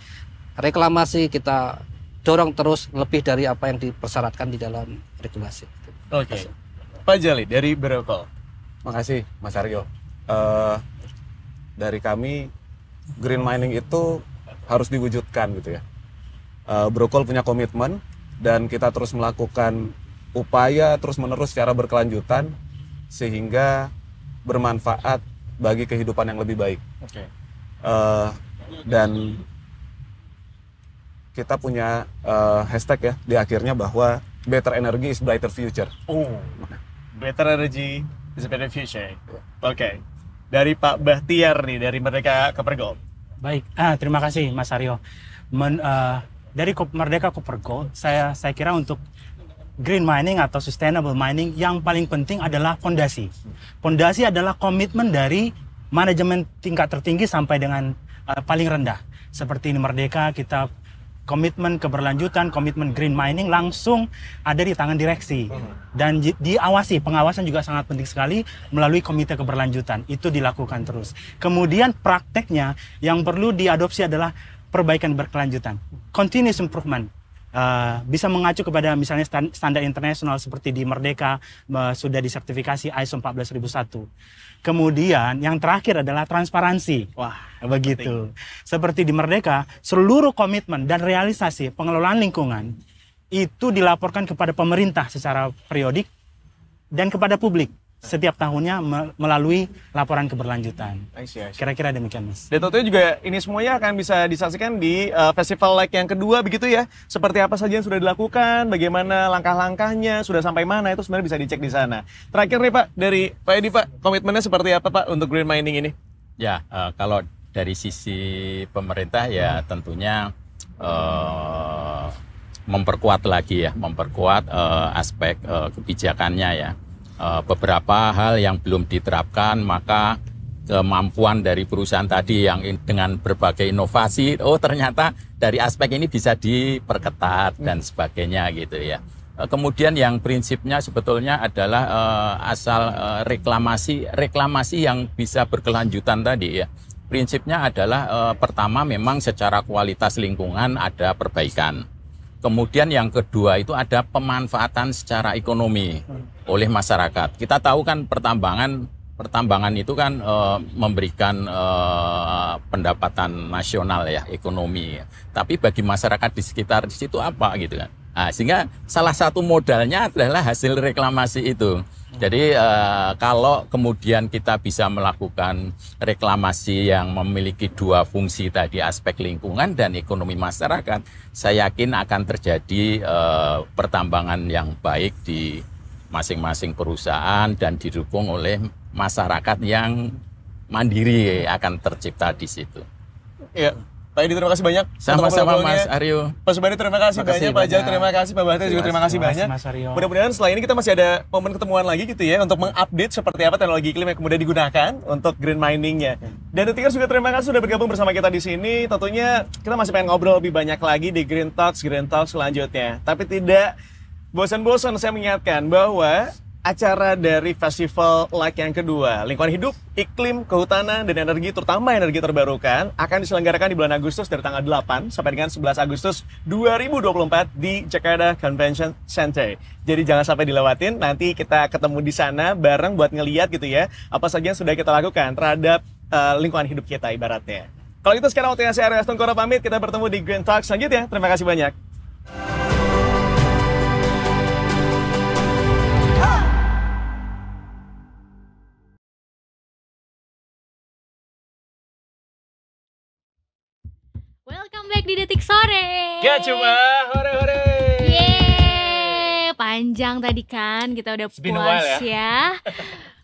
reklamasi kita dorong terus lebih dari apa yang dipersyaratkan di dalam regulasi. Oke. Pak Jali dari Brokol. Makasih Mas Aryo. Dari kami, green mining itu harus diwujudkan gitu ya. Brokol punya komitmen dan kita terus melakukan upaya terus-menerus secara berkelanjutan sehingga bermanfaat bagi kehidupan yang lebih baik. Dan kita punya hashtag ya di akhirnya bahwa better energy is brighter future. Better energy is a better future. Oke. Dari Pak Bahtiar nih, dari Merdeka Copper Gold. Baik, terima kasih Mas Aryo. Dari Merdeka Copper Gold, saya kira untuk green mining atau sustainable mining yang paling penting adalah fondasi. Fondasi adalah komitmen dari manajemen tingkat tertinggi sampai dengan paling rendah. Seperti ini Merdeka, kita komitmen keberlanjutan, komitmen green mining langsung ada di tangan direksi. Dan diawasi, pengawasan juga sangat penting sekali melalui komite keberlanjutan. Itu dilakukan terus. Kemudian prakteknya yang perlu diadopsi adalah perbaikan berkelanjutan. Continuous improvement. Bisa mengacu kepada misalnya standar internasional seperti di Merdeka sudah disertifikasi ISO 14001. Kemudian yang terakhir adalah transparansi. Begitu. Seperti di Merdeka, seluruh komitmen dan realisasi pengelolaan lingkungan itu dilaporkan kepada pemerintah secara periodik dan kepada publik setiap tahunnya melalui laporan keberlanjutan. Kira-kira demikian Mas. Dan tentunya juga ini semuanya akan bisa disaksikan di festival like yang kedua begitu ya. Seperti apa saja yang sudah dilakukan, bagaimana langkah-langkahnya, sudah sampai mana, itu sebenarnya bisa dicek di sana. Terakhir nih Pak, dari Pak Edi Pak, komitmennya seperti apa Pak untuk green mining ini? Ya, kalau dari sisi pemerintah ya tentunya memperkuat lagi ya, memperkuat aspek kebijakannya ya. Beberapa hal yang belum diterapkan, maka kemampuan dari perusahaan tadi yang dengan berbagai inovasi, ternyata dari aspek ini bisa diperketat dan sebagainya gitu ya. Kemudian yang prinsipnya sebetulnya adalah asal reklamasi yang bisa berkelanjutan tadi ya. Prinsipnya adalah pertama memang secara kualitas lingkungan ada perbaikan. Kemudian yang kedua itu ada pemanfaatan secara ekonomi oleh masyarakat. Kita tahu kan pertambangan itu kan memberikan pendapatan nasional ya, ekonomi. Tapi bagi masyarakat di sekitar di situ apa gitu kan. Nah, sehingga salah satu modalnya adalah hasil reklamasi itu. Jadi kalau kemudian kita bisa melakukan reklamasi yang memiliki dua fungsi tadi, aspek lingkungan dan ekonomi masyarakat, saya yakin akan terjadi pertambangan yang baik di masing-masing perusahaan dan didukung oleh masyarakat yang mandiri akan tercipta di situ. Iya. Pak Edi terima kasih banyak. Sama-sama Mas Aryo. Pak Subandi terima kasih banyak. Pak Jal terima kasih. Pak Bahtiar juga terima kasih banyak. Mudah-mudahan setelah ini kita masih ada momen ketemuan lagi gitu ya untuk mengupdate seperti apa teknologi iklim yang kemudian digunakan untuk green miningnya. Dan Detikers juga terima kasih sudah bergabung bersama kita di sini. Tentunya kita masih pengen ngobrol lebih banyak lagi di Green Talks selanjutnya. Tapi tidak bosan-bosan saya mengingatkan bahwa acara dari festival Like yang kedua, Lingkungan Hidup, Iklim, Kehutanan, dan Energi, terutama energi terbarukan, akan diselenggarakan di bulan Agustus dari tanggal 8 sampai dengan 11 Agustus 2024 di Jakarta Convention Center. Jadi jangan sampai dilewatin, nanti kita ketemu di sana bareng buat ngeliat gitu ya, apa saja yang sudah kita lakukan terhadap lingkungan hidup kita ibaratnya. Kalau gitu sekarang waktunya saya Arya Astungkoro pamit, kita bertemu di Green Talk selanjutnya. Terima kasih banyak. Welcome back di Detik Sore. Gak cuma hore-hore. Yeay, panjang tadi kan kita udah puas ya.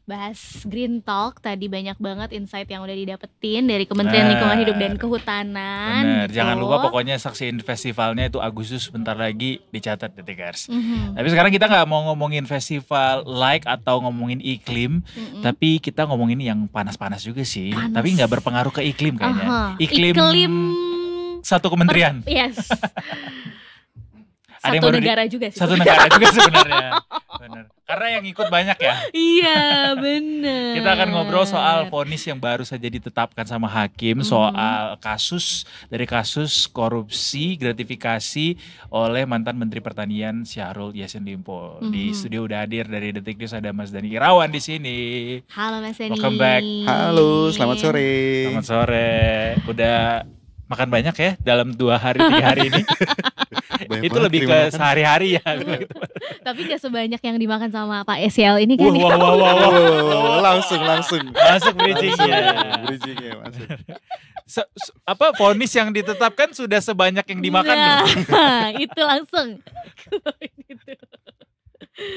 Bahas Green Talk tadi, banyak banget insight yang udah didapetin dari Kementerian Lingkungan Hidup dan Kehutanan. Bener, gitu. jangan lupa pokoknya saksiin festivalnya itu Agustus bentar lagi, dicatat Detikers. Tapi sekarang kita nggak mau ngomongin festival Like atau ngomongin iklim, tapi kita ngomongin yang panas-panas juga sih. Tapi nggak berpengaruh ke iklim kayaknya. Iklim satu kementerian. Yes. Ada Satu negara juga sih. Satu negara juga sebenarnya. Bener. Karena yang ikut banyak ya. Iya bener. Kita akan ngobrol soal vonis yang baru saja ditetapkan sama hakim soal kasus korupsi gratifikasi oleh mantan Menteri Pertanian Syahrul Yassin Limpo. Di studio udah hadir dari Detik News ada Mas Dani Irawan di sini. Halo Mas Dani. Welcome back. Halo, selamat sore. Selamat sore. Udah makan banyak ya dalam 2 hari 3 hari ini. Itu lebih ke sehari-hari ya. Tapi gak sebanyak yang dimakan sama Pak SL ini kan. Wow. Langsung. Masuk bridgingnya. Masuk. Vonis yang ditetapkan sudah sebanyak yang dimakan. Nah, itu langsung.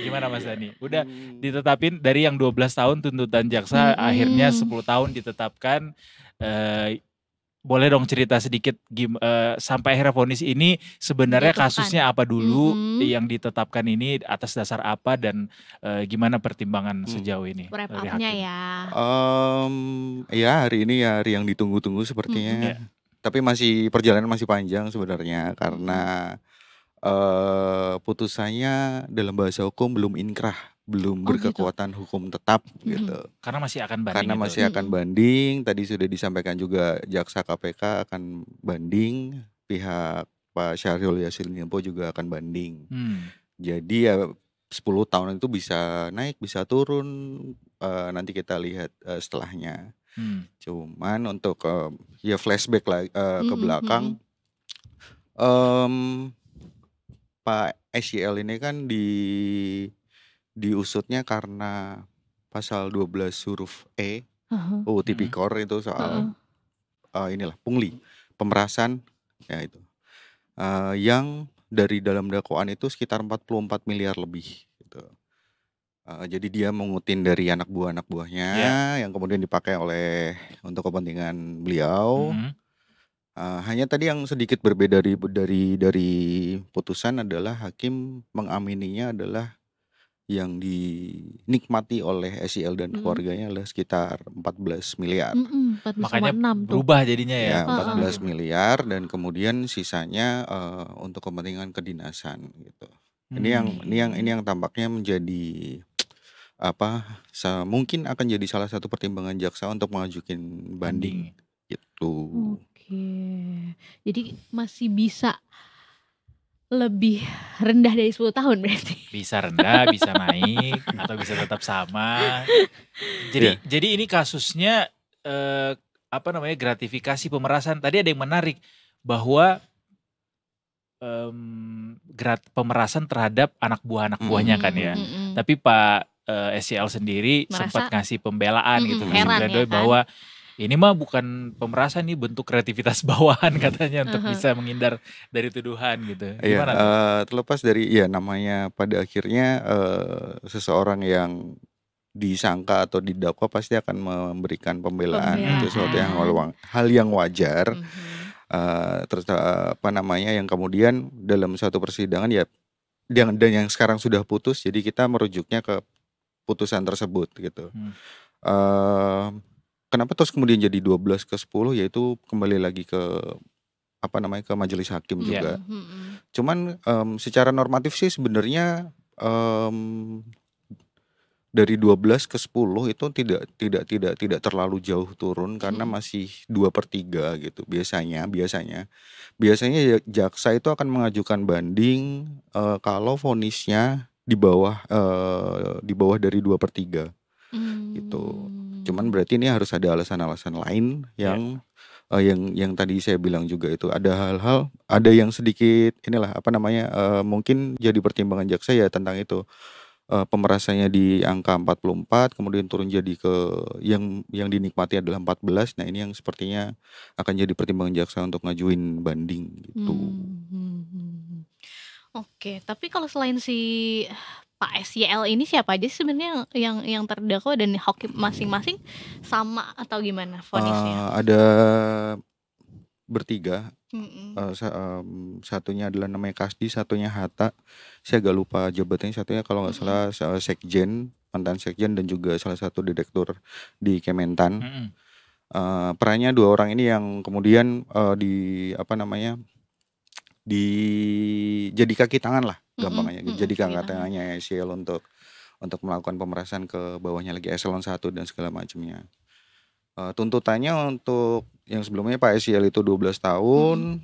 Gimana Mas Dani? Udah ditetapin dari yang 12 tahun tuntutan jaksa, akhirnya 10 tahun ditetapkan. Boleh dong cerita sedikit sampai akhirnya vonis ini sebenarnya kasusnya apa dulu yang ditetapkan ini, atas dasar apa, dan gimana pertimbangan sejauh ini? Wrap up-nya ya. Ya hari ini ya hari yang ditunggu-tunggu sepertinya. Tapi perjalanan masih panjang sebenarnya karena putusannya dalam bahasa hukum belum inkrah, belum berkekuatan hukum tetap gitu. Karena masih akan banding. Karena masih akan banding. Tadi sudah disampaikan juga jaksa KPK akan banding, pihak Pak Syahrul Yassin Limpo juga akan banding. Jadi ya 10 tahun itu bisa naik, bisa turun. Nanti kita lihat setelahnya. Cuman untuk ya flashback lagi ke belakang. Pak SYL ini kan diusutnya karena pasal 12 huruf E UU Tipikor itu soal pungli, pemerasan ya itu. Yang dari dalam dakwaan itu sekitar 44 miliar lebih gitu. Jadi dia mengutin dari anak buahnya yang kemudian dipakai untuk kepentingan beliau. Hanya tadi yang sedikit berbeda dari putusan adalah hakim mengamininya adalah yang dinikmati oleh SYL dan keluarganya adalah sekitar 14 miliar. Makanya berubah jadinya ya. 14 miliar dan kemudian sisanya untuk kepentingan kedinasan gitu. Ini yang tampaknya menjadi mungkin akan jadi salah satu pertimbangan jaksa untuk mengajukan banding gitu. Oke. Jadi masih bisa lebih rendah dari 10 tahun berarti. Bisa rendah, bisa naik, atau bisa tetap sama. Jadi ini kasusnya gratifikasi pemerasan. Tadi ada yang menarik bahwa pemerasan terhadap anak buahnya kan ya. Tapi Pak SYL sendiri sempat ngasih pembelaan gitu, heran ya kan? Bahwa ini mah bukan pemerasan, nih bentuk kreativitas bawahan katanya untuk bisa menghindar dari tuduhan gitu. Gimana? Terlepas dari namanya pada akhirnya seseorang yang disangka atau didakwa pasti akan memberikan pembelaan. Itu sesuatu hal yang wajar. Terus yang kemudian dalam suatu persidangan dan yang sekarang sudah putus, jadi kita merujuknya ke putusan tersebut gitu. Kenapa terus kemudian jadi 12 ke 10, yaitu kembali lagi ke ke majelis hakim juga. Cuman secara normatif sih sebenarnya dari 12 ke 10 itu tidak terlalu jauh turun karena masih 2/3 gitu biasanya jaksa itu akan mengajukan banding kalau vonisnya di bawah dari 2/3 gitu. Cuman berarti ini harus ada alasan-alasan lain yang tadi saya bilang juga itu ada yang sedikit mungkin jadi pertimbangan jaksa ya tentang itu. Pemerasannya di angka 44 kemudian turun jadi ke yang dinikmati adalah 14. Nah, ini yang sepertinya akan jadi pertimbangan jaksa untuk ngajuin banding gitu. Oke, tapi kalau selain si Pak SYL ini siapa aja sih sebenarnya yang terdakwa dan hakim masing-masing sama atau gimana vonisnya? Ada bertiga. Satunya adalah namanya Kasdi, satunya Hatta. Saya agak lupa jabatannya, satunya kalau nggak salah sekjen, mantan sekjen dan juga salah satu direktur di Kementan. Perannya dua orang ini yang kemudian jadi kaki tangan lah gampangnya. Jadi kaki tangannya SYL untuk melakukan pemerasan ke bawahnya lagi eselon 1 dan segala macamnya. Tuntutannya untuk yang sebelumnya Pak SYL itu 12 tahun,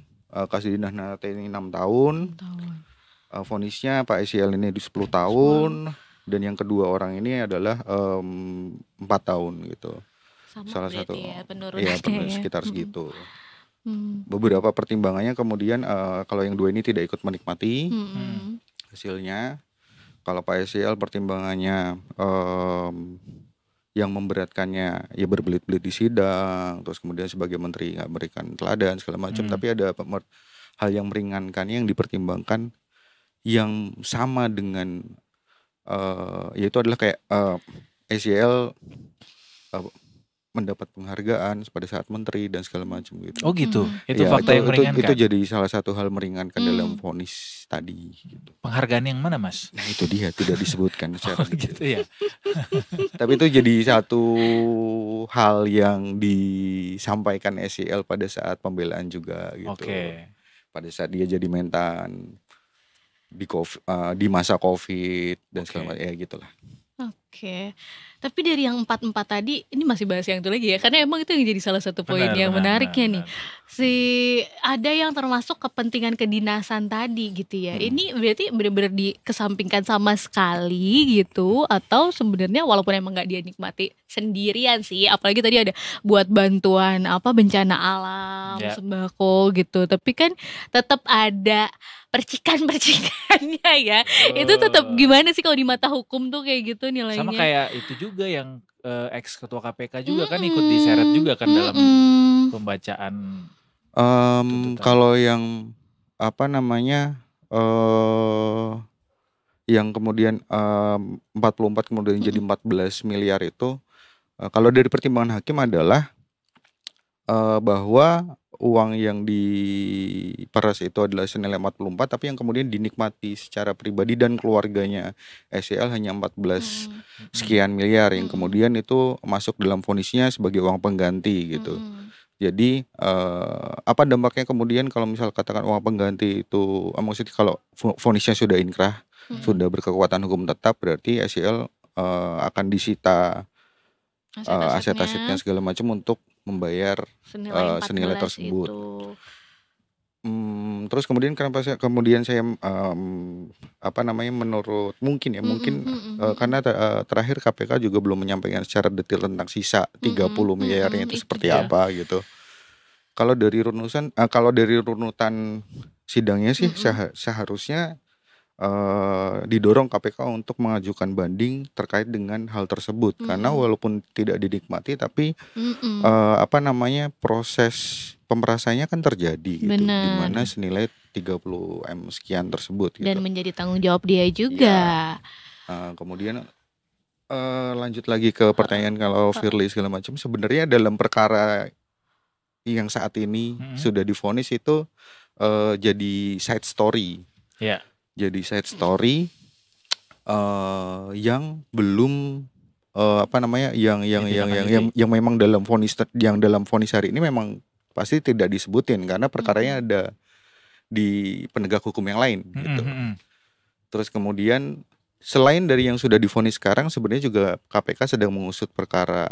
Kasdi Nahnata ini 6 tahun. Vonisnya Pak SYL ini di 10 tahun dan yang kedua orang ini adalah 4 tahun gitu. Sama salah satu ya, sekitar segitu. Beberapa pertimbangannya kemudian kalau yang dua ini tidak ikut menikmati hasilnya. Kalau Pak SYL pertimbangannya yang memberatkannya ya berbelit-belit di sidang, terus kemudian sebagai menteri nggak berikan teladan segala macam. Tapi ada hal yang meringankannya yang dipertimbangkan yang sama dengan yaitu adalah kayak SYL mendapat penghargaan pada saat menteri dan segala macam gitu. Oh gitu, itu fakta yang meringankan. Itu jadi salah satu hal meringankan dalam vonis tadi. Gitu. Penghargaan yang mana, Mas? Nah itu dia tidak disebutkan secara gitu ya. Tapi itu jadi satu hal yang disampaikan SYL pada saat pembelaan juga gitu. Pada saat dia jadi mentan di masa COVID dan segala macam ya gitulah. Oke, tapi dari yang 44 tadi, ini masih bahas yang itu lagi ya, karena emang itu yang jadi salah satu poin yang menariknya nih. Ada yang termasuk kepentingan kedinasan tadi gitu ya. Ini berarti benar-benar dikesampingkan sama sekali gitu, atau sebenarnya walaupun emang nggak dia nikmati sendirian sih, apalagi tadi ada buat bantuan bencana alam, sembako gitu, tapi kan tetap ada percikan-percikannya ya. Itu tetap gimana sih kalau di mata hukum tuh kayak gitu nilainya? Sama kayak itu juga yang ex ketua KPK juga kan ikut diseret juga kan dalam pembacaan. Kalau yang yang kemudian 44 kemudian jadi 14 miliar itu, kalau dari pertimbangan hakim adalah bahwa uang yang diperas itu adalah senilai 44, tapi yang kemudian dinikmati secara pribadi dan keluarganya SYL hanya 14 sekian miliar yang kemudian itu masuk dalam vonisnya sebagai uang pengganti gitu. Jadi apa dampaknya kemudian kalau misal katakan uang pengganti itu, maksudnya kalau vonisnya sudah inkrah, sudah berkekuatan hukum tetap, berarti SYL akan disita aset-asetnya segala macam untuk membayar senilai tersebut. Terus kemudian kenapa saya menurut mungkin karena terakhir KPK juga belum menyampaikan secara detail tentang sisa 30 miliarnya itu seperti apa gitu. Kalau dari runutan sidangnya sih seharusnya didorong KPK untuk mengajukan banding terkait dengan hal tersebut karena walaupun tidak dinikmati tapi proses pemerasannya kan terjadi gitu, di mana senilai 30 M sekian tersebut gitu. Dan menjadi tanggung jawab dia juga. Kemudian lanjut lagi ke pertanyaan kalau Firly segala macam, sebenarnya dalam perkara yang saat ini sudah divonis itu jadi side story. Jadi side story yang belum yang memang dalam vonis hari ini memang pasti tidak disebutin karena perkaranya ada di penegak hukum yang lain gitu. Terus kemudian selain dari yang sudah divonis sekarang, sebenarnya juga KPK sedang mengusut perkara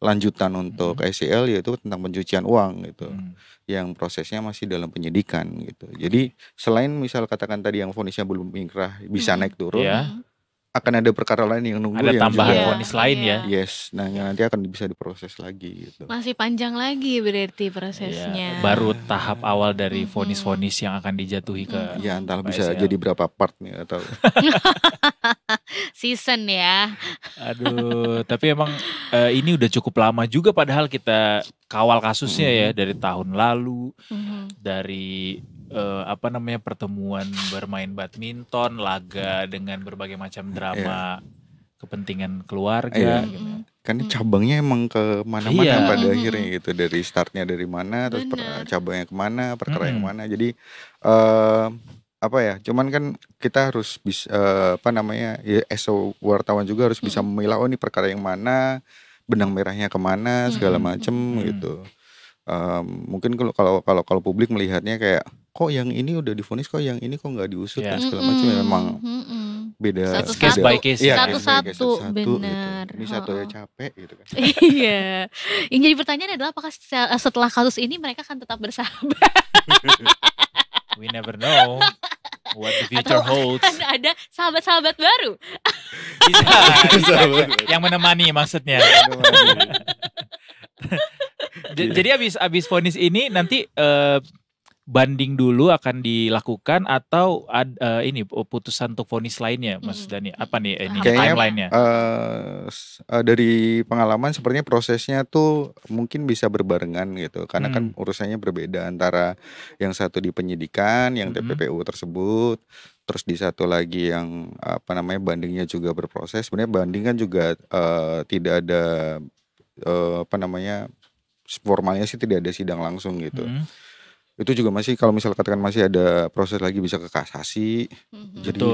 lanjutan untuk SCL, yaitu tentang pencucian uang gitu, yang prosesnya masih dalam penyidikan gitu. Jadi selain misal katakan tadi yang vonisnya belum ingkrah bisa naik turun, akan ada perkara lain yang nunggu, ada yang tambahan juga vonis lain ya. Yes, nah yang nanti akan bisa diproses lagi gitu. Masih panjang lagi berarti prosesnya. Baru tahap awal dari vonis-vonis yang akan dijatuhi ke Ya entah bisa SCL. jadi berapa part nih atau Season ya. Aduh, tapi emang ini udah cukup lama juga padahal kita kawal kasusnya ya dari tahun lalu, dari pertemuan bermain badminton, laga dengan berbagai macam drama kepentingan keluarga gitu. Kan cabangnya emang ke mana-mana Iya. pada akhirnya gitu, dari startnya dari mana, terus cabangnya kemana, perkara yang mana. Jadi cuman kan kita harus bisa ya as a wartawan juga harus bisa memilah, oh ini perkara yang mana, benang merahnya kemana, segala macem gitu. Mungkin kalau publik melihatnya kayak kok yang ini udah divonis, kok yang ini kok nggak diusut dan segala macam, ya memang beda Case by case. Iya, Satu-satu, gitu. benar. Ini satu ya capek gitu kan. Iya. Yang jadi pertanyaan adalah apakah setelah kasus ini mereka akan tetap bersahabat We never know what the future atau holds. akan ada sahabat-sahabat baru? Bisa. Yang menemani maksudnya. Jadi abis vonis ini nanti banding dulu akan dilakukan atau ini putusan untuk vonis lainnya, Mas Dani? Apa nih ini timelinenya? Dari pengalaman sepertinya prosesnya tuh mungkin bisa berbarengan gitu, karena kan urusannya berbeda antara yang satu di penyidikan, yang TPPU tersebut, terus di satu lagi yang bandingnya juga berproses. Sebenarnya banding kan juga tidak ada formalnya sih, tidak ada sidang langsung gitu. Itu juga masih, kalau misal katakan masih ada proses lagi, bisa ke kasasi. Jadi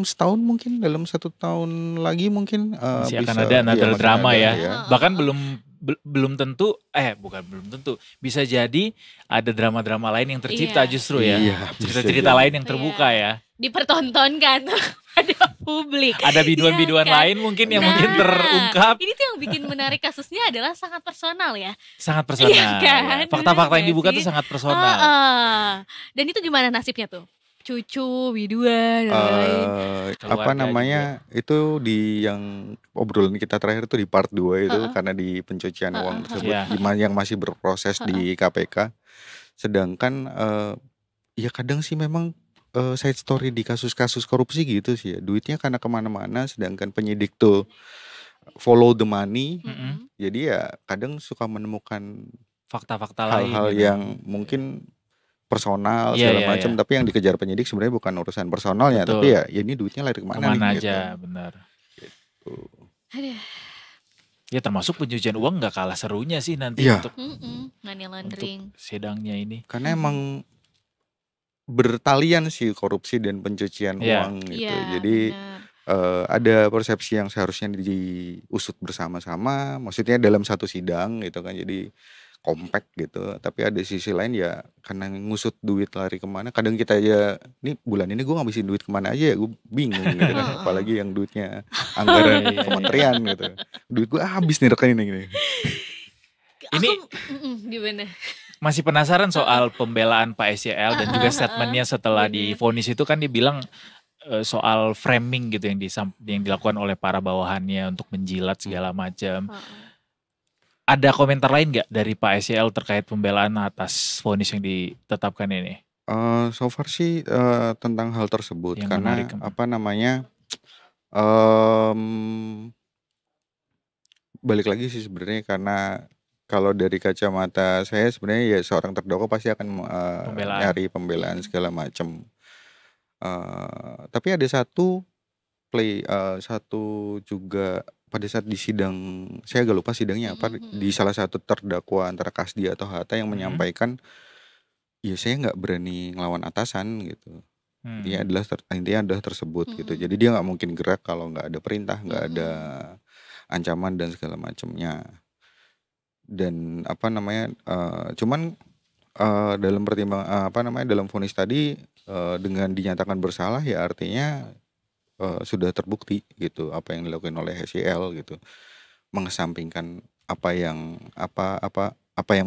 setahun mungkin, dalam 1 tahun lagi mungkin masih bisa, akan ada another drama ya. ya. Bahkan belum tentu, belum tentu, bisa jadi ada drama-drama lain yang tercipta justru ya. Cerita-cerita lain yang terbuka ya. Dipertontonkan pada publik. Ada biduan-biduan lain mungkin yang mungkin terungkap. Ini tuh yang bikin menarik kasusnya adalah sangat personal ya. Sangat personal. Iya kan? Fakta-fakta yang Bener dibuka sih? tuh sangat personal. Dan itu gimana nasibnya tuh? Cucu, biduan, dan lain-lain. Itu di yang obrolan kita terakhir tuh di part 2 itu, karena di pencucian uang tersebut yang masih berproses di KPK. Sedangkan ya kadang sih memang side story di kasus-kasus korupsi gitu sih ya, duitnya karena kemana-mana, sedangkan penyidik tuh follow the money. Jadi ya kadang suka menemukan fakta-fakta lain hal-hal gitu. yang mungkin personal segala macam, tapi yang dikejar penyidik sebenarnya bukan urusan personalnya. Betul. Tapi ya ini duitnya lari kemana Kemana nih, aja, gitu. benar. Gitu. Aduh. Ya termasuk pencucian uang nggak kalah serunya sih nanti untuk Money laundering. sidangnya ini. Karena emang bertalian sih korupsi dan pencucian uang gitu. Jadi ada persepsi yang seharusnya diusut bersama-sama, maksudnya dalam satu sidang gitu kan, jadi kompak gitu. Tapi ada sisi lain ya, karena ngusut duit lari kemana, kadang kita aja nih bulan ini gue ngabisin duit kemana aja ya, gue bingung gitu kan. Apalagi yang duitnya anggaran kementerian gitu, duit gue habis nih rekan ini. Ini gimana? masih penasaran soal pembelaan Pak SCL dan juga statementnya setelah divonis itu, kan dibilang soal framing gitu yang dilakukan oleh para bawahannya untuk menjilat segala macam. Ada komentar lain nggak dari Pak SCL terkait pembelaan atas vonis yang ditetapkan ini? So far sih tentang hal tersebut, Yang karena menarik. Balik lagi sih sebenarnya, karena kalau dari kacamata saya sebenarnya ya seorang terdakwa pasti akan nyari pembelaan segala macam. Tapi ada satu juga pada saat di sidang, saya agak lupa sidangnya apa, di salah satu terdakwa antara Kasdi atau Hatta yang menyampaikan, ya saya nggak berani ngelawan atasan gitu. Intinya adalah tersebut gitu. Jadi dia nggak mungkin gerak kalau nggak ada perintah, nggak ada ancaman dan segala macamnya. Dan cuman dalam dalam vonis tadi dengan dinyatakan bersalah ya artinya sudah terbukti gitu apa yang dilakukan oleh HCL gitu. Mengesampingkan apa yang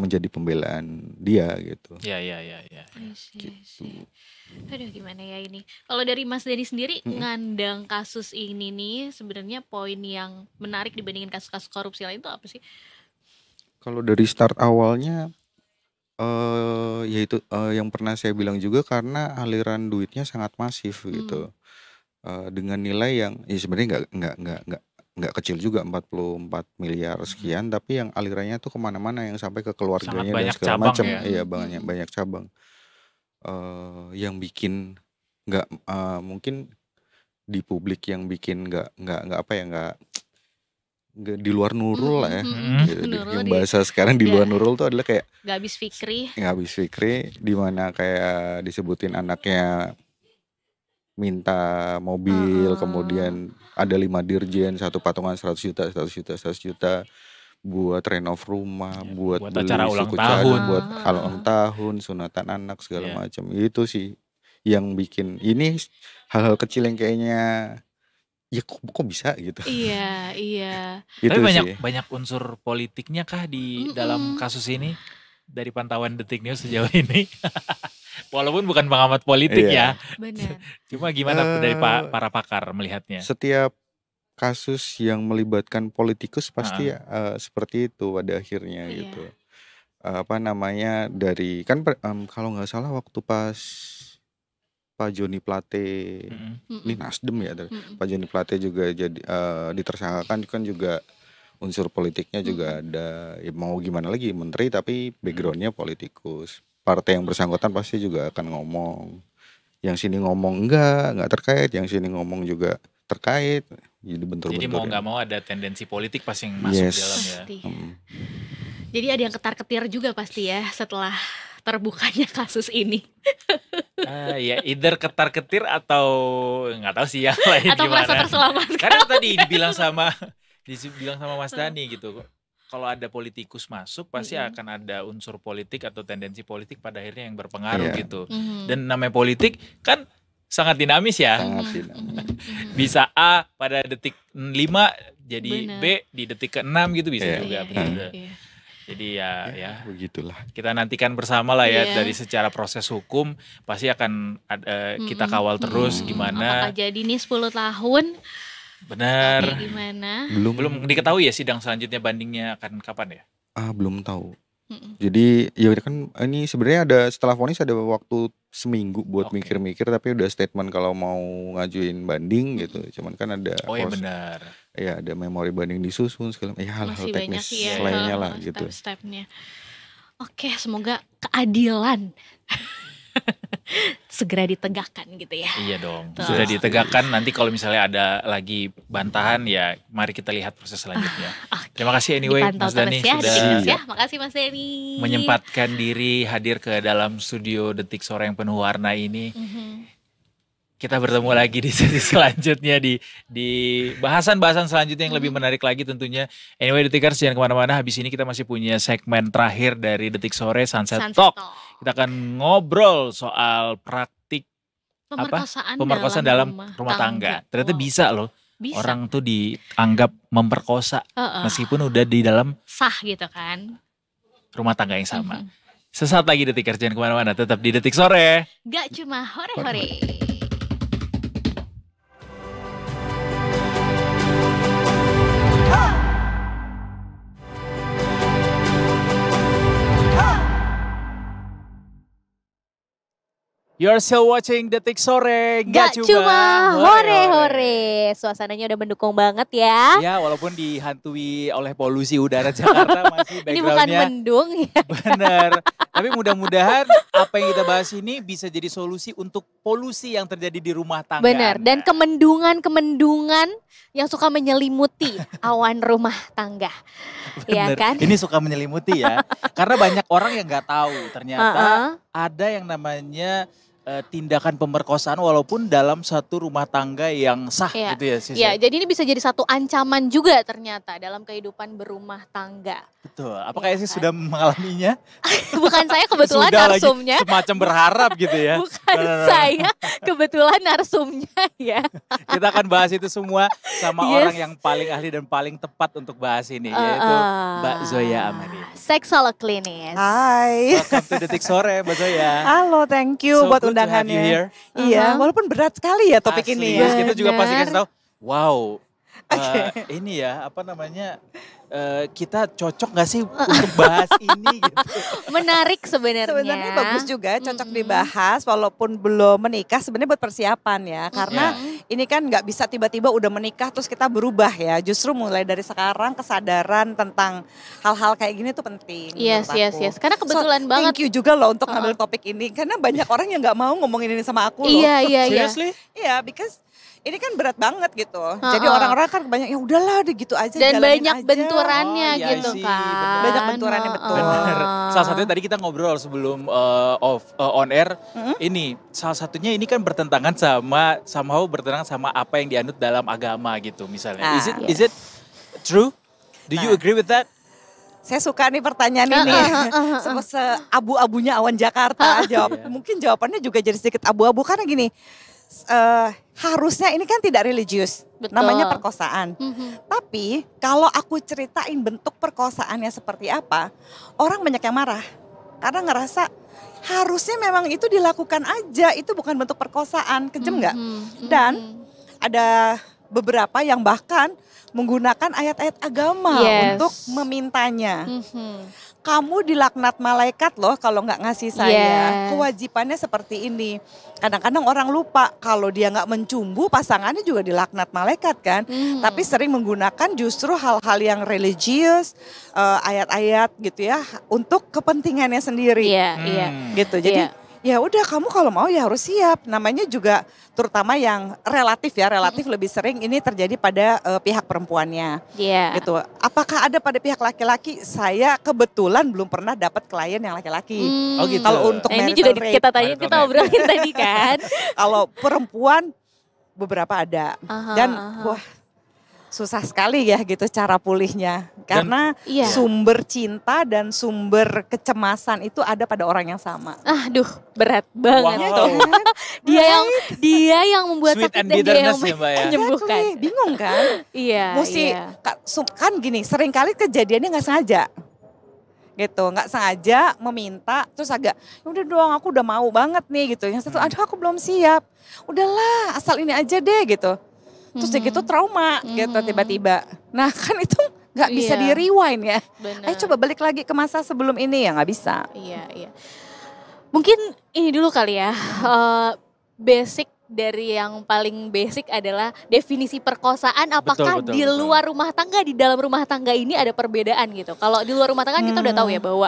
menjadi pembelaan dia gitu. Ya. Gitu. Aduh gimana ya ini. Kalau dari Mas Denny sendiri ngandang kasus ini nih sebenarnya poin yang menarik dibandingin kasus-kasus korupsi lain itu apa sih? Kalau dari start awalnya yaitu yang pernah saya bilang juga karena aliran duitnya sangat masif gitu. Dengan nilai yang ya sebenarnya nggak kecil juga 44 miliar sekian, tapi yang alirannya tuh kemana-mana yang sampai ke keluarganya dan segala macam. Iya banyak cabang. Yang bikin nggak mungkin di publik yang bikin nggak di luar nurul lah ya. Yang bahasa sekarang di luar nurul tuh adalah kayak nggak habis fikri, di mana kayak disebutin anaknya minta mobil, kemudian ada 5 dirjen, satu patungan 100 juta buat renov rumah, buat beli acara ulang suku tahun, cadang, buat ulang tahun, sunatan anak segala macam. Itu sih yang bikin ini hal-hal kecil yang kayaknya ya kok bisa gitu. Iya. Tapi banyak unsur politiknya kah di dalam kasus ini dari pantauan Detik News sejauh ini? Walaupun bukan pengamat politik ya. Benar. Cuma gimana dari para pakar melihatnya? Setiap kasus yang melibatkan politikus pasti seperti itu pada akhirnya gitu. Dari kan kalau nggak salah waktu pas Pak Joni Plate ini Nasdem ya, Pak Joni Plate juga jadi ditersangkakan kan juga unsur politiknya juga ada. Ya, mau gimana lagi menteri tapi backgroundnya politikus. Partai yang bersangkutan pasti juga akan ngomong. Yang sini ngomong enggak terkait, yang sini ngomong juga terkait. Jadi bentur-bentur. Jadi mau nggak mau ada tendensi politik pasti yang masuk dalam ya. Jadi ada yang ketar-ketir juga pasti ya setelah terbukanya kasus ini. Ya either ketar-ketir atau nggak tahu sih yang lain atau gimana. Merasa terselamatkan. Karena tadi dibilang sama Mas Dhani gitu. Kalau ada politikus masuk pasti akan ada unsur politik atau tendensi politik pada akhirnya yang berpengaruh gitu. Dan namanya politik kan sangat dinamis ya. Sangat dinamis. Bisa A pada detik 5 jadi B di detik ke-6 gitu bisa juga. Jadi ya begitulah. Kita nantikan bersama lah ya dari secara proses hukum pasti akan kita kawal terus gimana. Apakah jadi nih 10 tahun? Benar. Gimana? Belum diketahui ya sidang selanjutnya bandingnya akan kapan ya? Belum tahu. Jadi ya kan ini sebenarnya ada setelah vonis ada waktu seminggu buat mikir-mikir tapi udah statement kalau mau ngajuin banding gitu. Cuman kan ada benar. Ya ada memori banding disusun segala hal-hal teknis lainnya lah gitu. Step-stepnya. Oke, semoga keadilan segera ditegakkan gitu ya. Iya dong. Sudah ditegakkan, nanti kalau misalnya ada lagi bantahan ya mari kita lihat proses selanjutnya. Terima kasih anyway Mas Dhani sudah makasih Mas Dhani menyempatkan diri hadir ke dalam studio Detik Sore yang penuh warna ini. Kita bertemu lagi di sesi selanjutnya di bahasan-bahasan selanjutnya yang lebih menarik lagi tentunya. Anyway Detikers jangan kemana-mana, habis ini kita masih punya segmen terakhir dari Detik Sore Sunset Talk. Kita akan ngobrol soal praktik pemerkosaan dalam rumah tangga. Ternyata bisa loh. Orang tuh dianggap memperkosa meskipun udah di dalam sah gitu kan rumah tangga yang sama. Sesaat lagi Detikers jangan kemana-mana, tetap di Detik Sore. Gak cuma hore-hore. You're still watching Detik Sore, gak cuma hore-hore. Suasananya udah mendukung banget ya. Ya, walaupun dihantui oleh polusi udara Jakarta masih backgroundnya. Ini bukan mendung ya. Bener. Tapi mudah-mudahan apa yang kita bahas ini bisa jadi solusi untuk polusi yang terjadi di rumah tangga. Benar. Dan kemendungan yang suka menyelimuti awan rumah tangga. Bener. Ya kan? Ini suka menyelimuti ya. Karena banyak orang yang nggak tahu ternyata ada yang namanya tindakan pemerkosaan walaupun dalam satu rumah tangga yang sah gitu ya Sis? Iya, jadi ini bisa jadi satu ancaman juga ternyata dalam kehidupan berumah tangga. Betul, apakah Sis sudah mengalaminya? Bukan saya kebetulan Sudah narsumnya. semacam berharap gitu ya? Bukan saya kebetulan narsumnya ya. Kita akan bahas itu semua sama orang yang paling ahli dan paling tepat untuk bahas ini, yaitu Mbak Zoya Amalia. Sexolog klinis. Hai. Welcome to Detik Sore, Mbak Zoya. Halo, thank you buat undangannya. Iya, walaupun berat sekali ya topik ini ya. Kita juga pasti kasih tahu, wow, ini ya apa namanya, kita cocok gak sih untuk bahas ini gitu. Menarik sebenarnya. Sebenarnya bagus juga, cocok dibahas walaupun belum menikah sebenarnya buat persiapan ya. Karena ini kan nggak bisa tiba-tiba udah menikah terus kita berubah ya. Justru mulai dari sekarang kesadaran tentang hal-hal kayak gini tuh penting. Yes. Karena kebetulan banget. Thank you juga loh untuk ngambil topik ini. Karena banyak orang yang nggak mau ngomongin ini sama aku loh. Iya. Seriously? Iya, because ini kan berat banget gitu. Jadi orang-orang kan banyak ya udahlah deh gitu aja. Dan banyak aja. benturannya gitu kan. Banyak benturannya betul. Benar. Salah satunya tadi kita ngobrol sebelum on air. Ini salah satunya ini kan bertentangan sama apa yang dianut dalam agama gitu misalnya. Is it true? Do you agree with that? Saya suka nih pertanyaan ini. Abu-abunya awan Jakarta jawab. Mungkin jawabannya juga jadi sedikit abu-abu karena gini. Harusnya ini kan tidak religius, namanya perkosaan. Tapi kalau aku ceritain bentuk perkosaannya seperti apa, orang banyak yang marah. Karena ngerasa harusnya memang itu dilakukan aja, itu bukan bentuk perkosaan, kejam nggak? Dan ada beberapa yang bahkan menggunakan ayat-ayat agama untuk memintanya. Kamu dilaknat malaikat loh kalau nggak ngasih saya. Kewajibannya seperti ini. Kadang-kadang orang lupa kalau dia nggak mencumbu pasangannya juga dilaknat malaikat kan. Tapi sering menggunakan justru hal-hal yang religius, ayat-ayat gitu ya untuk kepentingannya sendiri. Gitu. Jadi ya udah kamu kalau mau ya harus siap. Namanya juga terutama yang relatif lebih sering ini terjadi pada pihak perempuannya. Gitu. Apakah ada pada pihak laki-laki? Saya kebetulan belum pernah dapat klien yang laki-laki. Oh gitu. Kalau untuk ini juga kita tanya, kita obrolin tadi kan. Kalau perempuan beberapa ada. Dan wah susah sekali ya gitu cara pulihnya. Karena sumber cinta dan sumber kecemasan itu ada pada orang yang sama. Aduh, berat banget tuh. Dia yang membuat Sweet sakit and dan dia yang bitterness ya, Mbak, ya? menyembuhkan. Bingung kan? Kan gini, seringkali kejadiannya nggak sengaja. Gitu, nggak sengaja meminta terus agak udah dong aku udah mau banget nih gitu. Yang satu aduh aku belum siap. Udahlah asal ini aja deh gitu. Terus gitu trauma gitu tiba-tiba. Nah kan itu nggak bisa di rewind ya. Ayo coba balik lagi ke masa sebelum ini ya nggak bisa. Iya. Mungkin ini dulu kali ya. Basic dari yang paling basic adalah definisi perkosaan. Apakah di luar rumah tangga, di dalam rumah tangga ini ada perbedaan gitu. Kalau di luar rumah tangga kita udah tahu ya bahwa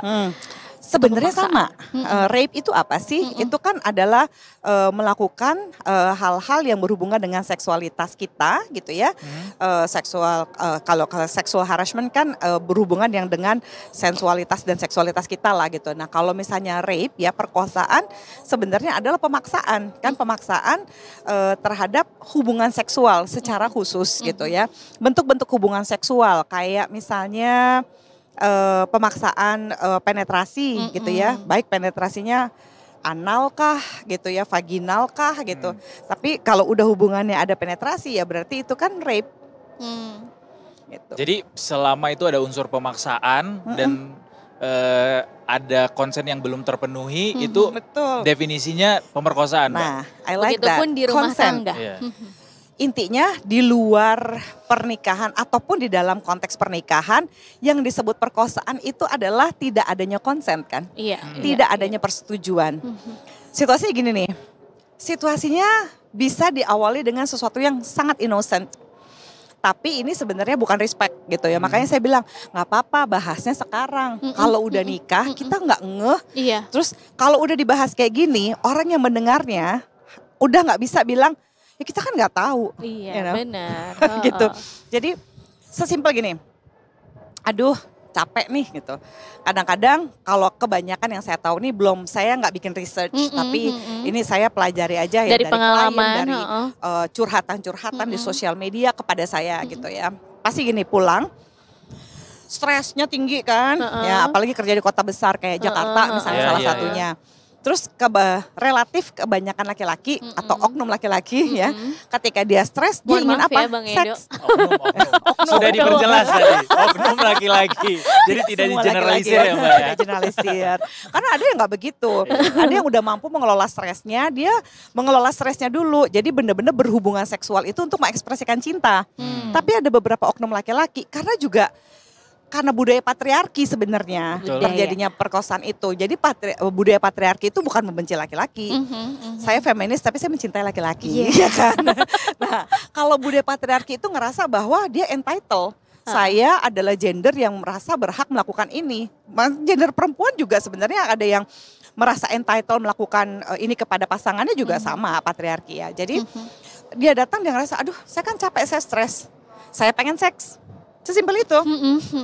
sebenarnya sama. Rape itu apa sih? Itu kan adalah melakukan hal-hal yang berhubungan dengan seksualitas kita gitu ya. Kalau sexual harassment kan berhubungan yang dengan sensualitas dan seksualitas kita lah gitu. Nah kalau misalnya rape ya perkosaan sebenarnya adalah pemaksaan. Kan pemaksaan terhadap hubungan seksual secara khusus gitu ya. Bentuk-bentuk hubungan seksual kayak misalnya pemaksaan penetrasi gitu ya, baik penetrasinya anal kah gitu ya, vaginal kah gitu. Tapi kalau udah hubungannya ada penetrasi ya berarti itu kan rape. Gitu. Jadi selama itu ada unsur pemaksaan dan ada konsen yang belum terpenuhi itu definisinya pemerkosaan. Nah, I like begitupun di rumah tangga. Intinya di luar pernikahan ataupun di dalam konteks pernikahan yang disebut perkosaan itu adalah tidak adanya konsen kan? Tidak adanya persetujuan. Situasinya gini nih, situasinya bisa diawali dengan sesuatu yang sangat innocent. Tapi ini sebenarnya bukan respect gitu ya. Makanya saya bilang nggak apa-apa bahasnya sekarang. Kalau udah nikah kita nggak ngeh. Terus kalau udah dibahas kayak gini orang yang mendengarnya udah nggak bisa bilang ya kita kan nggak tahu. Benar. Gitu. Jadi sesimpel gini. Aduh capek nih gitu. Kadang-kadang kalau kebanyakan yang saya tahu nih saya nggak bikin research, tapi ini saya pelajari aja ya dari pengalaman, klien, dari curhatan-curhatan di sosial media kepada saya gitu ya. Pasti gini, pulang stresnya tinggi kan, ya apalagi kerja di kota besar kayak Jakarta misalnya salah satunya. Terus relatif kebanyakan laki-laki atau oknum laki-laki ya, ketika dia stres dia ingin apa? Ya, Bang Edo. Seks. Sudah diperjelas tadi, oknum laki-laki. Jadi tidak digeneralisir ya Mbak ya? Tidak generalisir. Karena ada yang nggak begitu. Ada yang udah mampu mengelola stresnya, dia mengelola stresnya dulu. Jadi benar-benar berhubungan seksual itu untuk mengekspresikan cinta. Tapi ada beberapa oknum laki-laki karena budaya patriarki sebenarnya terjadinya perkosaan itu. Jadi budaya patriarki itu bukan membenci laki-laki. Saya feminis tapi saya mencintai laki-laki, ya kan? Nah, kalau budaya patriarki itu ngerasa bahwa dia entitled. Saya adalah gender yang merasa berhak melakukan ini. Gender perempuan juga sebenarnya ada yang merasa entitled melakukan ini kepada pasangannya juga sama patriarki ya. Jadi dia datang dia ngerasa, aduh saya kan capek, saya stres, saya pengen seks. Sesimpel itu.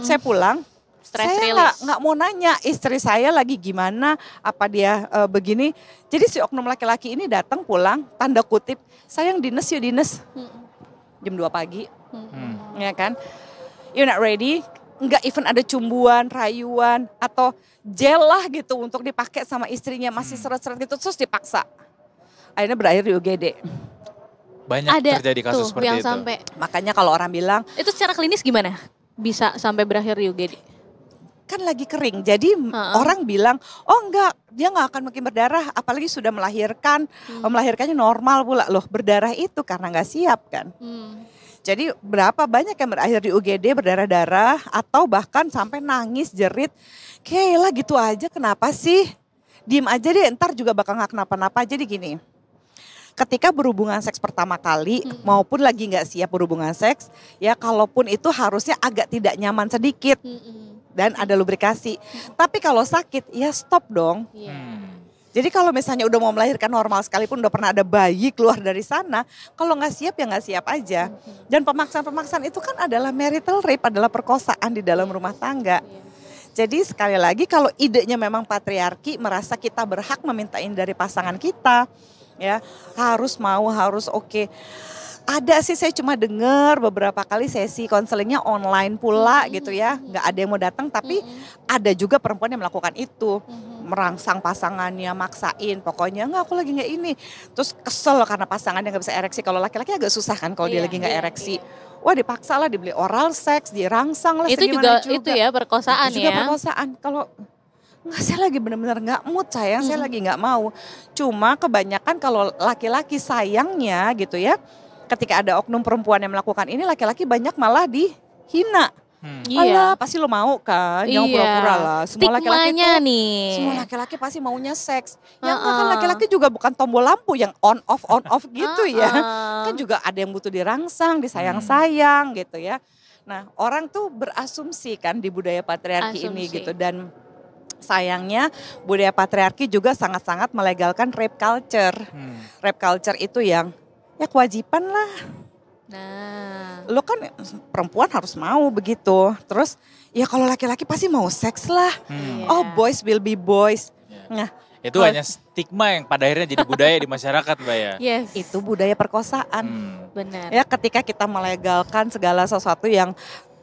Saya pulang, saya nggak mau nanya istri saya lagi gimana, apa dia begini. Jadi si oknum laki-laki ini datang pulang, tanda kutip, sayang dinas yuk dinas. Jam 2 pagi, ya kan. You're not ready, nggak even ada cumbuan, rayuan, atau gel lah gitu untuk dipakai sama istrinya, masih seret-seret gitu, terus dipaksa. Akhirnya berakhir di UGD. Banyak terjadi kasus seperti yang itu. Sampai. Makanya kalau orang bilang. Itu secara klinis gimana? Bisa sampai berakhir di UGD? Kan lagi kering, jadi orang bilang, oh enggak, dia nggak akan makin berdarah, apalagi sudah melahirkan, melahirkannya normal pula loh, berdarah itu karena nggak siap kan. Jadi berapa banyak yang berakhir di UGD berdarah-darah, atau bahkan sampai nangis, jerit, Kayla gitu aja kenapa sih? Diem aja deh, ntar juga bakal nggak kenapa-napa. Jadi gini, ketika berhubungan seks pertama kali maupun lagi nggak siap berhubungan seks, ya kalaupun itu harusnya agak tidak nyaman sedikit dan ada lubrikasi. Tapi kalau sakit ya stop dong. Jadi kalau misalnya udah mau melahirkan normal sekalipun udah pernah ada bayi keluar dari sana, kalau nggak siap ya nggak siap aja. Dan pemaksaan-pemaksaan itu kan adalah marital rape, adalah perkosaan di dalam rumah tangga. Jadi sekali lagi kalau idenya memang patriarki, merasa kita berhak memintain dari pasangan kita, ya harus mau, harus oke. Ada sih, saya cuma dengar beberapa kali sesi konselingnya online pula gitu ya, nggak ada yang mau datang, tapi ada juga perempuan yang melakukan itu, merangsang pasangannya, maksain, pokoknya enggak aku lagi nggak ini, terus kesel karena pasangannya nggak bisa ereksi. Kalau laki-laki agak susah kan kalau dia lagi nggak ereksi. Wah dipaksa lah, dibeli oral seks, dirangsang lah, itu juga. Itu ya perkosaan itu juga perkosaan. Kalau nggak, saya lagi benar-benar nggak mood sayang, saya lagi nggak mau. Cuma kebanyakan kalau laki-laki sayangnya gitu ya, ketika ada oknum perempuan yang melakukan ini, laki-laki banyak malah dihina. Alah pasti lo mau kan, jangan pura-pura lah. Semua laki-laki tuh, semua laki-laki pasti maunya seks. Yang kan laki-laki juga bukan tombol lampu yang on off gitu ya. Kan juga ada yang butuh dirangsang, disayang-sayang gitu ya. Nah orang tuh berasumsi kan di budaya patriarki ini gitu, dan sayangnya budaya patriarki juga sangat-sangat melegalkan rape culture. Rape culture itu yang ya kewajiban lah. Nah, lo kan perempuan harus mau begitu. Terus ya kalau laki-laki pasti mau seks lah. Oh boys will be boys. Nah, itu hanya stigma yang pada akhirnya jadi budaya di masyarakat Mbak ya. Itu budaya perkosaan. Benar. Ya ketika kita melegalkan segala sesuatu yang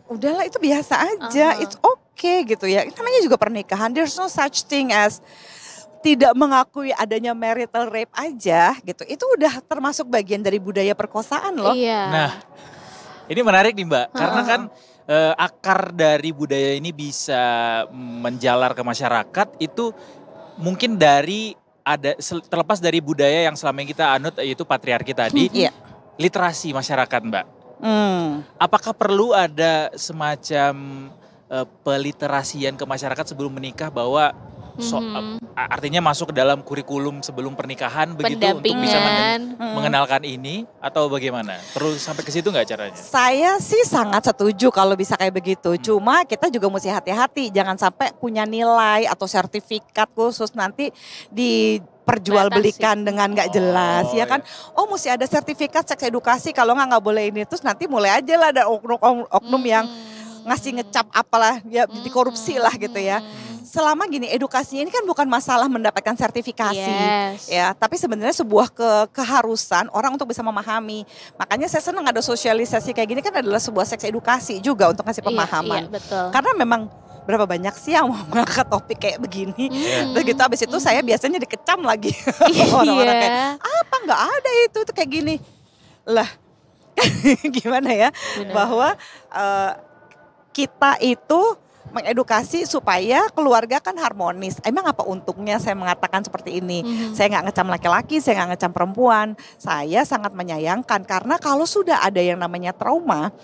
udahlah itu biasa aja, it's okay gitu ya. Namanya juga pernikahan, there's no such thing as tidak mengakui adanya marital rape aja gitu. Itu udah termasuk bagian dari budaya perkosaan loh. Nah, ini menarik nih Mbak, karena kan akar dari budaya ini bisa menjalar ke masyarakat itu mungkin dari terlepas dari budaya yang selama ini kita anut yaitu patriarki tadi, literasi masyarakat Mbak. Apakah perlu ada semacam peliterasian ke masyarakat sebelum menikah bahwa artinya masuk ke dalam kurikulum sebelum pernikahan begitu untuk bisa mengenalkan ini, atau bagaimana? Perlu sampai ke situ nggak caranya? Saya sih sangat setuju kalau bisa kayak begitu. Cuma kita juga mesti hati-hati, jangan sampai punya nilai atau sertifikat khusus nanti diperjualbelikan dengan nggak jelas, ya kan? Oh mesti ada sertifikat seks edukasi, kalau nggak boleh ini, terus nanti mulai aja lah ada oknum yang ngasih ngecap apalah ya dikorupsi lah gitu ya. Selama gini edukasinya ini kan bukan masalah mendapatkan sertifikasi ya, tapi sebenarnya sebuah keharusan orang untuk bisa memahami. Makanya saya senang ada sosialisasi kayak gini kan adalah sebuah seks edukasi juga untuk ngasih pemahaman. Betul. Karena memang berapa banyak sih yang mau mengangkat topik kayak begini. Begitu habis itu saya biasanya dikecam lagi. Orang-orang kayak apa nggak ada itu kayak gini. Lah gimana ya? Benar. Bahwa kita itu mengedukasi supaya keluarga kan harmonis. Emang apa untungnya saya mengatakan seperti ini? Saya nggak ngecam laki-laki, saya nggak ngecam perempuan. Saya sangat menyayangkan karena kalau sudah ada yang namanya trauma,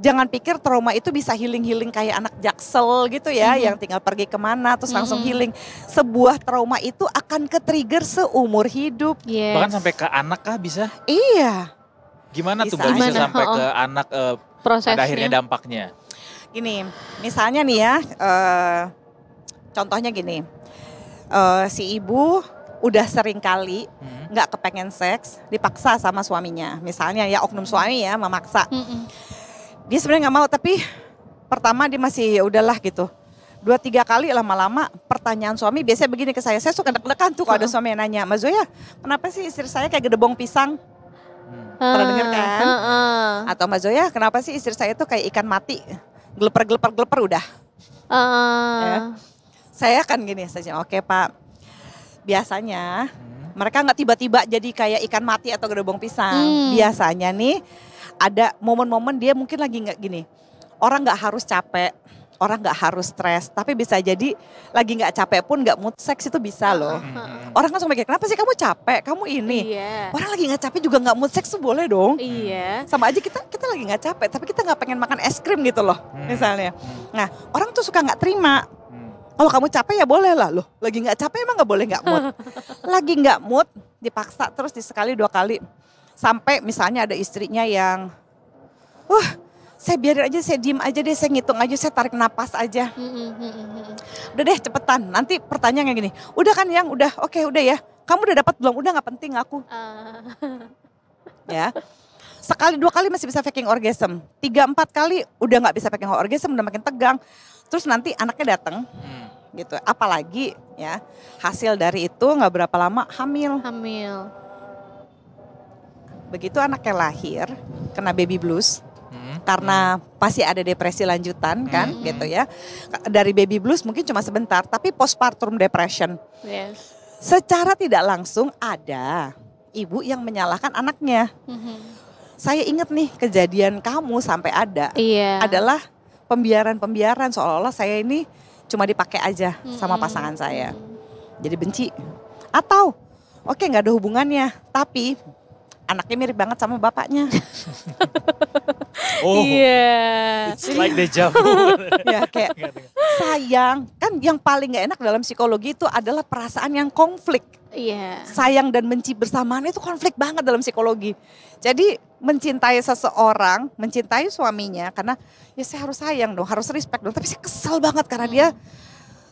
jangan pikir trauma itu bisa healing-healing kayak anak Jaksel gitu ya, yang tinggal pergi kemana terus langsung healing. Sebuah trauma itu akan ke-trigger seumur hidup. Bahkan sampai ke anak kah bisa? Iya. Gimana tuh bisa sampai ke anak pada akhirnya dampaknya? Gini, misalnya nih ya, contohnya gini, si ibu udah sering kali nggak kepengen seks, dipaksa sama suaminya. Misalnya ya oknum suami ya memaksa. Dia sebenarnya nggak mau, tapi pertama dia masih ya udahlah gitu. 2-3 kali lama-lama pertanyaan suami biasanya begini ke saya suka deg-degan tuh kalau ada suami yang nanya, Mbak Zoya kenapa sih istri saya kayak gedebong pisang? Pernah denger kan? Atau Mbak Zoya kenapa sih istri saya tuh kayak ikan mati? Geleper udah. Ya. Saya kan gini saja, oke Pak. Biasanya mereka nggak tiba-tiba jadi kayak ikan mati atau gedebong pisang. Biasanya nih ada momen-momen dia mungkin lagi nggak gini. Orang nggak harus capek, orang nggak harus stres, tapi bisa jadi lagi nggak capek pun nggak mood seks itu bisa loh. Orang kan suka mikir, kenapa sih kamu capek, kamu ini. Orang lagi nggak capek juga nggak mood seks tuh boleh dong. Sama aja kita lagi nggak capek, tapi kita nggak pengen makan es krim gitu loh, misalnya. Nah, orang tuh suka nggak terima. Kalau kamu capek ya boleh lah loh. Lagi nggak capek emang nggak boleh nggak mood. Lagi nggak mood dipaksa terus sekali 2 kali. Sampai misalnya ada istrinya yang, saya biarin aja, saya diem aja deh, saya ngitung aja, saya tarik napas aja. Udah deh cepetan, nanti pertanyaannya gini, udah kan yang, udah, oke udah ya. Kamu udah dapat belum? Udah gak penting aku. Ya, sekali 2 kali masih bisa faking orgasm. 3-4 kali udah gak bisa faking orgasm, udah makin tegang. Terus nanti anaknya datang, gitu. Apalagi ya, hasil dari itu gak berapa lama hamil. Begitu anaknya lahir, kena baby blues. Karena pasti ada depresi lanjutan kan gitu ya. Dari baby blues mungkin cuma sebentar, tapi postpartum depression. Secara tidak langsung ada ibu yang menyalahkan anaknya. Saya ingat nih kejadian kamu sampai ada adalah pembiaran seolah-olah saya ini cuma dipakai aja sama pasangan saya. Jadi benci. Atau oke nggak ada hubungannya, tapi anaknya mirip banget sama bapaknya. It's like deja vu. Ya kayak sayang, kan yang paling gak enak dalam psikologi itu adalah perasaan yang konflik. Sayang dan benci bersamaan itu konflik banget dalam psikologi. Jadi mencintai seseorang, mencintai suaminya karena ya saya harus sayang dong, harus respect dong. Tapi saya kesel banget karena dia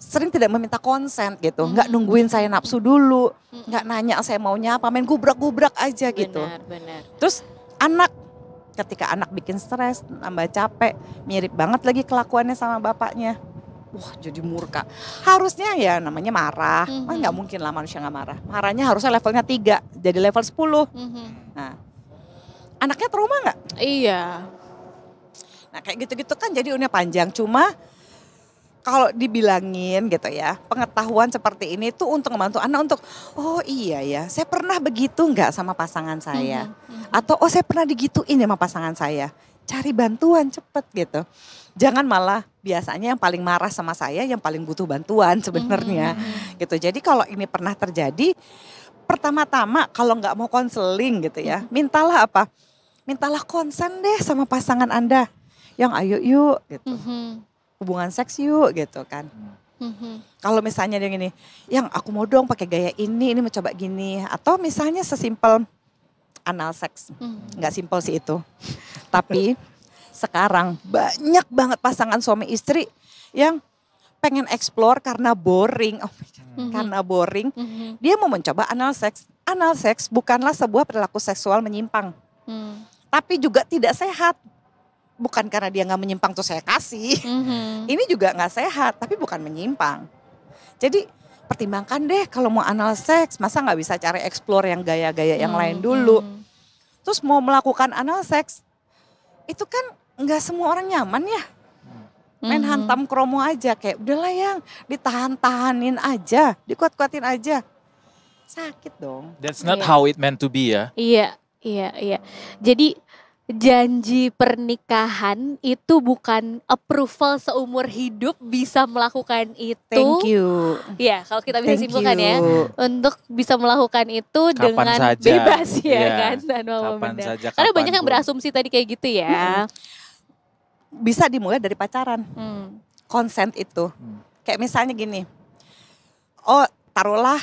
sering tidak meminta konsen gitu, nggak nungguin saya nafsu dulu, nggak nanya saya maunya apa, main gubrak-gubrak aja gitu. Benar. Terus ketika anak bikin stres, nambah capek, mirip banget lagi kelakuannya sama bapaknya. Wah jadi murka. Harusnya ya namanya marah, nggak mungkin lah manusia nggak marah. Marahnya harusnya levelnya 3, jadi level 10. Nah, anaknya trauma nggak? Iya. Nah kayak gitu-gitu kan jadi udah panjang, cuma kalau dibilangin gitu ya, pengetahuan seperti ini tuh untuk membantu anak untuk, oh iya ya, saya pernah begitu nggak sama pasangan saya? Atau oh saya pernah digituin sama pasangan saya. Cari bantuan cepet gitu. Jangan malah biasanya yang paling marah sama saya, yang paling butuh bantuan sebenarnya. Gitu. Jadi kalau ini pernah terjadi, pertama-tama kalau nggak mau konseling gitu ya, mintalah apa? Mintalah konsen deh sama pasangan Anda. Yang ayo yuk gitu. Hubungan seks yuk gitu kan. Kalau misalnya dia gini, yang aku mau dong pakai gaya ini mau coba gini. Atau misalnya sesimpel anal seks, nggak simpel sih itu. Tapi sekarang banyak banget pasangan suami istri yang pengen explore karena boring. Karena boring, dia mau mencoba anal seks. Anal seks bukanlah sebuah perilaku seksual menyimpang. Tapi juga tidak sehat. bukan karena dia nggak menyimpang terus saya kasih. Ini juga nggak sehat, tapi bukan menyimpang. Jadi pertimbangkan deh kalau mau anal seks, masa nggak bisa cari explore yang gaya-gaya yang lain dulu. Terus mau melakukan anal seks, itu kan nggak semua orang nyaman ya. Main hantam kromo aja, kayak udahlah yang ditahan-tahanin aja, dikuat-kuatin aja. Sakit dong. That's not how it meant to be ya. Iya. Jadi janji pernikahan itu bukan approval seumur hidup bisa melakukan itu. Thank you. Ya, kalau kita bisa Thank simpulkan ya, untuk bisa melakukan itu Kapan dengan saja. bebas ya Iya. kan, tanpa Kapan memendam. saja, Karena banyak yang kapanpun. berasumsi tadi kayak gitu ya. Bisa dimulai dari pacaran. Consent itu. Kayak misalnya gini. Oh, taruhlah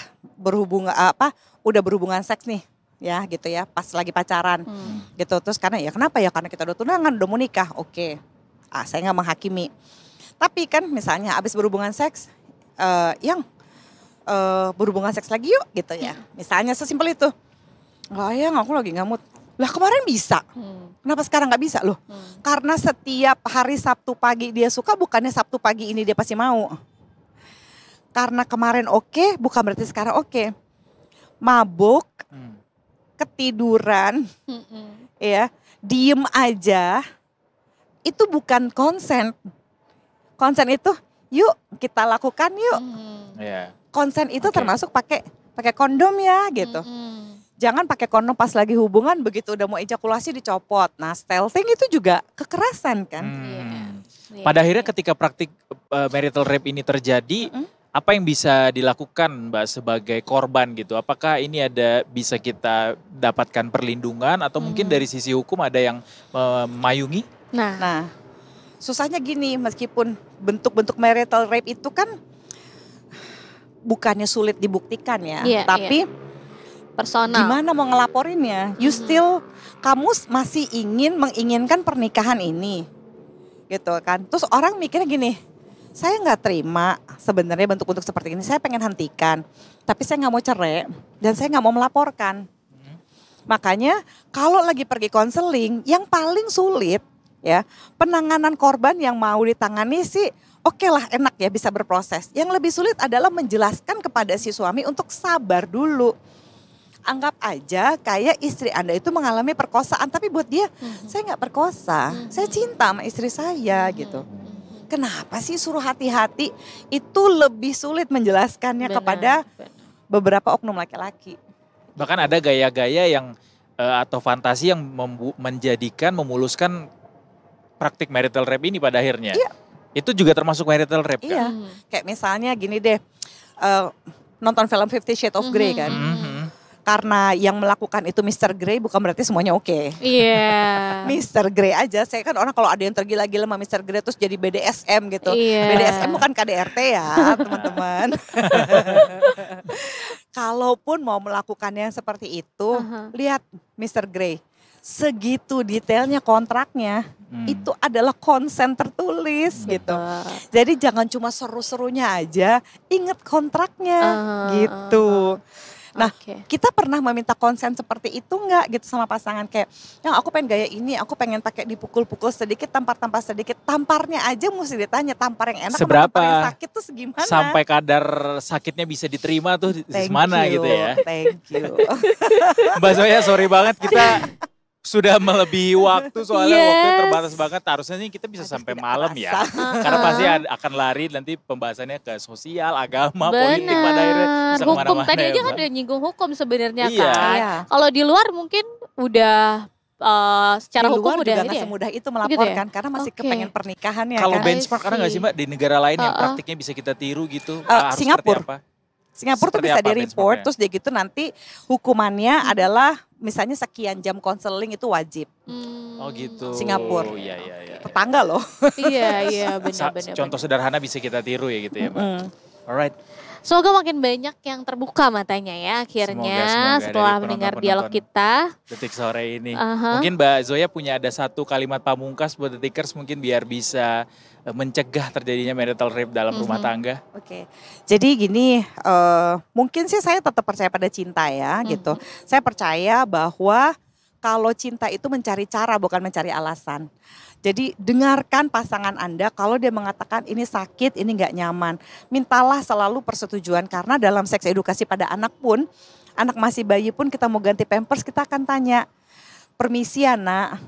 udah berhubungan seks nih. Ya gitu ya, pas lagi pacaran gitu. Terus karena kenapa ya, karena kita udah tunangan, udah mau nikah. Oke, saya nggak menghakimi. Tapi kan misalnya abis berhubungan seks, berhubungan seks lagi yuk gitu ya. Misalnya sesimpel itu. Nggak yang aku lagi nggak mood. Lah kemarin bisa, kenapa sekarang nggak bisa loh? Karena setiap hari Sabtu pagi dia suka, bukannya Sabtu pagi ini dia pasti mau. Karena kemarin oke, bukan berarti sekarang oke. Mabuk, ketiduran, ya, diem aja, itu bukan konsen. Konsen itu, yuk kita lakukan yuk. Konsen itu termasuk pakai kondom ya gitu. Jangan pakai kondom pas lagi hubungan, begitu udah mau ejakulasi dicopot. Nah, stealthing itu juga kekerasan kan. Pada akhirnya ketika praktik marital rape ini terjadi, apa yang bisa dilakukan Mbak sebagai korban gitu? Apakah ini bisa kita dapatkan perlindungan atau mungkin dari sisi hukum ada yang memayungi? Nah, susahnya gini, meskipun bentuk-bentuk marital rape itu kan bukannya sulit dibuktikan ya, tapi personal. Gimana mau ngelaporinnya? Kamu masih menginginkan pernikahan ini, gitu kan? Terus orang mikirnya gini. Saya nggak terima sebenarnya bentuk-bentuk seperti ini. Saya pengen hentikan, tapi saya nggak mau cerai dan saya nggak mau melaporkan. Makanya kalau lagi pergi konseling, yang paling sulit ya penanganan korban yang mau ditangani sih oke lah, enak ya bisa berproses. Yang lebih sulit adalah menjelaskan kepada si suami untuk sabar dulu. Anggap aja kayak istri Anda itu mengalami perkosaan, tapi buat dia saya nggak perkosa, saya cinta sama istri saya gitu. Kenapa sih suruh hati-hati? Itu lebih sulit menjelaskannya kepada beberapa oknum laki-laki. Bahkan ada gaya-gaya yang atau fantasi yang memuluskan praktik marital rape ini pada akhirnya. Iya. Itu juga termasuk marital rape kan? Iya. Kayak misalnya gini deh, nonton film 50 Shades of Grey kan. Karena yang melakukan itu Mr. Grey bukan berarti semuanya oke. Iya. Mr. Grey aja, saya kan orang kalau ada yang tergila-gila sama Mr. Grey terus jadi BDSM gitu. Iya. BDSM bukan KDRT ya teman-teman. Kalaupun mau melakukannya seperti itu, lihat Mr. Grey. Segitu detailnya kontraknya, itu adalah konsen tertulis gitu. Jadi jangan cuma seru-serunya aja, ingat kontraknya gitu. Nah, kita pernah meminta konsen seperti itu enggak gitu sama pasangan, kayak yang aku pengen gaya ini, aku pengen pakai dipukul-pukul sedikit, tampar-tampar sedikit. Tamparnya aja mesti ditanya, tampar yang enak seberapa tampar yang sakit tuh segimana? Sampai kadar sakitnya bisa diterima tuh semana gitu ya. Thank you. Mbak Zoya, sorry banget kita sudah melebihi waktu, soalnya waktu terbatas banget. Harusnya nih kita bisa sampai malam ya. Karena pasti akan lari nanti pembahasannya ke sosial, agama, politik pada akhirnya bisa hukum kemana-mana. tadi ya, aja kan Mbak. udah nyinggung hukum sebenarnya Iya. kan. Iya. Kalau di luar mungkin udah secara Di hukum luar udah juga ini nggak ya? semudah itu Gitu melaporkan ya? karena masih Oke. kepengen pernikahannya Kalau kan. benchmark ada nggak sih Mbak di negara lain yang praktiknya bisa kita tiru gitu? Harus Singapura. seperti apa? Singapura tuh Seperti bisa apa di-report, benchmarknya? terus dia gitu nanti hukumannya adalah misalnya sekian jam konseling itu wajib. Oh gitu. Singapura. Iya, iya, iya. Tetangga loh. Iya benar-benar. Contoh sederhana bisa kita tiru ya gitu ya Mbak. Alright. Semoga makin banyak yang terbuka matanya ya akhirnya Semoga setelah dari mendengar penonton-penonton dialog kita. Detik sore ini. Aha. Mungkin Mbak Zoya punya ada satu kalimat pamungkas buat Detikers mungkin biar bisa mencegah terjadinya marital rape dalam rumah tangga. Oke, jadi gini, mungkin sih saya tetap percaya pada cinta ya gitu. Saya percaya bahwa kalau cinta itu mencari cara bukan mencari alasan. Jadi dengarkan pasangan Anda kalau dia mengatakan ini sakit, ini nggak nyaman. Mintalah selalu persetujuan karena dalam seks edukasi pada anak pun, anak masih bayi pun kita mau ganti pampers kita akan tanya, permisi ya nak,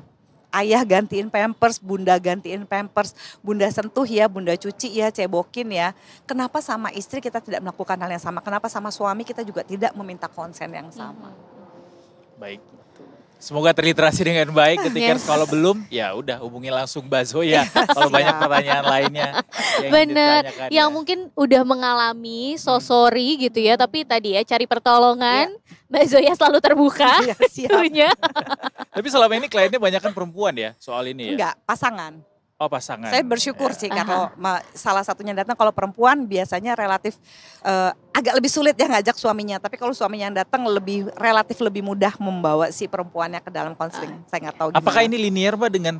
ayah gantiin pampers, bunda gantiin pampers, bunda sentuh ya, bunda cuci ya, cebokin ya. Kenapa sama istri kita tidak melakukan hal yang sama? Kenapa sama suami kita juga tidak meminta konsen yang sama? Baik. Semoga terliterasi dengan baik. Ketika kalau belum, ya udah hubungi langsung Mbak Zoya. Kalau banyak pertanyaan lainnya. Bener, yang mungkin udah mengalami, so sorry gitu ya. Tapi tadi ya cari pertolongan, Mbak Zoya selalu terbuka. Tentunya. Tapi selama ini kliennya banyak kan perempuan ya soal ini ya? Enggak, pasangan. Oh pasangan. Saya bersyukur sih kalau salah satunya datang, kalau perempuan biasanya relatif agak lebih sulit ya ngajak suaminya. Tapi kalau suaminya yang datang relatif lebih mudah membawa si perempuannya ke dalam konseling. Saya nggak tahu gimana. Apakah ini linear Mbak dengan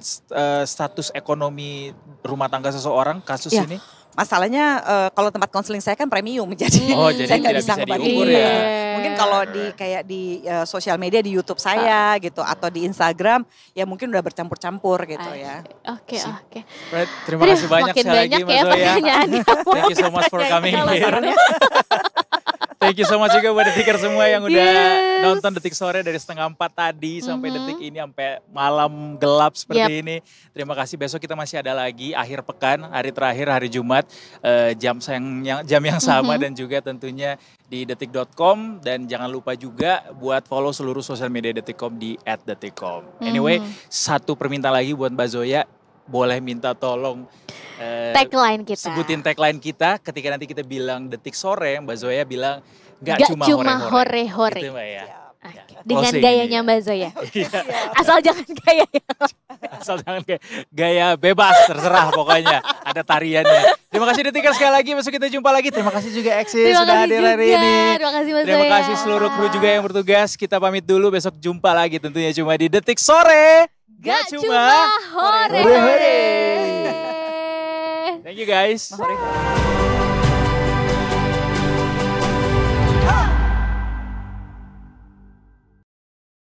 status ekonomi rumah tangga seseorang kasus ini? Masalahnya kalau tempat konseling saya kan premium, jadi saya nggak bisa ngebandingin. Ya. Mungkin kalau di sosial media, di YouTube saya gitu atau di Instagram ya mungkin udah bercampur-campur gitu ya. Oke. Terima kasih banyak sekali lagi Mbak Zoya. Thank you so much for coming here. Thank you so much juga buat Detiker semua yang udah nonton Detik Sore dari 3:30 tadi sampai detik ini, sampai malam gelap seperti ini. Terima kasih, besok kita masih ada lagi akhir pekan, hari terakhir hari Jumat, jam yang sama dan juga tentunya di detik.com, dan jangan lupa juga buat follow seluruh sosial media Detikcom di @detikcom. Anyway, satu permintaan lagi buat Mbak Zoya, boleh minta tolong tagline kita. Sebutin tagline kita ketika nanti kita bilang Detik Sore, Mbak Zoya bilang gak cuma hore-hore. Gitu Mbak ya. Dengan gayanya Mbak Zoya. Asal jangan gaya gaya bebas, terserah pokoknya. Ada tariannya. Terima kasih Detiker sekali lagi, besok kita jumpa lagi. Terima kasih juga Eksis sudah hadir hari ini. Terima kasih Mbak Zoya. Terima kasih seluruh kru juga yang bertugas. Kita pamit dulu, besok jumpa lagi tentunya cuma di Detik Sore. Gak cuma hore-hore. Thank you guys.